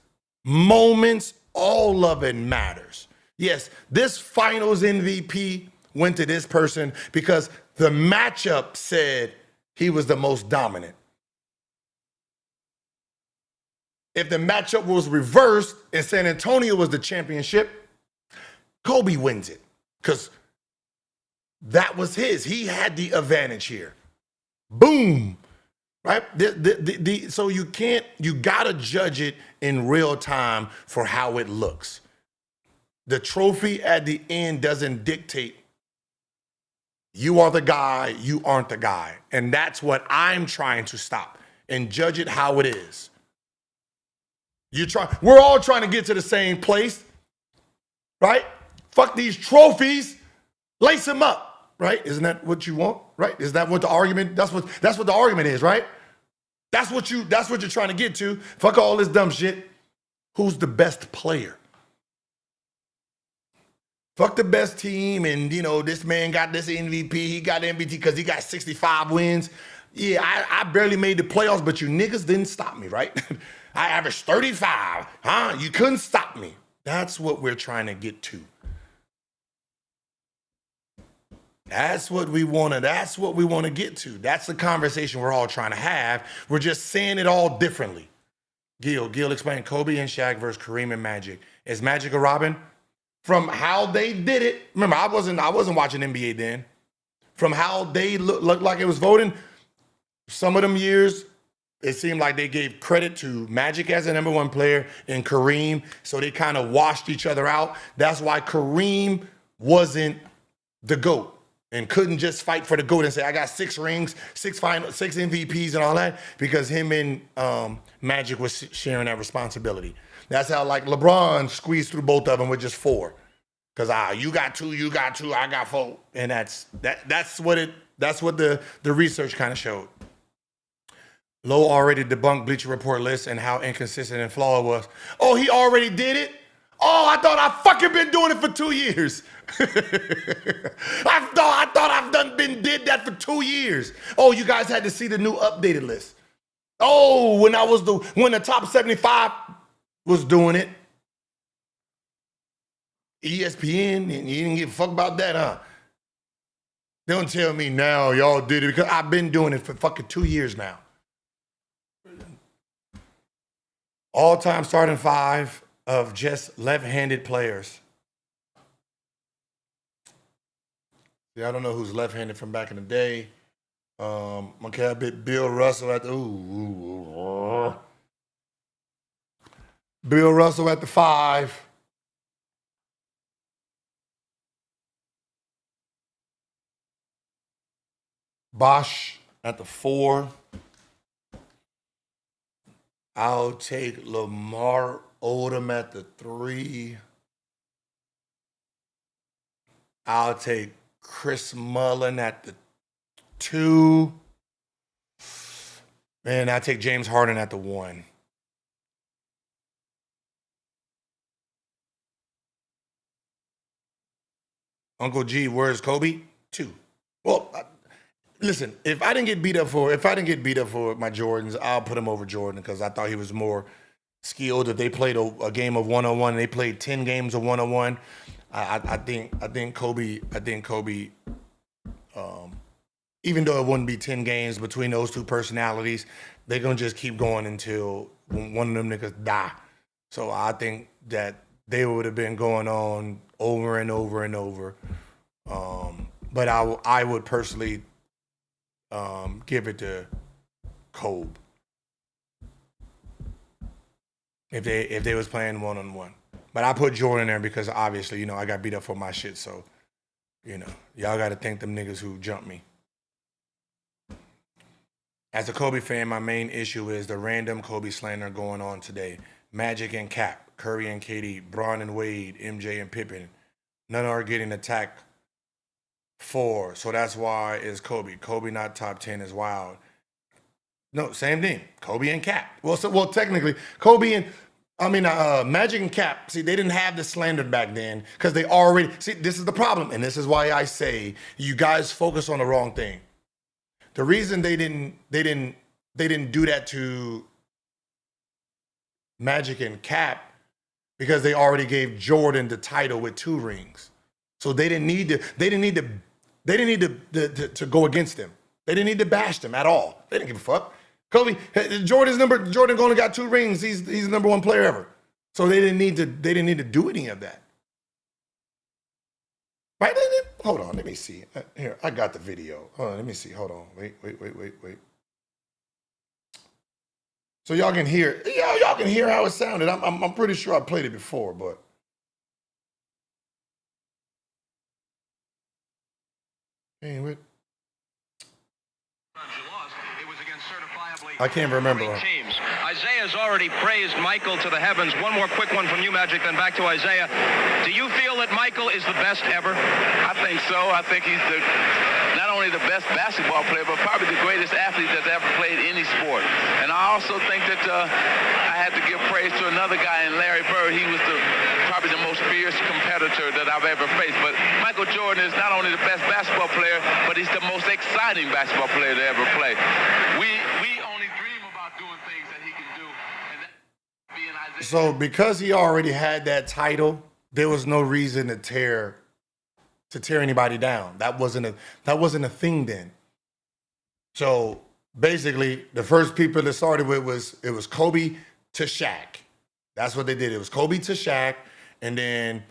moments, all of it matters. Yes, this Finals MVP went to this person because the matchup said he was the most dominant. If the matchup was reversed and San Antonio was the championship, Kobe wins it because that was his. He had the advantage here. Boom. Right? So you gotta judge it in real time for how it looks. The trophy at the end doesn't dictate you are the guy, you aren't the guy. And that's what I'm trying to stop and judge it how it is. We're all trying to get to the same place, right? Fuck these trophies, lace them up, right? Isn't that what you want, right? Is that what the argument, that's what the argument is, right? That's what you're trying to get to. Fuck all this dumb shit. Who's the best player? Fuck the best team, and this man got this MVP, he got MVP because he got 65 wins. Yeah, I barely made the playoffs, but you niggas didn't stop me, right? I averaged 35, huh? You couldn't stop me. That's what we're trying to get to. That's what we want to get to. That's the conversation we're all trying to have. We're just saying it all differently. Gil explained Kobe and Shaq versus Kareem and Magic. Is Magic a Robin? From how they did it, remember, I wasn't watching NBA then. From how they looked like it was voting, some of them years, it seemed like they gave credit to Magic as the number one player and Kareem, so they kind of washed each other out. That's why Kareem wasn't the GOAT and couldn't just fight for the GOAT and say, I got 6 rings, 6 MVPs and all that, because him and Magic was sharing that responsibility. That's how like LeBron squeezed through both of them with just 4. Because you got 2, I got 4. And that's what the research kind of showed. Lowe already debunked Bleacher Report list and how inconsistent and flawed it was. Oh, he already did it? Oh, I thought I fucking been doing it for 2 years. I thought I've did that for 2 years. Oh, you guys had to see the new updated list. Oh, when the top 75 was doing it. ESPN, and you didn't give a fuck about that, huh? Don't tell me now y'all did it, because I've been doing it for fucking 2 years now. All-time starting five of just left-handed players. Yeah, I don't know who's left-handed from back in the day. Okay, I bet Bill Russell at the Bill Russell at the 5. Bosch at the 4. I'll take Lamar Odom at the 3. I'll take Chris Mullin at the 2. And I'll take James Harden at the 1. Uncle G, where's Kobe? 2. Well, listen, if I didn't get beat up for my Jordans, I'll put him over Jordan because I thought he was more skilled. If they played a game of one-on-one, and they played 10 games of one-on-one, I think Kobe. Even though it wouldn't be 10 games between those two personalities, they're gonna just keep going until one of them niggas die. So I think that they would have been going on over and over and over. But I would personally give it to Kobe if they was playing one-on-one. But I put Jordan there because obviously, I got beat up for my shit. So, y'all got to thank them niggas who jumped me. As a Kobe fan, my main issue is the random Kobe slander going on today. Magic and Cap, Curry and KD, Bron and Wade, MJ and Pippen. None are getting attacked for. So that's why it's Kobe. Kobe not top 10 is wild. No, same thing. Kobe and Cap. Well, technically, Kobe and Magic and Cap, see, they didn't have the slander back then because they already, see, this is the problem. And this is why I say you guys focus on the wrong thing. The reason they didn't do that to Magic and Cap because they already gave Jordan the title with 2 rings. So they didn't need to go against them. They didn't need to bash them at all. They didn't give a fuck. Kobe, Jordan only got 2 rings. He's the number 1 player ever. So they didn't need to do any of that. Right? Hold on, let me see. Here, I got the video. Hold on, let me see. Hold on. Wait. So y'all can hear how it sounded. I'm pretty sure I played it before, but anyway. I can't remember. Isaiah's already praised Michael to the heavens. One more quick one from you, Magic, then back to Isaiah. Do you feel that Michael is the best ever? I think so. I think he's not only the best basketball player, but probably the greatest athlete that's ever played any sport. And I also think that I had to give praise to another guy in Larry Bird. He was probably the most fierce competitor that I've ever faced. But Michael Jordan is not only the best basketball player, but he's the most exciting basketball player to ever play. We only dream about doing things that he can do. And that being Isaiah. So because he already had that title, there was no reason to tear anybody down. That wasn't a thing then. So basically, the first people that started with was Kobe to Shaq. That's what they did. It was Kobe to Shaq, and then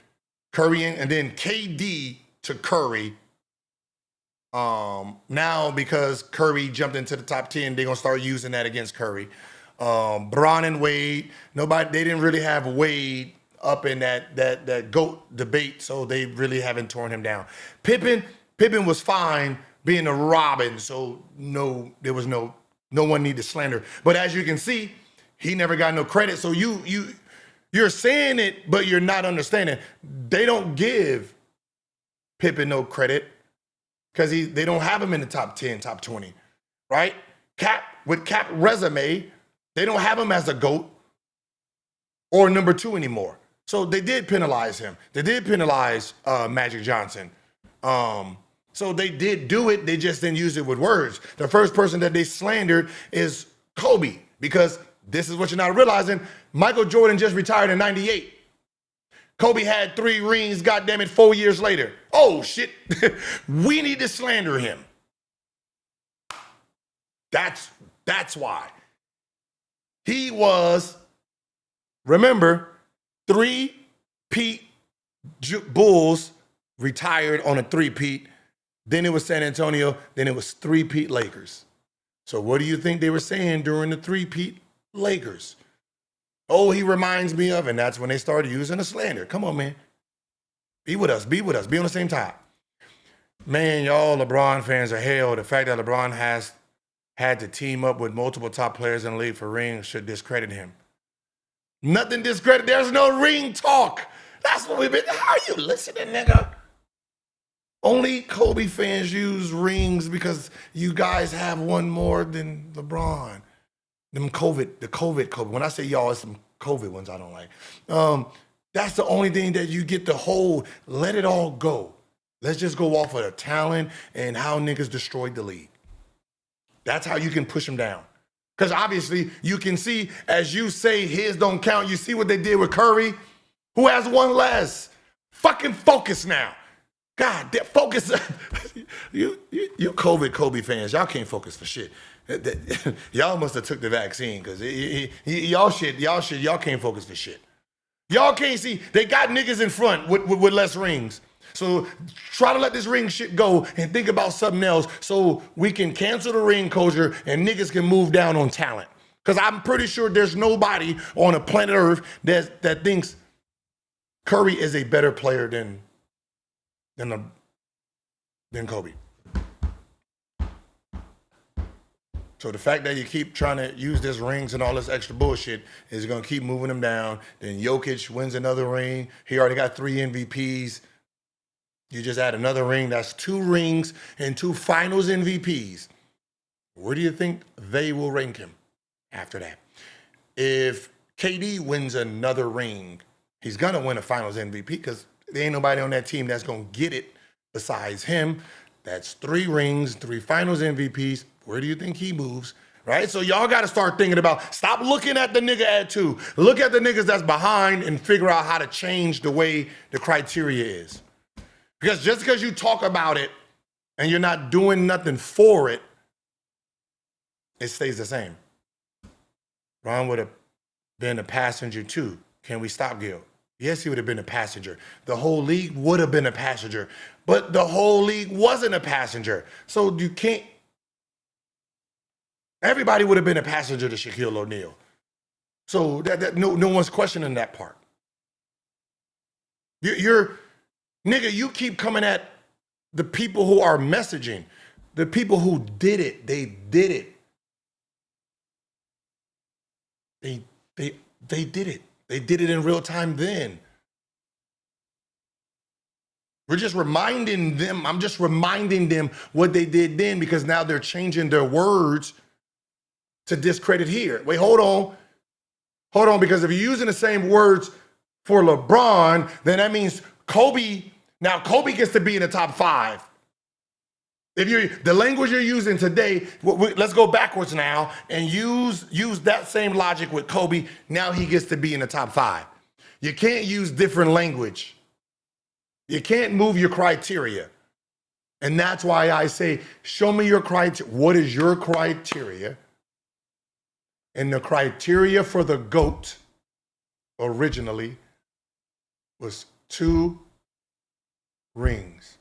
Curry and then KD to Curry. Now because Curry jumped into the top 10, they're gonna start using that against Curry. Bron and Wade, they didn't really have Wade up in that GOAT debate, so they really haven't torn him down. Pippen was fine being a Robin, so there was no one need to slander. But as you can see, he never got no credit. So you're saying it, but you're not understanding. They don't give Pippen no credit because they don't have him in the top 10, top 20, right? Cap resume, they don't have him as a GOAT or number 2 anymore. So they did penalize him. They did penalize Magic Johnson. So they did do it. They just didn't use it with words. The first person that they slandered is Kobe, because this is what you're not realizing. Michael Jordan just retired in 98. Kobe had 3 rings, goddamn it, 4 years later. Oh, shit. We need to slander him. That's why. He was Remember, 3 Pete Bulls retired on a 3-peat. Then it was San Antonio. Then it was 3-peat Lakers. So what do you think they were saying during the 3-peat Lakers? Oh, he reminds me of, and that's when they started using the slander. Come on, man. Be with us. Be with us. Be on the same time. Man, y'all LeBron fans are hell. The fact that LeBron has had to team up with multiple top players in the league for rings should discredit him. Nothing discredit. There's no ring talk. That's what we've been. How are you listening, nigga? Only Kobe fans use rings because you guys have one more than LeBron. The COVID Kobe. When I say y'all, it's some COVID ones I don't like. That's the only thing that you get to hold. Let it all go. Let's just go off of the talent and how niggas destroyed the league. That's how you can push them down. Because obviously you can see, as you say his don't count, you see what they did with Curry, who has one less. Fucking focus now. God, focus. you COVID Kobe fans, y'all can't focus for shit. Y'all must have took the vaccine because y'all can't focus for shit. Y'all can't see. They got niggas in front with less rings. So try to let this ring shit go and think about something else so we can cancel the ring culture and niggas can move down on talent. Because I'm pretty sure there's nobody on the planet Earth that thinks Curry is a better player than Kobe. So the fact that you keep trying to use this rings and all this extra bullshit is going to keep moving them down. Then Jokic wins another ring. He already got 3 MVPs. You just add another ring. That's 2 rings and 2 finals MVPs. Where do you think they will rank him after that? If KD wins another ring, he's going to win a finals MVP because there ain't nobody on that team that's going to get it besides him. That's 3 rings, 3 finals MVPs. Where do you think he moves? Right? So y'all got to start thinking about, stop looking at the nigga at 2. Look at the niggas that's behind and figure out how to change the way the criteria is. Because just because you talk about it and you're not doing nothing for it, it stays the same. Ron would have been a passenger too. Can we stop Gil? Yes, he would have been a passenger. The whole league would have been a passenger. But the whole league wasn't a passenger. So you can't. Everybody would have been a passenger to Shaquille O'Neal. So no one's questioning that part. Nigga, you keep coming at the people who are messaging, the people who did it. They did it. They did it. They did it in real time then. We're just reminding them. I'm just reminding them what they did then because now they're changing their words to discredit here. Wait, hold on. Hold on, because if you're using the same words for LeBron, then that means Kobe gets to be in the top 5. If the language you're using today, let's go backwards now and use that same logic with Kobe. Now he gets to be in the top 5. You can't use different language. You can't move your criteria. And that's why I say, show me your criteria. What is your criteria? And the criteria for the GOAT originally was 2 rings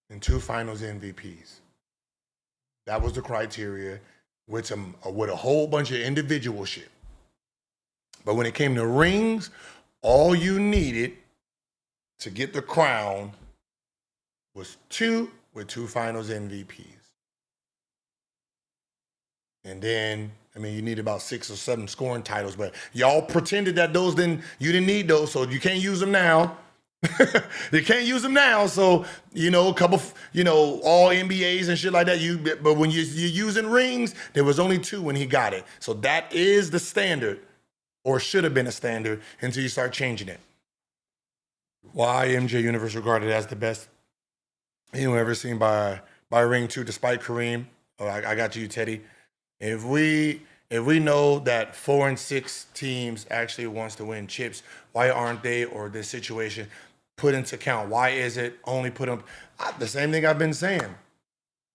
and 2 finals MVPs. That was the criteria with a whole bunch of individual shit. But when it came to rings, all you needed to get the crown was 2 with 2 finals MVPs. And then, you need about 6 or 7 scoring titles, but y'all pretended that you didn't need those, so you can't use them now. You can't use them now, so, a couple, all NBAs and shit like that. But when you're using rings, there was only 2 when he got it. So that is the standard, or should have been a standard, until you start changing it. Why MJ Universe regarded as the best anyone ever seen by ring 2, despite Kareem? Oh, I got you, Teddy. If we know that 4 and 6 teams actually wants to win chips, why aren't they, or this situation, put into account? Why is it only put up? The same thing I've been saying.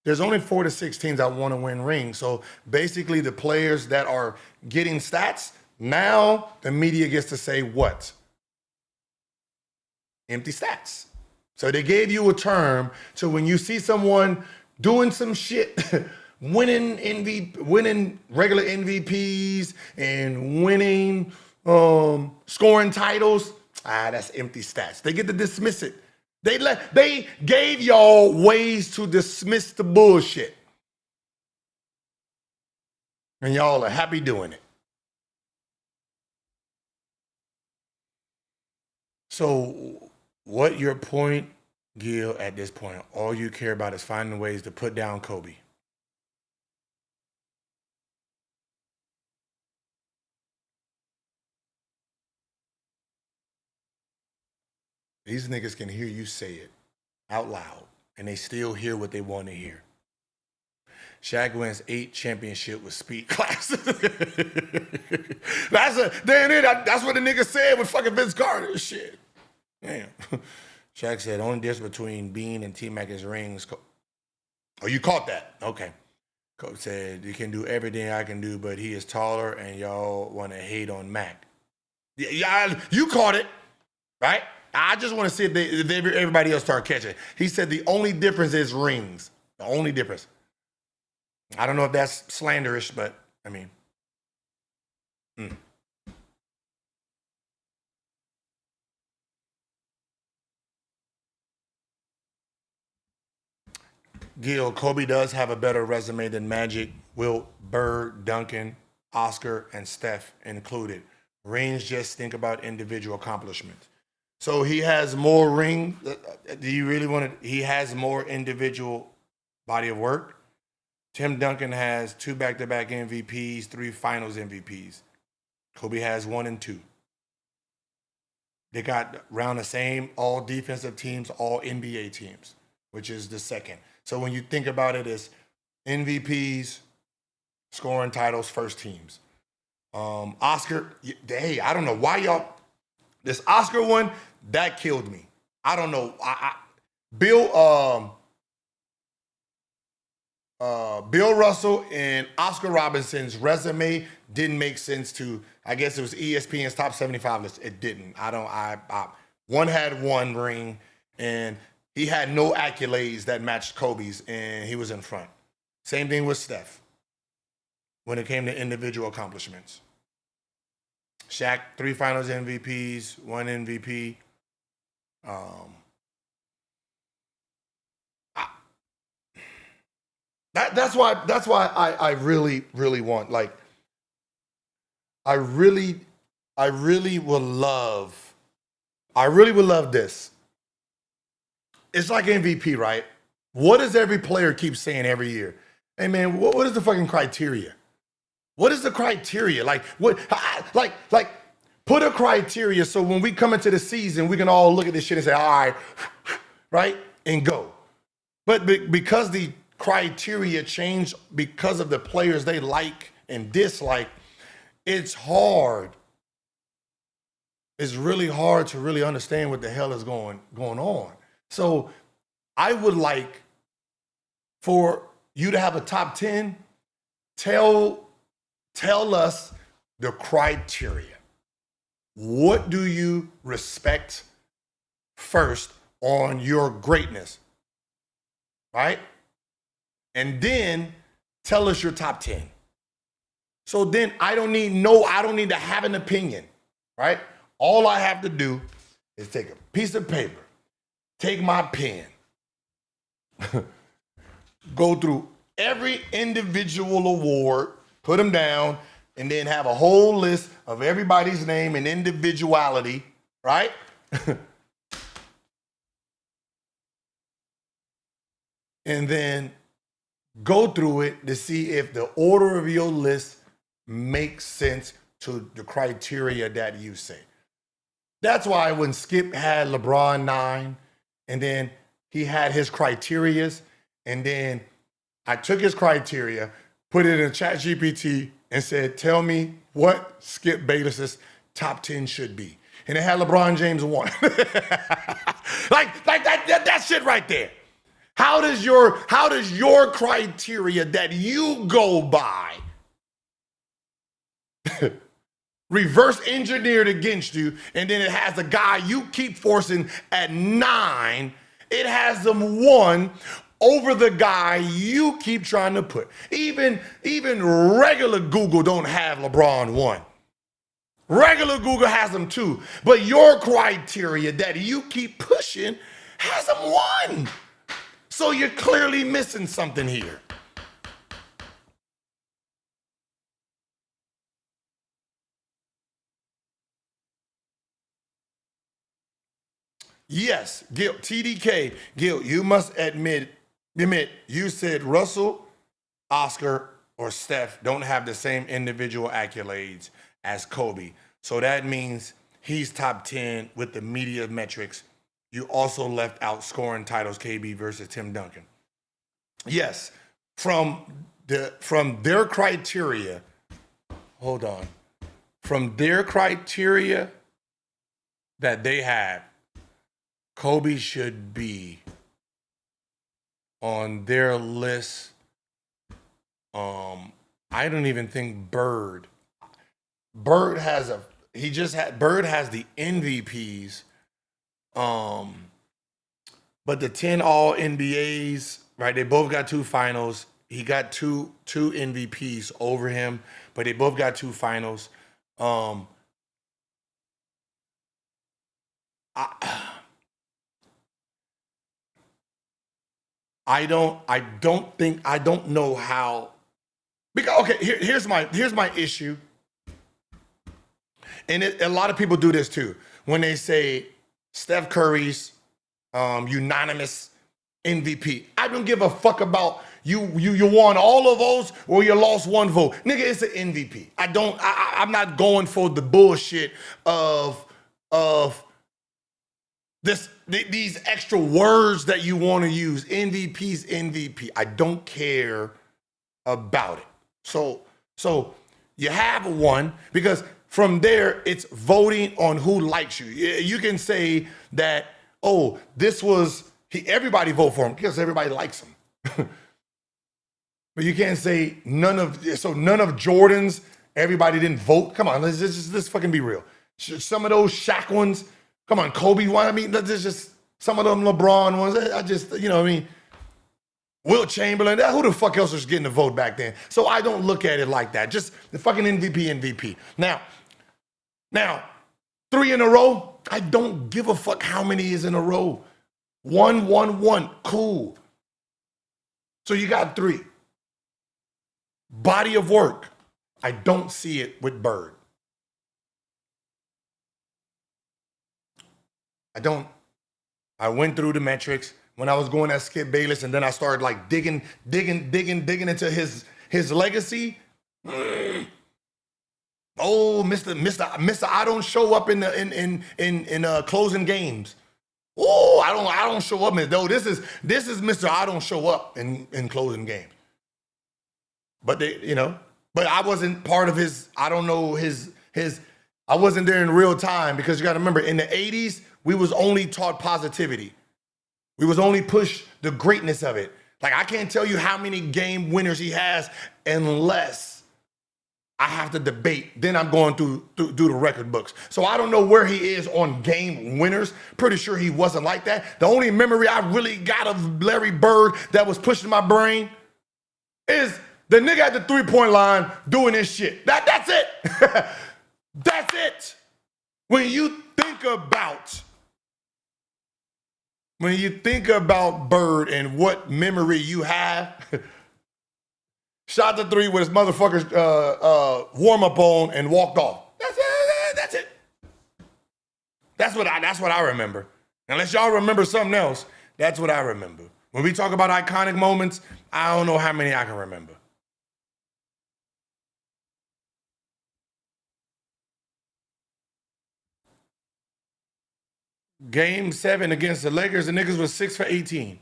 There's only 4 to 6 teams that want to win rings. So basically the players that are getting stats Now the media gets to say what? Empty stats. So they gave you a term. So when you see someone doing some shit, winning regular MVPs and winning scoring titles, that's empty stats. They get to dismiss it. They gave y'all ways to dismiss the bullshit. And y'all are happy doing it. So what your point, Gil, at this point? All you care about is finding ways to put down Kobe. These niggas can hear you say it out loud, and they still hear what they want to hear. Shaq wins 8 championships with speed classes. That's what the nigga said with fucking Vince Carter. Shit. Damn. Shaq said, only difference between Bean and T-Mac is rings. Oh, you caught that? Okay. Coach said, you can do everything I can do, but he is taller and y'all want to hate on Mac. Yeah, you caught it, right? I just want to see if everybody else start catching it. He said the only difference is rings. The only difference. I don't know if that's slanderish, but I mean. Gil, Kobe does have a better resume than Magic, Wilt, Bird, Duncan, Oscar, and Steph included. Rings, just think about individual accomplishments. So he has more rings. Do you really want to? He has more individual body of work. Tim Duncan has 2 back-to-back MVPs, 3 finals MVPs. Kobe has 1 and 2. They got around the same all defensive teams, all NBA teams, which is the second. So when you think about it, it's MVPs, scoring titles, first teams. Oscar, hey, I don't know why y'all, this Oscar one, that killed me. I don't know. Bill Russell and Oscar Robinson's resume didn't make sense to, I guess it was ESPN's top 75 list. It didn't. One had 1 ring, and he had no accolades that matched Kobe's, and he was in front. Same thing with Steph when it came to individual accomplishments. Shaq, 3 finals MVPs, 1 MVP. That's why I really, really want, like, I really would love this. It's like MVP, right? What does every player keep saying every year? Hey man, what is the fucking criteria? What is the criteria? Like what? Like put a criteria so when we come into the season, we can all look at this shit and say, all right, right, and go. But because the criteria change because of the players they like and dislike, it's hard. It's really hard to really understand what the hell is going on. So I would like for you to have a top 10. Tell us the criteria. What do you respect first on your greatness? Right? And then tell us your top 10. So then I don't need to have an opinion, right? All I have to do is take a piece of paper, take my pen, go through every individual award, put them down, and then have a whole list of everybody's name and individuality, right? And then go through it to see if the order of your list makes sense to the criteria that you say. That's why when Skip had LeBron 9, and then he had his criterias, and then I took his criteria, put it in ChatGPT, and said, tell me what Skip Bayless's top 10 should be. And it had LeBron James 1. like that shit right there. How does your criteria that you go by reverse engineered against you, and then it has a guy you keep forcing at 9. It has them 1 over the guy you keep trying to put. Even regular Google don't have LeBron 1. Regular Google has them 2. But your criteria that you keep pushing has them 1. So you're clearly missing something here. Yes, Gil, TDK, Gil, you must admit, you said Russell, Oscar, or Steph don't have the same individual accolades as Kobe. So that means he's top 10 with the media metrics. You also left out scoring titles, KB versus Tim Duncan. Yes, from their criteria, hold on. From their criteria that they have, Kobe should be on their list. I don't even think Bird has the MVPs. But the 10 all NBAs, right? They both got 2 finals. He got two MVPs over him, but they both got 2 finals. I don't know how. Because okay, here's my issue. And a lot of people do this too. When they say Steph Curry's unanimous MVP. I don't give a fuck about you won all of those or you lost 1 vote. Nigga, it's an MVP. I'm not going for the bullshit of these extra words that you want to use. MVP's MVP. I don't care about it. So you have 1 because from there it's voting on who likes you. You can say that, oh, everybody vote for him because everybody likes him. But you can't say none of Jordan's, everybody didn't vote. Come on, let's fucking be real. Some of those Shaq ones, come on, Kobe one. I mean, there's just some of them LeBron ones. I just, you know what I mean? Will Chamberlain, who the fuck else was getting the vote back then? So I don't look at it like that. Just the fucking MVP. Now, 3 in a row, I don't give a fuck how many is in a row. 1, cool. So you got 3. Body of work, I don't see it with Bird. I went through the metrics when I was going at Skip Bayless, and then I started like digging into his legacy. Oh, Mr. I don't show up in closing games. Oh, I don't show up. No, this is Mr. I don't show up in closing games. But but I wasn't part of his. I don't know his. I wasn't there in real time because you got to remember in the 80s we was only taught positivity. We was only pushed the greatness of it. Like I can't tell you how many game winners he has unless I have to debate. Then I'm going through the record books. So I don't know where he is on game winners. Pretty sure he wasn't like that. The only memory I really got of Larry Bird that was pushing my brain is the nigga at the 3-point line doing this shit. That's it. That's it. When you think about Bird and what memory you have, shot the 3 with his motherfucker's warm-up on and walked off. That's it. That's what I remember. Unless y'all remember something else, that's what I remember. When we talk about iconic moments, I don't know how many I can remember. Game 7 against the Lakers, the niggas was 6 for 18.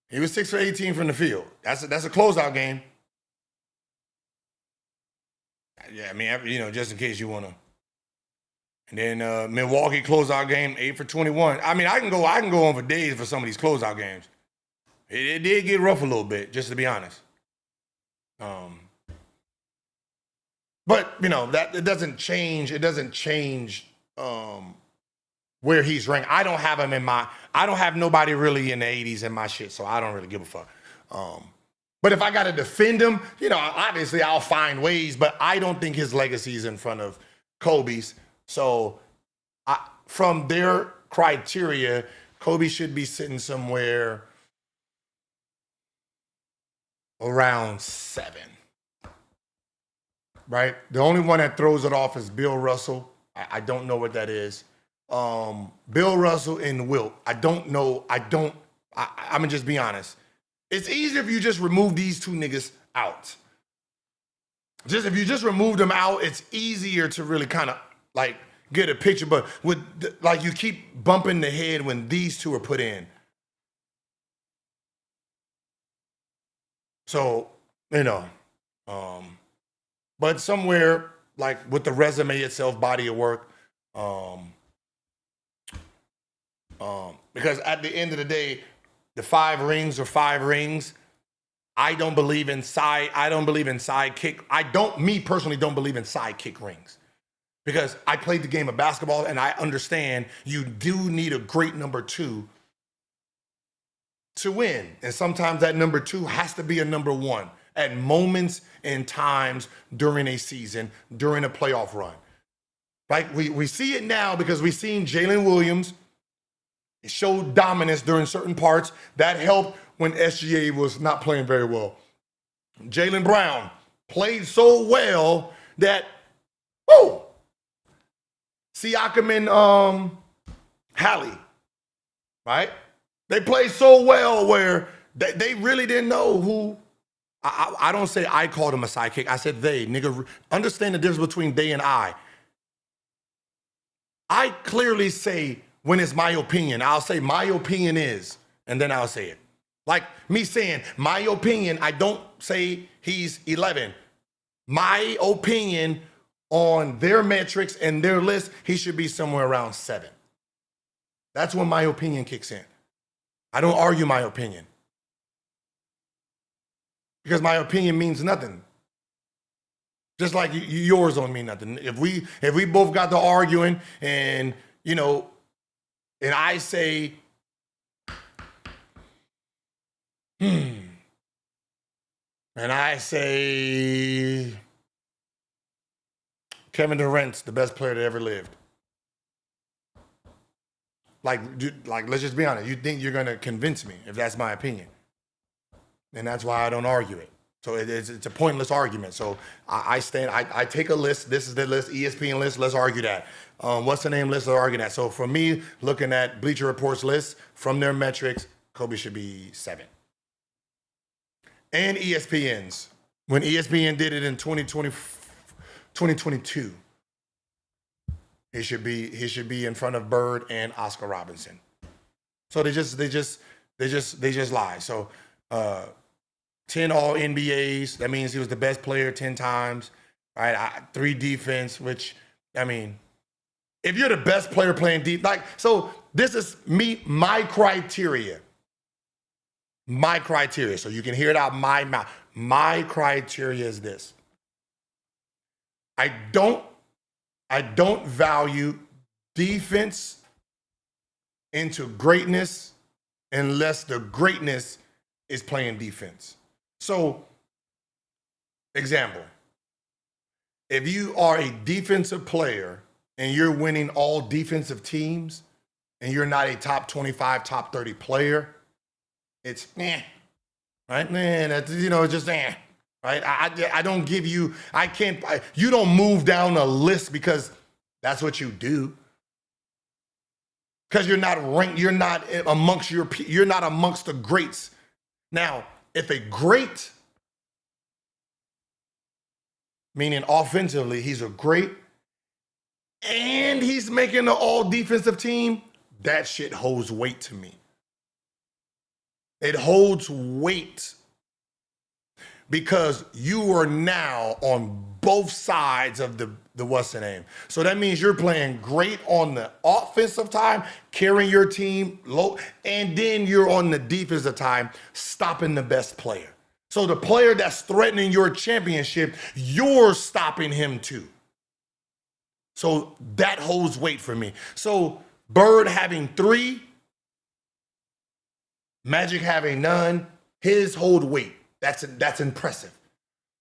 He was 6 for 18 from the field. That's a closeout game. Yeah, I mean, just in case you want to. And then Milwaukee closeout game, 8 for 21. I mean, I can go on for days for some of these closeout games. It did get rough a little bit, just to be honest. But that it doesn't change. It doesn't change where he's ranked. I don't have him I don't have nobody really in the 80s in my shit, so I don't really give a fuck. But if I got to defend him, obviously I'll find ways, but I don't think his legacy is in front of Kobe's. So from their criteria, Kobe should be sitting somewhere around 7. Right? The only one that throws it off is Bill Russell. I don't know what that is. Bill Russell and Wilt. I don't know. I'm gonna just be honest. It's easier if you just remove these two niggas out. If you just remove them out, it's easier to really kind of like get a picture. But with you keep bumping the head when these two are put in. So, but somewhere like with the resume itself, body of work, because at the end of the day, the 5 rings are 5 rings. I don't believe in sidekick. Me personally don't believe in sidekick rings because I played the game of basketball and I understand you do need a great number 2 to win. And sometimes that number 2 has to be a number 1 at moments and times during a season, during a playoff run. Right? We see it now because we've seen Jalen Williams show dominance during certain parts. That helped when SGA was not playing very well. Jaylen Brown played so well that, Siakam and Hallie, right? They played so well where they really didn't know who. I don't say I called him a sidekick. I said they. Nigga, understand the difference between they and I. I clearly say when it's my opinion. I'll say my opinion is, and then I'll say it. Like me saying my opinion, I don't say he's 11. My opinion on their metrics and their list, he should be somewhere around 7. That's when my opinion kicks in. I don't argue my opinion. Because my opinion means nothing. Just like yours don't mean nothing. If we both got to arguing and, and I say, and I say Kevin Durant's the best player that ever lived. Like, let's just be honest. You think you're going to convince me if that's my opinion. And that's why I don't argue it. So it's a pointless argument. So I take a list. This is the list, ESPN list. Let's argue that. What's the name list? Let's argue that. So for me, looking at Bleacher Report's list, from their metrics, Kobe should be 7. And ESPN's. When ESPN did it in 2022, he should be in front of Bird and Oscar Robinson. So they just lie. So 10 all NBAs. That means he was the best player 10 times. Right? 3 defense, which, I mean, if you're the best player playing deep, so this is my criteria. My criteria. So you can hear it out my mouth. My criteria is this. I don't value defense into greatness unless the greatness is playing defense. So, example, if you are a defensive player and you're winning all defensive teams and you're not a top 25, top 30 player, it's right? Man, that's, just right? I don't give you, you don't move down a list because that's what you do. Because you're not ranked, you're not amongst the greats. Now, if a great, meaning offensively, he's a great, and he's making the all defensive team, that shit holds weight to me. It holds weight because you are now on both sides of the what's the name. So that means you're playing great on the offensive time, carrying your team low, and then you're on the defensive time, stopping the best player. So the player that's threatening your championship, you're stopping him too. So that holds weight for me. So Bird having 3, Magic having none, his hold weight. That's impressive.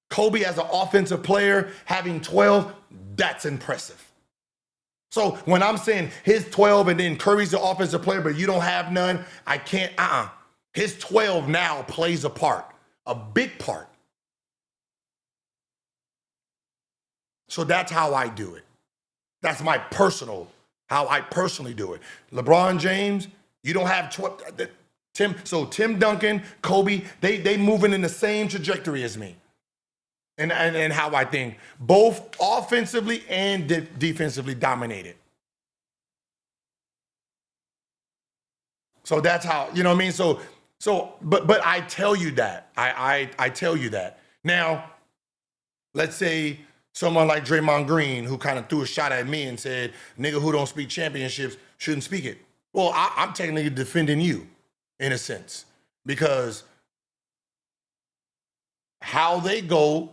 Kobe as an offensive player having 12, that's impressive. So when I'm saying his 12 and then Curry's the offensive player, but you don't have none, I can't, His 12 now plays a part, a big part. So that's how I do it. That's my how I personally do it. LeBron James, you don't have 12, Tim Duncan, Kobe, they moving in the same trajectory as me. And how I think both offensively and defensively dominated. So that's how, you know what I mean? But I tell you that. I tell you that. Now, let's say someone like Draymond Green, who kind of threw a shot at me and said, nigga who don't speak championships shouldn't speak it. Well, I'm technically defending you in a sense, because how they go,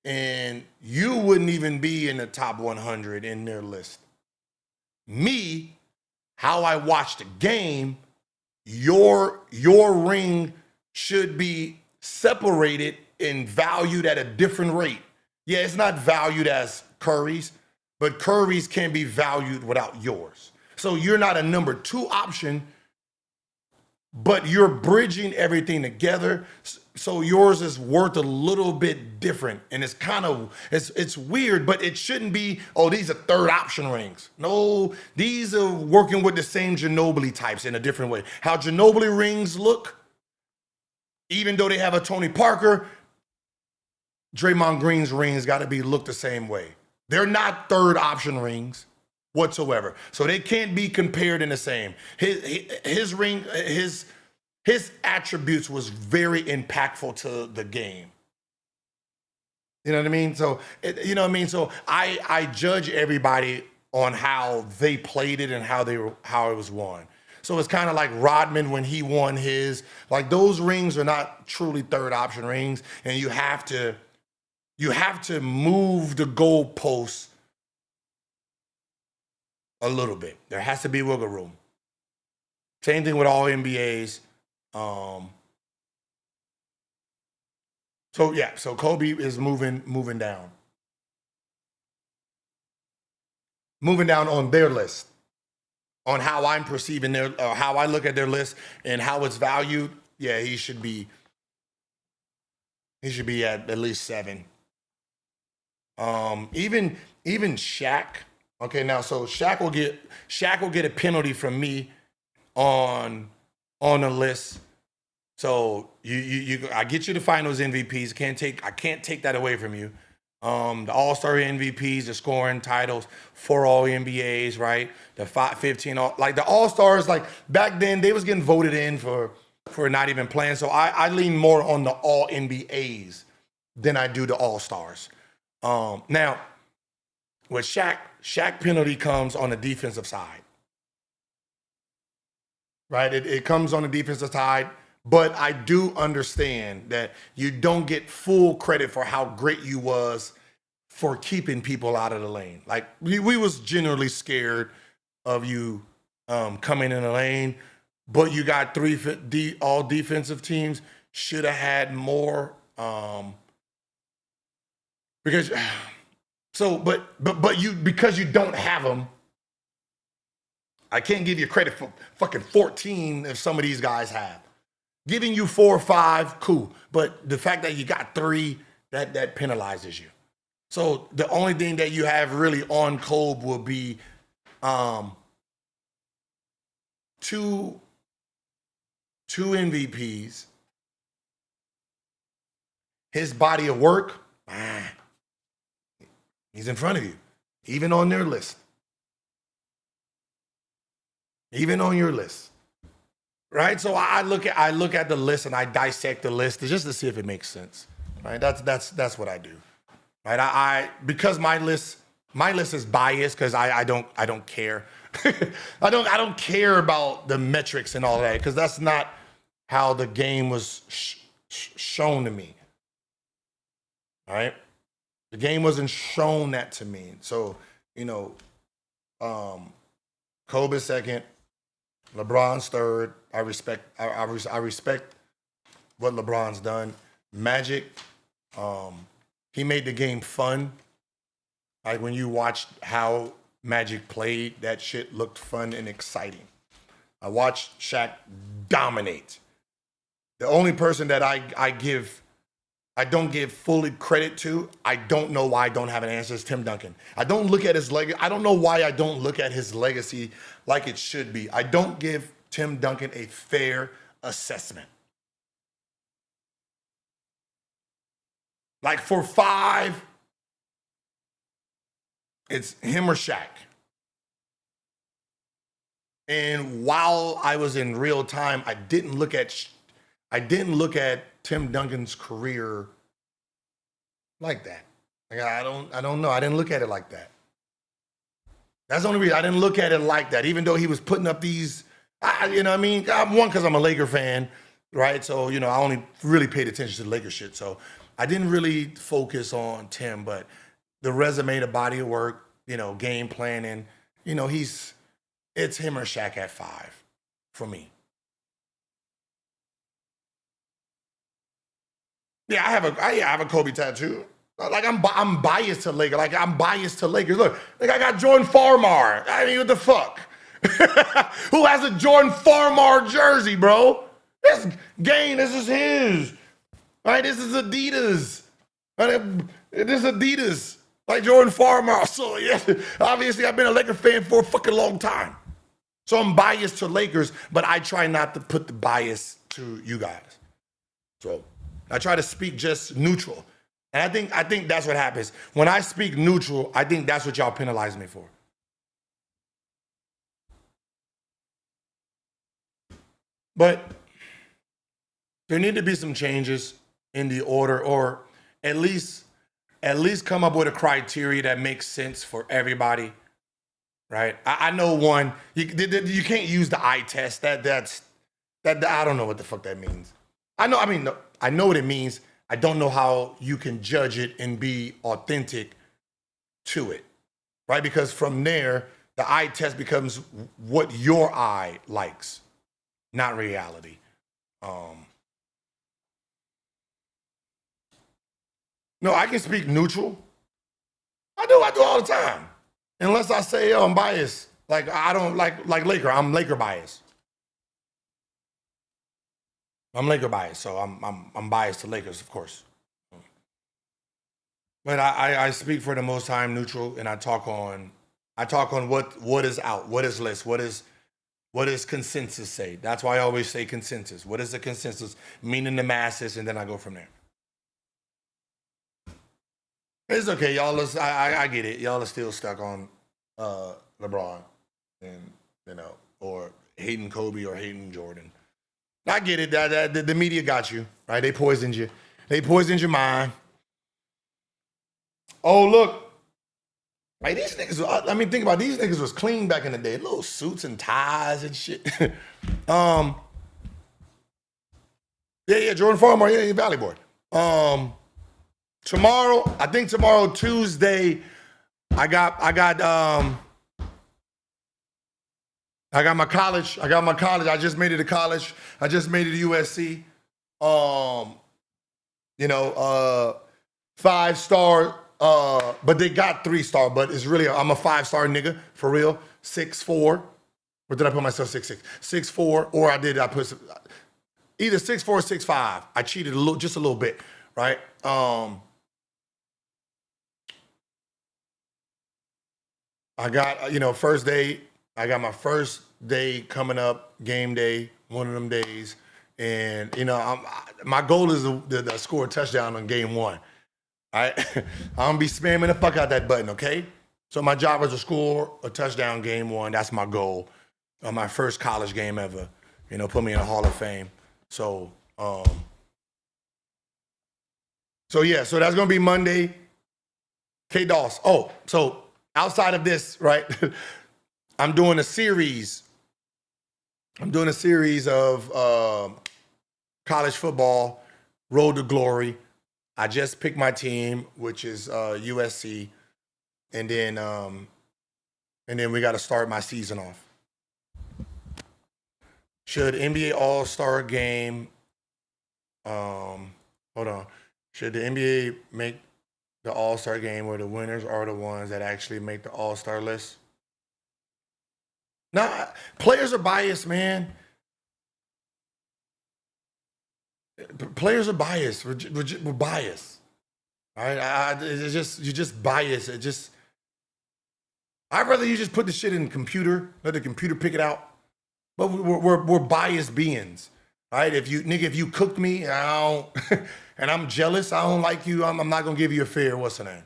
and you wouldn't even be in the top 100 in their list. Me, how I watch the game, your ring should be separated and valued at a different rate. Yeah, it's not valued as Curry's, but Curry's can be valued without yours. So you're not a number 2 option, but you're bridging everything together. So yours is worth a little bit different. And it's kind of, it's weird, but it shouldn't be, oh, these are 3rd option rings. No, these are working with the same Ginobili types in a different way. How Ginobili rings look, even though they have a Tony Parker, Draymond Green's rings got to be looked the same way. They're not 3rd option rings whatsoever. So they can't be compared in the same. His ring, his attributes was very impactful to the game. You know what I mean? So, you know what I mean? So I judge everybody on how they played it and how it was won. So it's kind of like Rodman when he won his, like those rings are not truly 3rd option rings, and you have to move the goalposts a little bit. There has to be wiggle room. Same thing with all NBAs. So Kobe is moving down. Moving down on their list. On how I'm perceiving how I look at their list and how it's valued. Yeah, he should be at least 7. Even Shaq. Okay, now so Shaq will get a penalty from me on the list. So I get you to find those MVPs. I can't take that away from you. The All-Star MVPs, the scoring titles, 4 All-NBAs, right? The 15 like the All-Stars, like back then they was getting voted in for not even playing. So I lean more on the All-NBAs than I do the All-Stars. Now, with Shaq penalty comes on the defensive side, right? It comes on the defensive side, but I do understand that you don't get full credit for how great you was for keeping people out of the lane. Like we was generally scared of you coming in the lane, but you got 3 all defensive teams should have had more because. So, but you, because you don't have them, I can't give you credit for fucking 14 if some of these guys have. Giving you 4 or 5, cool. But the fact that you got 3, that penalizes you. So the only thing that you have really on Kobe will be 2 MVPs. His body of work, he's in front of you, even on their list. Even on your list. Right? So I look at the list and I dissect the list just to see if it makes sense. Right? That's what I do. Right? I because my list is biased because I don't care. I don't care about the metrics and all that because that's not how the game was shown to me. All right. The game wasn't shown that to me. So, Kobe's second, LeBron's third. I respect what LeBron's done. Magic, he made the game fun. Like when you watched how Magic played, that shit looked fun and exciting. I watched Shaq dominate. The only person that I don't give fully credit to, I don't know why I don't have an answer, is Tim Duncan. I don't look at his legacy. I don't know why I don't look at his legacy like it should be. I don't give Tim Duncan a fair assessment. Like for 5, it's him or Shaq. And while I was in real time, I didn't look at Tim Duncan's career like that. Like I don't know. I didn't look at it like that. That's the only reason I didn't look at it like that. Even though he was putting up these, you know what I mean? One, because I'm a Laker fan, right? So, I only really paid attention to the Laker shit. So I didn't really focus on Tim, but the resume, the body of work, game planning, it's him or Shaq at 5 for me. Yeah, I have a Kobe tattoo. Like I'm biased to Lakers. Like I'm biased to Lakers. Look, like I got Jordan Farmar. I mean, what the fuck? Who has a Jordan Farmar jersey, bro? This is his. Right? This is Adidas. Right? This is Adidas. Like Jordan Farmar. So yeah, obviously I've been a Laker fan for a fucking long time. So I'm biased to Lakers, but I try not to put the bias to you guys. So I try to speak just neutral. And I think that's what happens. When I speak neutral, I think that's what y'all penalize me for. But there need to be some changes in the order, or at least come up with a criteria that makes sense for everybody. Right? I know one. You can't use the eye test. That I don't know what the fuck that means. I know what it means. I don't know how you can judge it and be authentic to it, right? Because from there, the eye test becomes what your eye likes, not reality. No, I can speak neutral. I do all the time. Unless I say, I'm biased. Like, I don't like Laker. I'm Laker biased. I'm Laker biased, so I'm biased to Lakers, of course. But I speak for the most time neutral, and I talk on what is out, what is list, what does consensus say. That's why I always say consensus. What is the consensus? Meaning the masses, and then I go from there. It's okay, y'all. I get it. Y'all are still stuck on LeBron, and or hating Kobe or hating Jordan. I get it. The media got you, right? They poisoned you. They poisoned your mind. Oh, look. Like, these niggas, I mean, think about it. These niggas was clean back in the day. Little suits and ties and shit. Yeah, Jordan Farmar, yeah, Valley Boy. Tomorrow, Tuesday, I got my college. I just made it to college. I just made it to USC. 5-star, but they got 3-star, but it's really, I'm a 5-star nigga, for real. 6'4". Or did I put myself 6'6"? 6'4", or I put either 6'4" or 6'5". I cheated just a little bit, right? I got, first day, I got my first day coming up, game day, one of them days. And, my goal is to score a touchdown on game 1. All right? I'm going to be spamming the fuck out that button, okay? So my job is to score a touchdown game 1. That's my goal. My first college game ever. Put me in the Hall of Fame. So yeah, so that's going to be Monday. K-Doss. Oh, so outside of this, right, I'm doing a series of college football, Road to Glory. I just picked my team, which is USC, and then we got to start my season off. Should NBA All-Star game? Hold on. Should the NBA make the All-Star game where the winners are the ones that actually make the All-Star list? Nah, players are biased, man. Players are biased. We're biased. All right, you're just biased. I'd rather you just put the shit in the computer, let the computer pick it out. But we're biased beings, all right? If you cooked me, and I'm jealous, I don't like you, I'm not gonna give you a fair what's the name.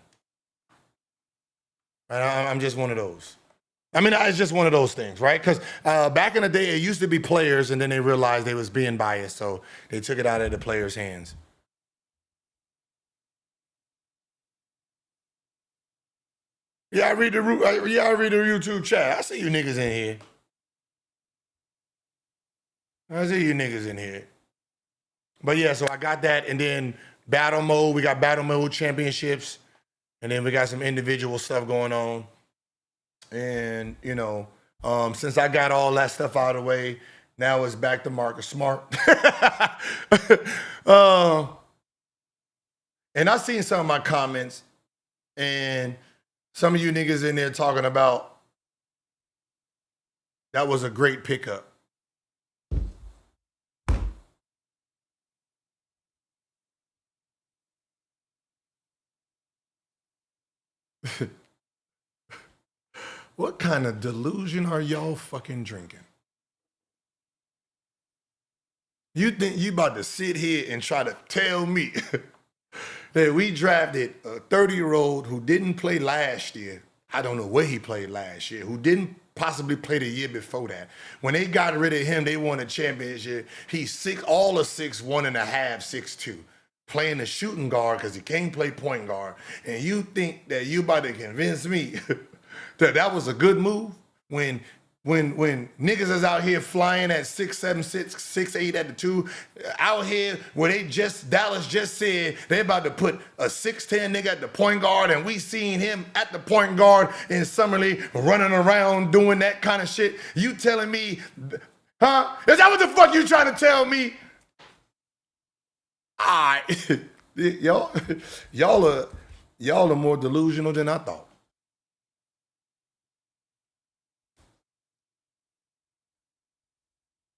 I'm just one of those. I mean, it's just one of those things, right? Because back in the day, it used to be players, and then they realized they was being biased, so they took it out of the players' hands. Yeah, I read the YouTube chat. I see you niggas in here. I see you niggas in here. But yeah, so I got that, and then battle mode. We got battle mode championships, and then we got some individual stuff going on. And, since I got all that stuff out of the way, now it's back to Marcus Smart. And I seen some of my comments, and some of you niggas in there talking about that was a great pickup. What kind of delusion are y'all fucking drinking? You think you about to sit here and try to tell me that we drafted a 30-year-old who didn't play last year? I don't know where he played last year, who didn't possibly play the year before that. When they got rid of him, they won a championship. He's all of 6'1.5", 6'2", playing the shooting guard because he can't play point guard. And you think that you about to convince me that was a good move when niggas is out here flying at 6'7", 6'8" at the 2, out here where Dallas just said they about to put a 6'10" nigga at the point guard, and we seen him at the point guard in Summer League running around doing that kind of shit. You telling me, huh? Is that what the fuck you trying to tell me? All right. y'all are more delusional than I thought.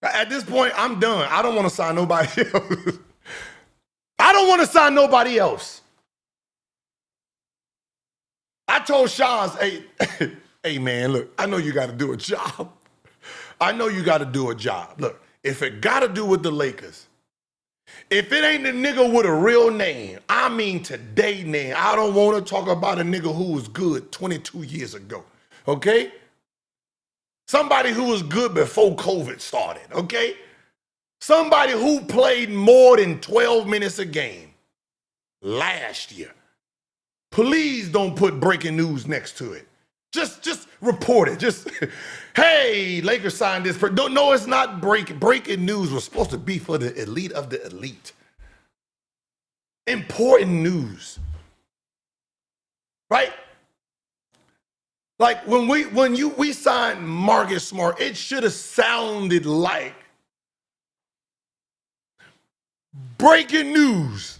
At this point, I'm done. I don't want to sign nobody else. I don't want to sign nobody else. I told Shaq'S, hey man, look, I know you got to do a job. Look, if it got to do with the Lakers, if it ain't a nigga with a real name, I mean today name, I don't want to talk about a nigga who was good 22 years ago, okay? Somebody who was good before COVID started, okay? Somebody who played more than 12 minutes a game last year. Please don't put breaking news next to it. Just report it. Just, hey, Lakers signed this. No, it's not breaking news. Was supposed to be for the elite of the elite. Important news, right? Like when we signed Marcus Smart, it should have sounded like breaking news.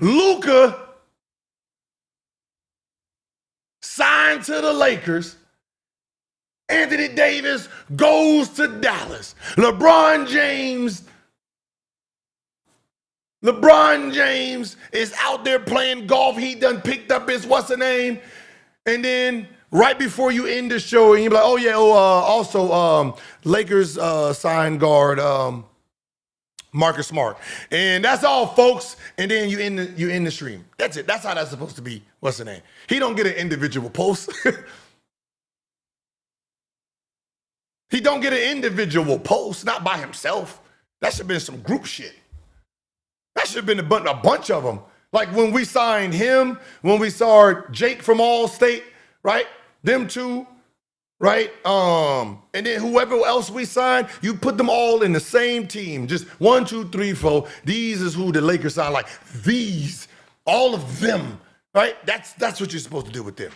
Luka signed to the Lakers. Anthony Davis goes to Dallas. LeBron James is out there playing golf. He done picked up his what's-the-name. And then right before you end the show, and you're like, oh, yeah, also Lakers signed guard Marcus Smart. And that's all, folks. And then you end the stream. That's it. That's how that's supposed to be. What's-the-name? He don't get an individual post. He don't get an individual post, not by himself. That should have been some group shit. That should have been a bunch of them. Like when we signed him, when we saw Jake from Allstate, right? Them two, right? And then whoever else we sign, you put them all in the same team. Just 1, 2, 3, 4. These is who the Lakers sign. Like these, all of them, right? That's what you're supposed to do with them.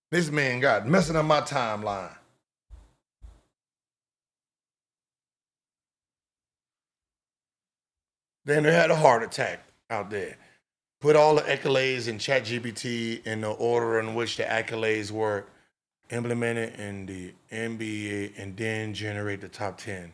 This man got messing up my timeline. Then they had a heart attack out there. Put all the accolades in ChatGPT in the order in which the accolades were implemented in the NBA and then generate the top 10.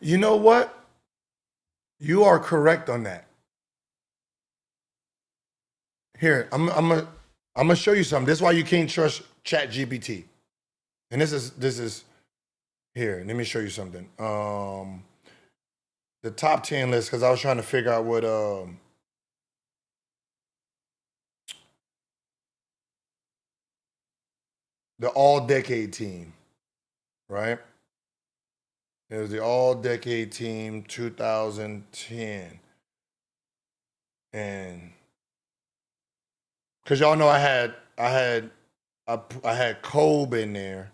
You know what? You are correct on that. Here, I'm gonna show you something. This is why you can't trust ChatGPT. And this is here. Let me show you something. The top 10 list, because I was trying to figure out what the all-decade team, right? It was the all-decade team 2010. And because y'all know I had Kobe in there.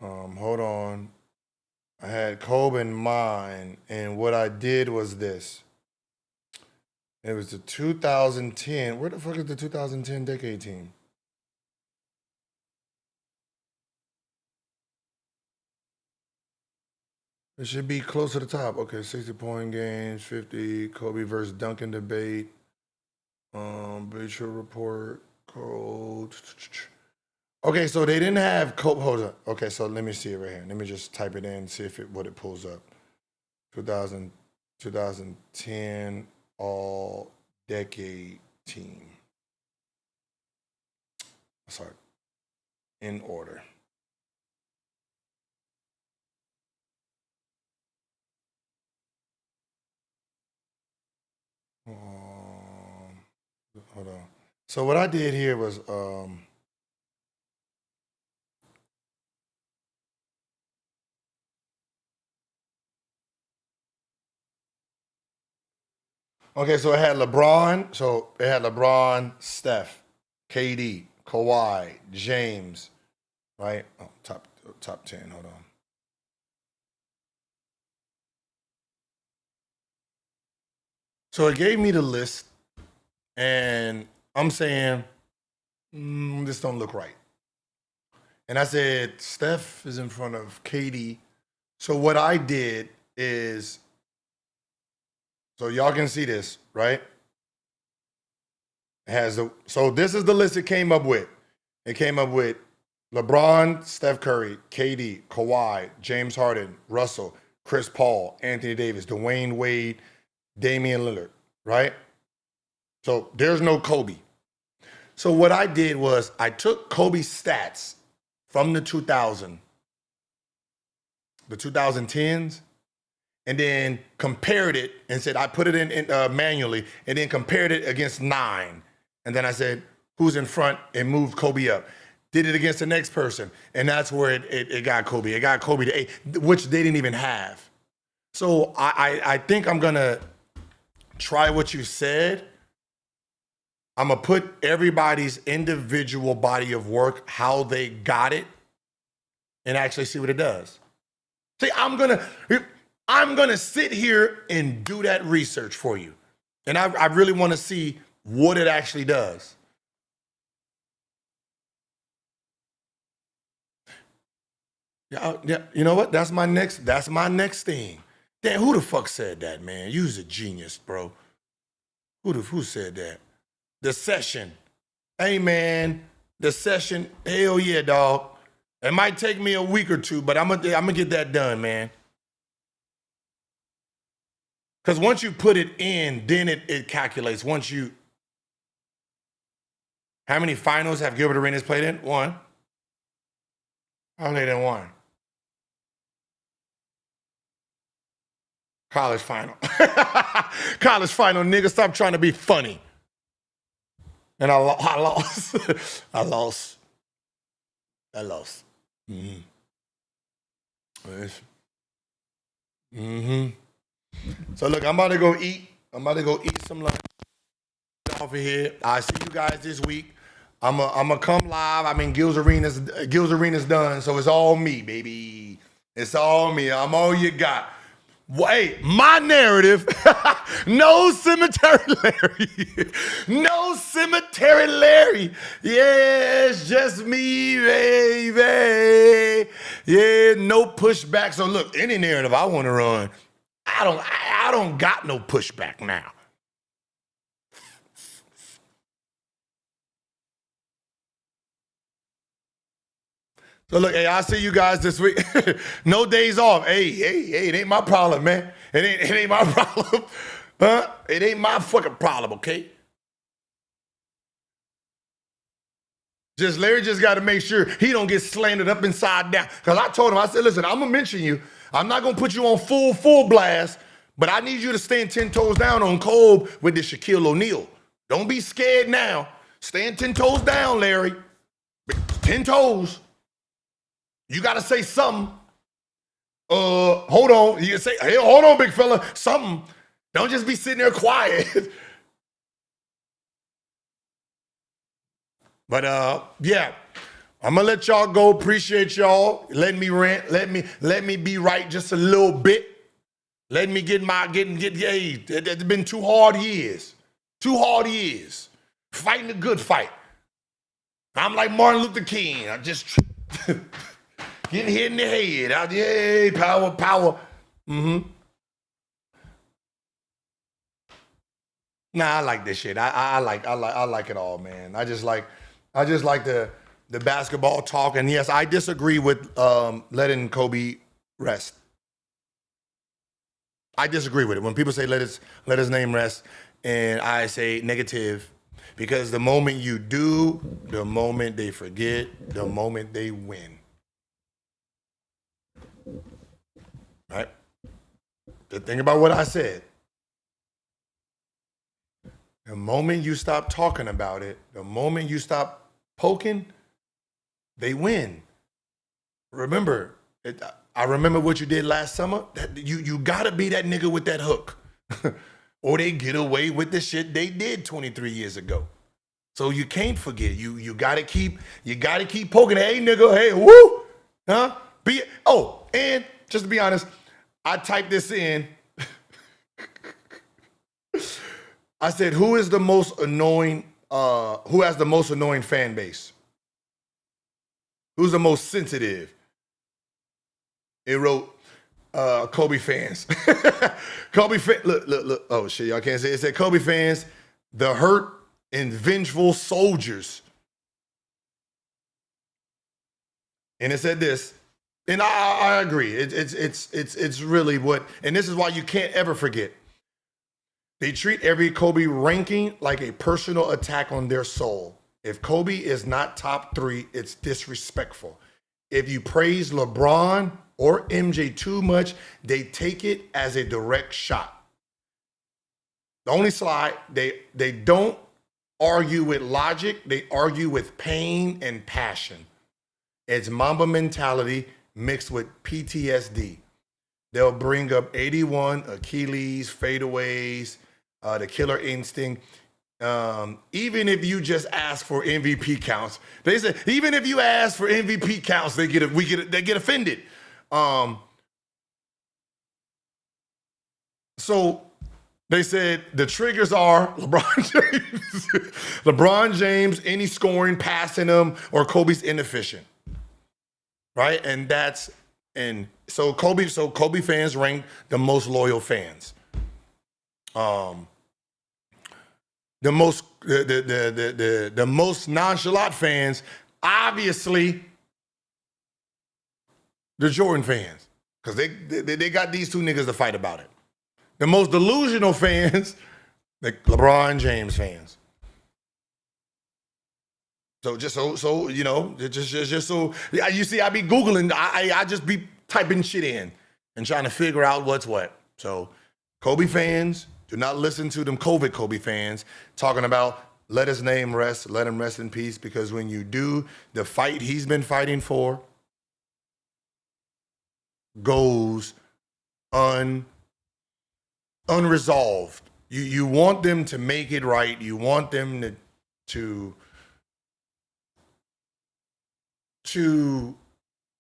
Hold on. I had Kobe in mine, and what I did was this. It was the 2010. Where the fuck is the 2010 decade team? It should be close to the top. Okay, 60-point games, 50. Kobe versus Duncan debate. Bleacher Report. Code. Okay, so they didn't have Kobe. Hold on. Okay, so let me see it right here. Let me just type it in and see what it pulls up. 2010 all decade team. Sorry. In order. Hold on. So what I did here was okay, so it had LeBron. So it had LeBron, Steph, KD, Kawhi, James, right? Oh, top 10. Hold on. So it gave me the list, and I'm saying this don't look right. And I said Steph is in front of KD. So what I did is, so y'all can see this, right? So this is the list it came up with. It came up with LeBron, Steph Curry, KD, Kawhi, James Harden, Russell, Chris Paul, Anthony Davis, Dwayne Wade, Damian Lillard, right? So there's no Kobe. So what I did was I took Kobe's stats from the 2010s, and then compared it and said, I put it in manually, and then compared it against 9. And then I said, who's in front, and moved Kobe up. Did it against the next person, and that's where it got Kobe. It got Kobe to 8, which they didn't even have. So I think I'm gonna try what you said. I'm gonna put everybody's individual body of work, how they got it, and actually see what it does. See, I'm gonna sit here and do that research for you. And I really want to see what it actually does. Yeah, you know what? That's my next thing. Damn, who the fuck said that, man? You's a genius, bro. Who said that? The Session. Hey, man, The Session. Hell yeah, dog. It might take me a week or two, but I'm gonna get that done, man. Because once you put it in, then it calculates. How many finals have Gilbert Arenas played in? 1. I played in 1. College final. College final, nigga. Stop trying to be funny. And I lost. I lost. Mm-hmm. So look, I'm about to go eat. I'm about to go eat some lunch. Off of here. I'll see you guys this week. I'm a come live. I mean, Gil's Arena's done, so it's all me, baby. It's all me. I'm all you got. Wait, my narrative. No cemetery Larry. No cemetery Larry. Yeah, it's just me, baby. Yeah, no pushback. So look, any narrative I want to run, I don't got no pushback now. So look, hey, I'll see you guys this week. No days off. Hey, it ain't my problem, man. It ain't my problem. Huh? It ain't my fucking problem, okay? Larry just got to make sure he don't get slandered up inside down. Because I told him, I said, listen, I'm going to mention you. I'm not going to put you on full blast, but I need you to stand 10 toes down on Kobe with the Shaquille O'Neal. Don't be scared now. Stand 10 toes down, Larry. 10 toes. You got to say something. Hold on. You can say, hey, hold on, big fella. Something. Don't just be sitting there quiet. But yeah, I'm gonna let y'all go. Appreciate y'all. Let me rant. Let me be right just a little bit. Let me get hey, it's been 2 hard years. 2 hard years. Fighting a good fight. I'm like Martin Luther King. I'm just getting hit in the head. Yay, power. Mm-hmm. Nah, I like this shit. I like it all, man. I just like the basketball talk. And yes, I disagree with letting Kobe rest. I disagree with it. When people say let his name rest, and I say negative, because the moment you do, the moment they forget, the moment they win. Right? The thing about what I said. The moment you stop talking about it, the moment you stop poking, they win. Remember, I remember what you did last summer. That you gotta be that nigga with that hook, or they get away with the shit they did 23 years ago. So you can't forget. You gotta keep poking. Hey nigga, hey woo, huh? And just to be honest, I typed this in. I said, who is the most annoying, who has the most annoying fan base? Who's the most sensitive? It wrote, Kobe fans. Kobe fans, look. Oh shit, y'all can't say it. It said Kobe fans, the hurt and vengeful soldiers. And it said this, and I agree. It's really what, and this is why you can't ever forget. They treat every Kobe ranking like a personal attack on their soul. If Kobe is not top 3, it's disrespectful. If you praise LeBron or MJ too much, they take it as a direct shot. The only slide, they don't argue with logic, they argue with pain and passion. It's Mamba mentality mixed with PTSD. They'll bring up 81, Achilles, fadeaways, the killer instinct. Even if you just ask for MVP counts, they say even if you ask for MVP counts, they get offended. So they said the triggers are LeBron James, any scoring, passing him, or Kobe's inefficient, right? And so Kobe fans rank the most loyal fans. The most nonchalant fans, obviously, the Jordan fans, because they got these 2 niggas to fight about it. The most delusional fans, the LeBron James fans. So just so you know, just so you see, I be Googling, I just be typing shit in and trying to figure out what's what. So Kobe fans, do not listen to them COVID Kobe fans talking about let his name rest, let him rest in peace, because when you do, the fight he's been fighting for goes unresolved. You want them to make it right. You want them to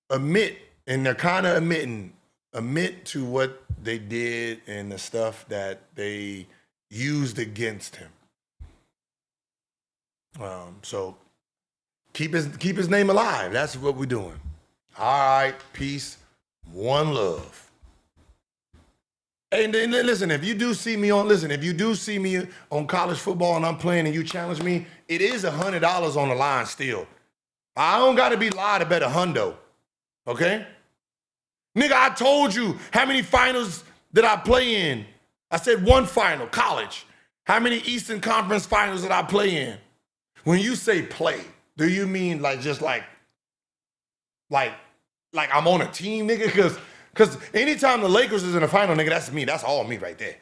admit, and they're kind of admit to what they did and the stuff that they used against him. So keep his name alive. That's what we're doing. All right, peace, one love. And listen, if you do see me on college football and I'm playing and you challenge me, it is $100 on the line still. I don't got to be lied to bet $100, okay? Nigga, I told you how many finals did I play in. I said one final, college. How many Eastern Conference finals did I play in? When you say play, do you mean like just like I'm on a team, nigga? Because anytime the Lakers is in the final, nigga, that's me. That's all me right there.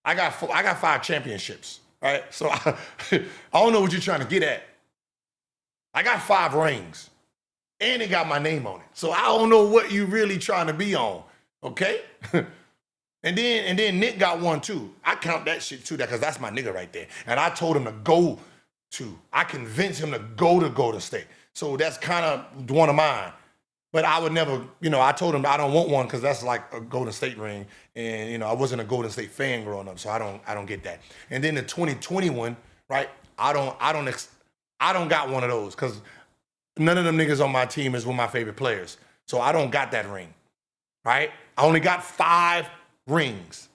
I got 5 championships, right? So I don't know what you're trying to get at. I got 5 rings, and it got my name on it. So I don't know what you really trying to be on, okay? And then Nick got 1 too. I count that shit too, because that's my nigga right there. And I told him to go to. I convinced him to Golden State. So that's kind of one of mine. But I would never, I told him I don't want one because that's like a Golden State ring. And, I wasn't a Golden State fan growing up, so I don't get that. And then the 2021, right? I don't got one of those because none of them niggas on my team is one of my favorite players. So I don't got that ring, right? I only got 5 rings,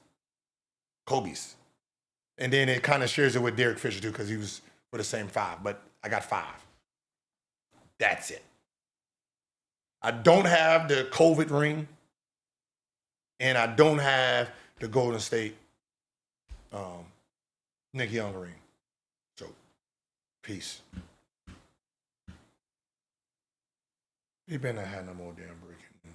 Kobe's. And then it kind of shares it with Derek Fisher too because he was for the same 5, but I got 5. That's it. I don't have the COVID ring, and I don't have the Golden State Nick Young ring. So, peace. He better not have no more damn breaking news.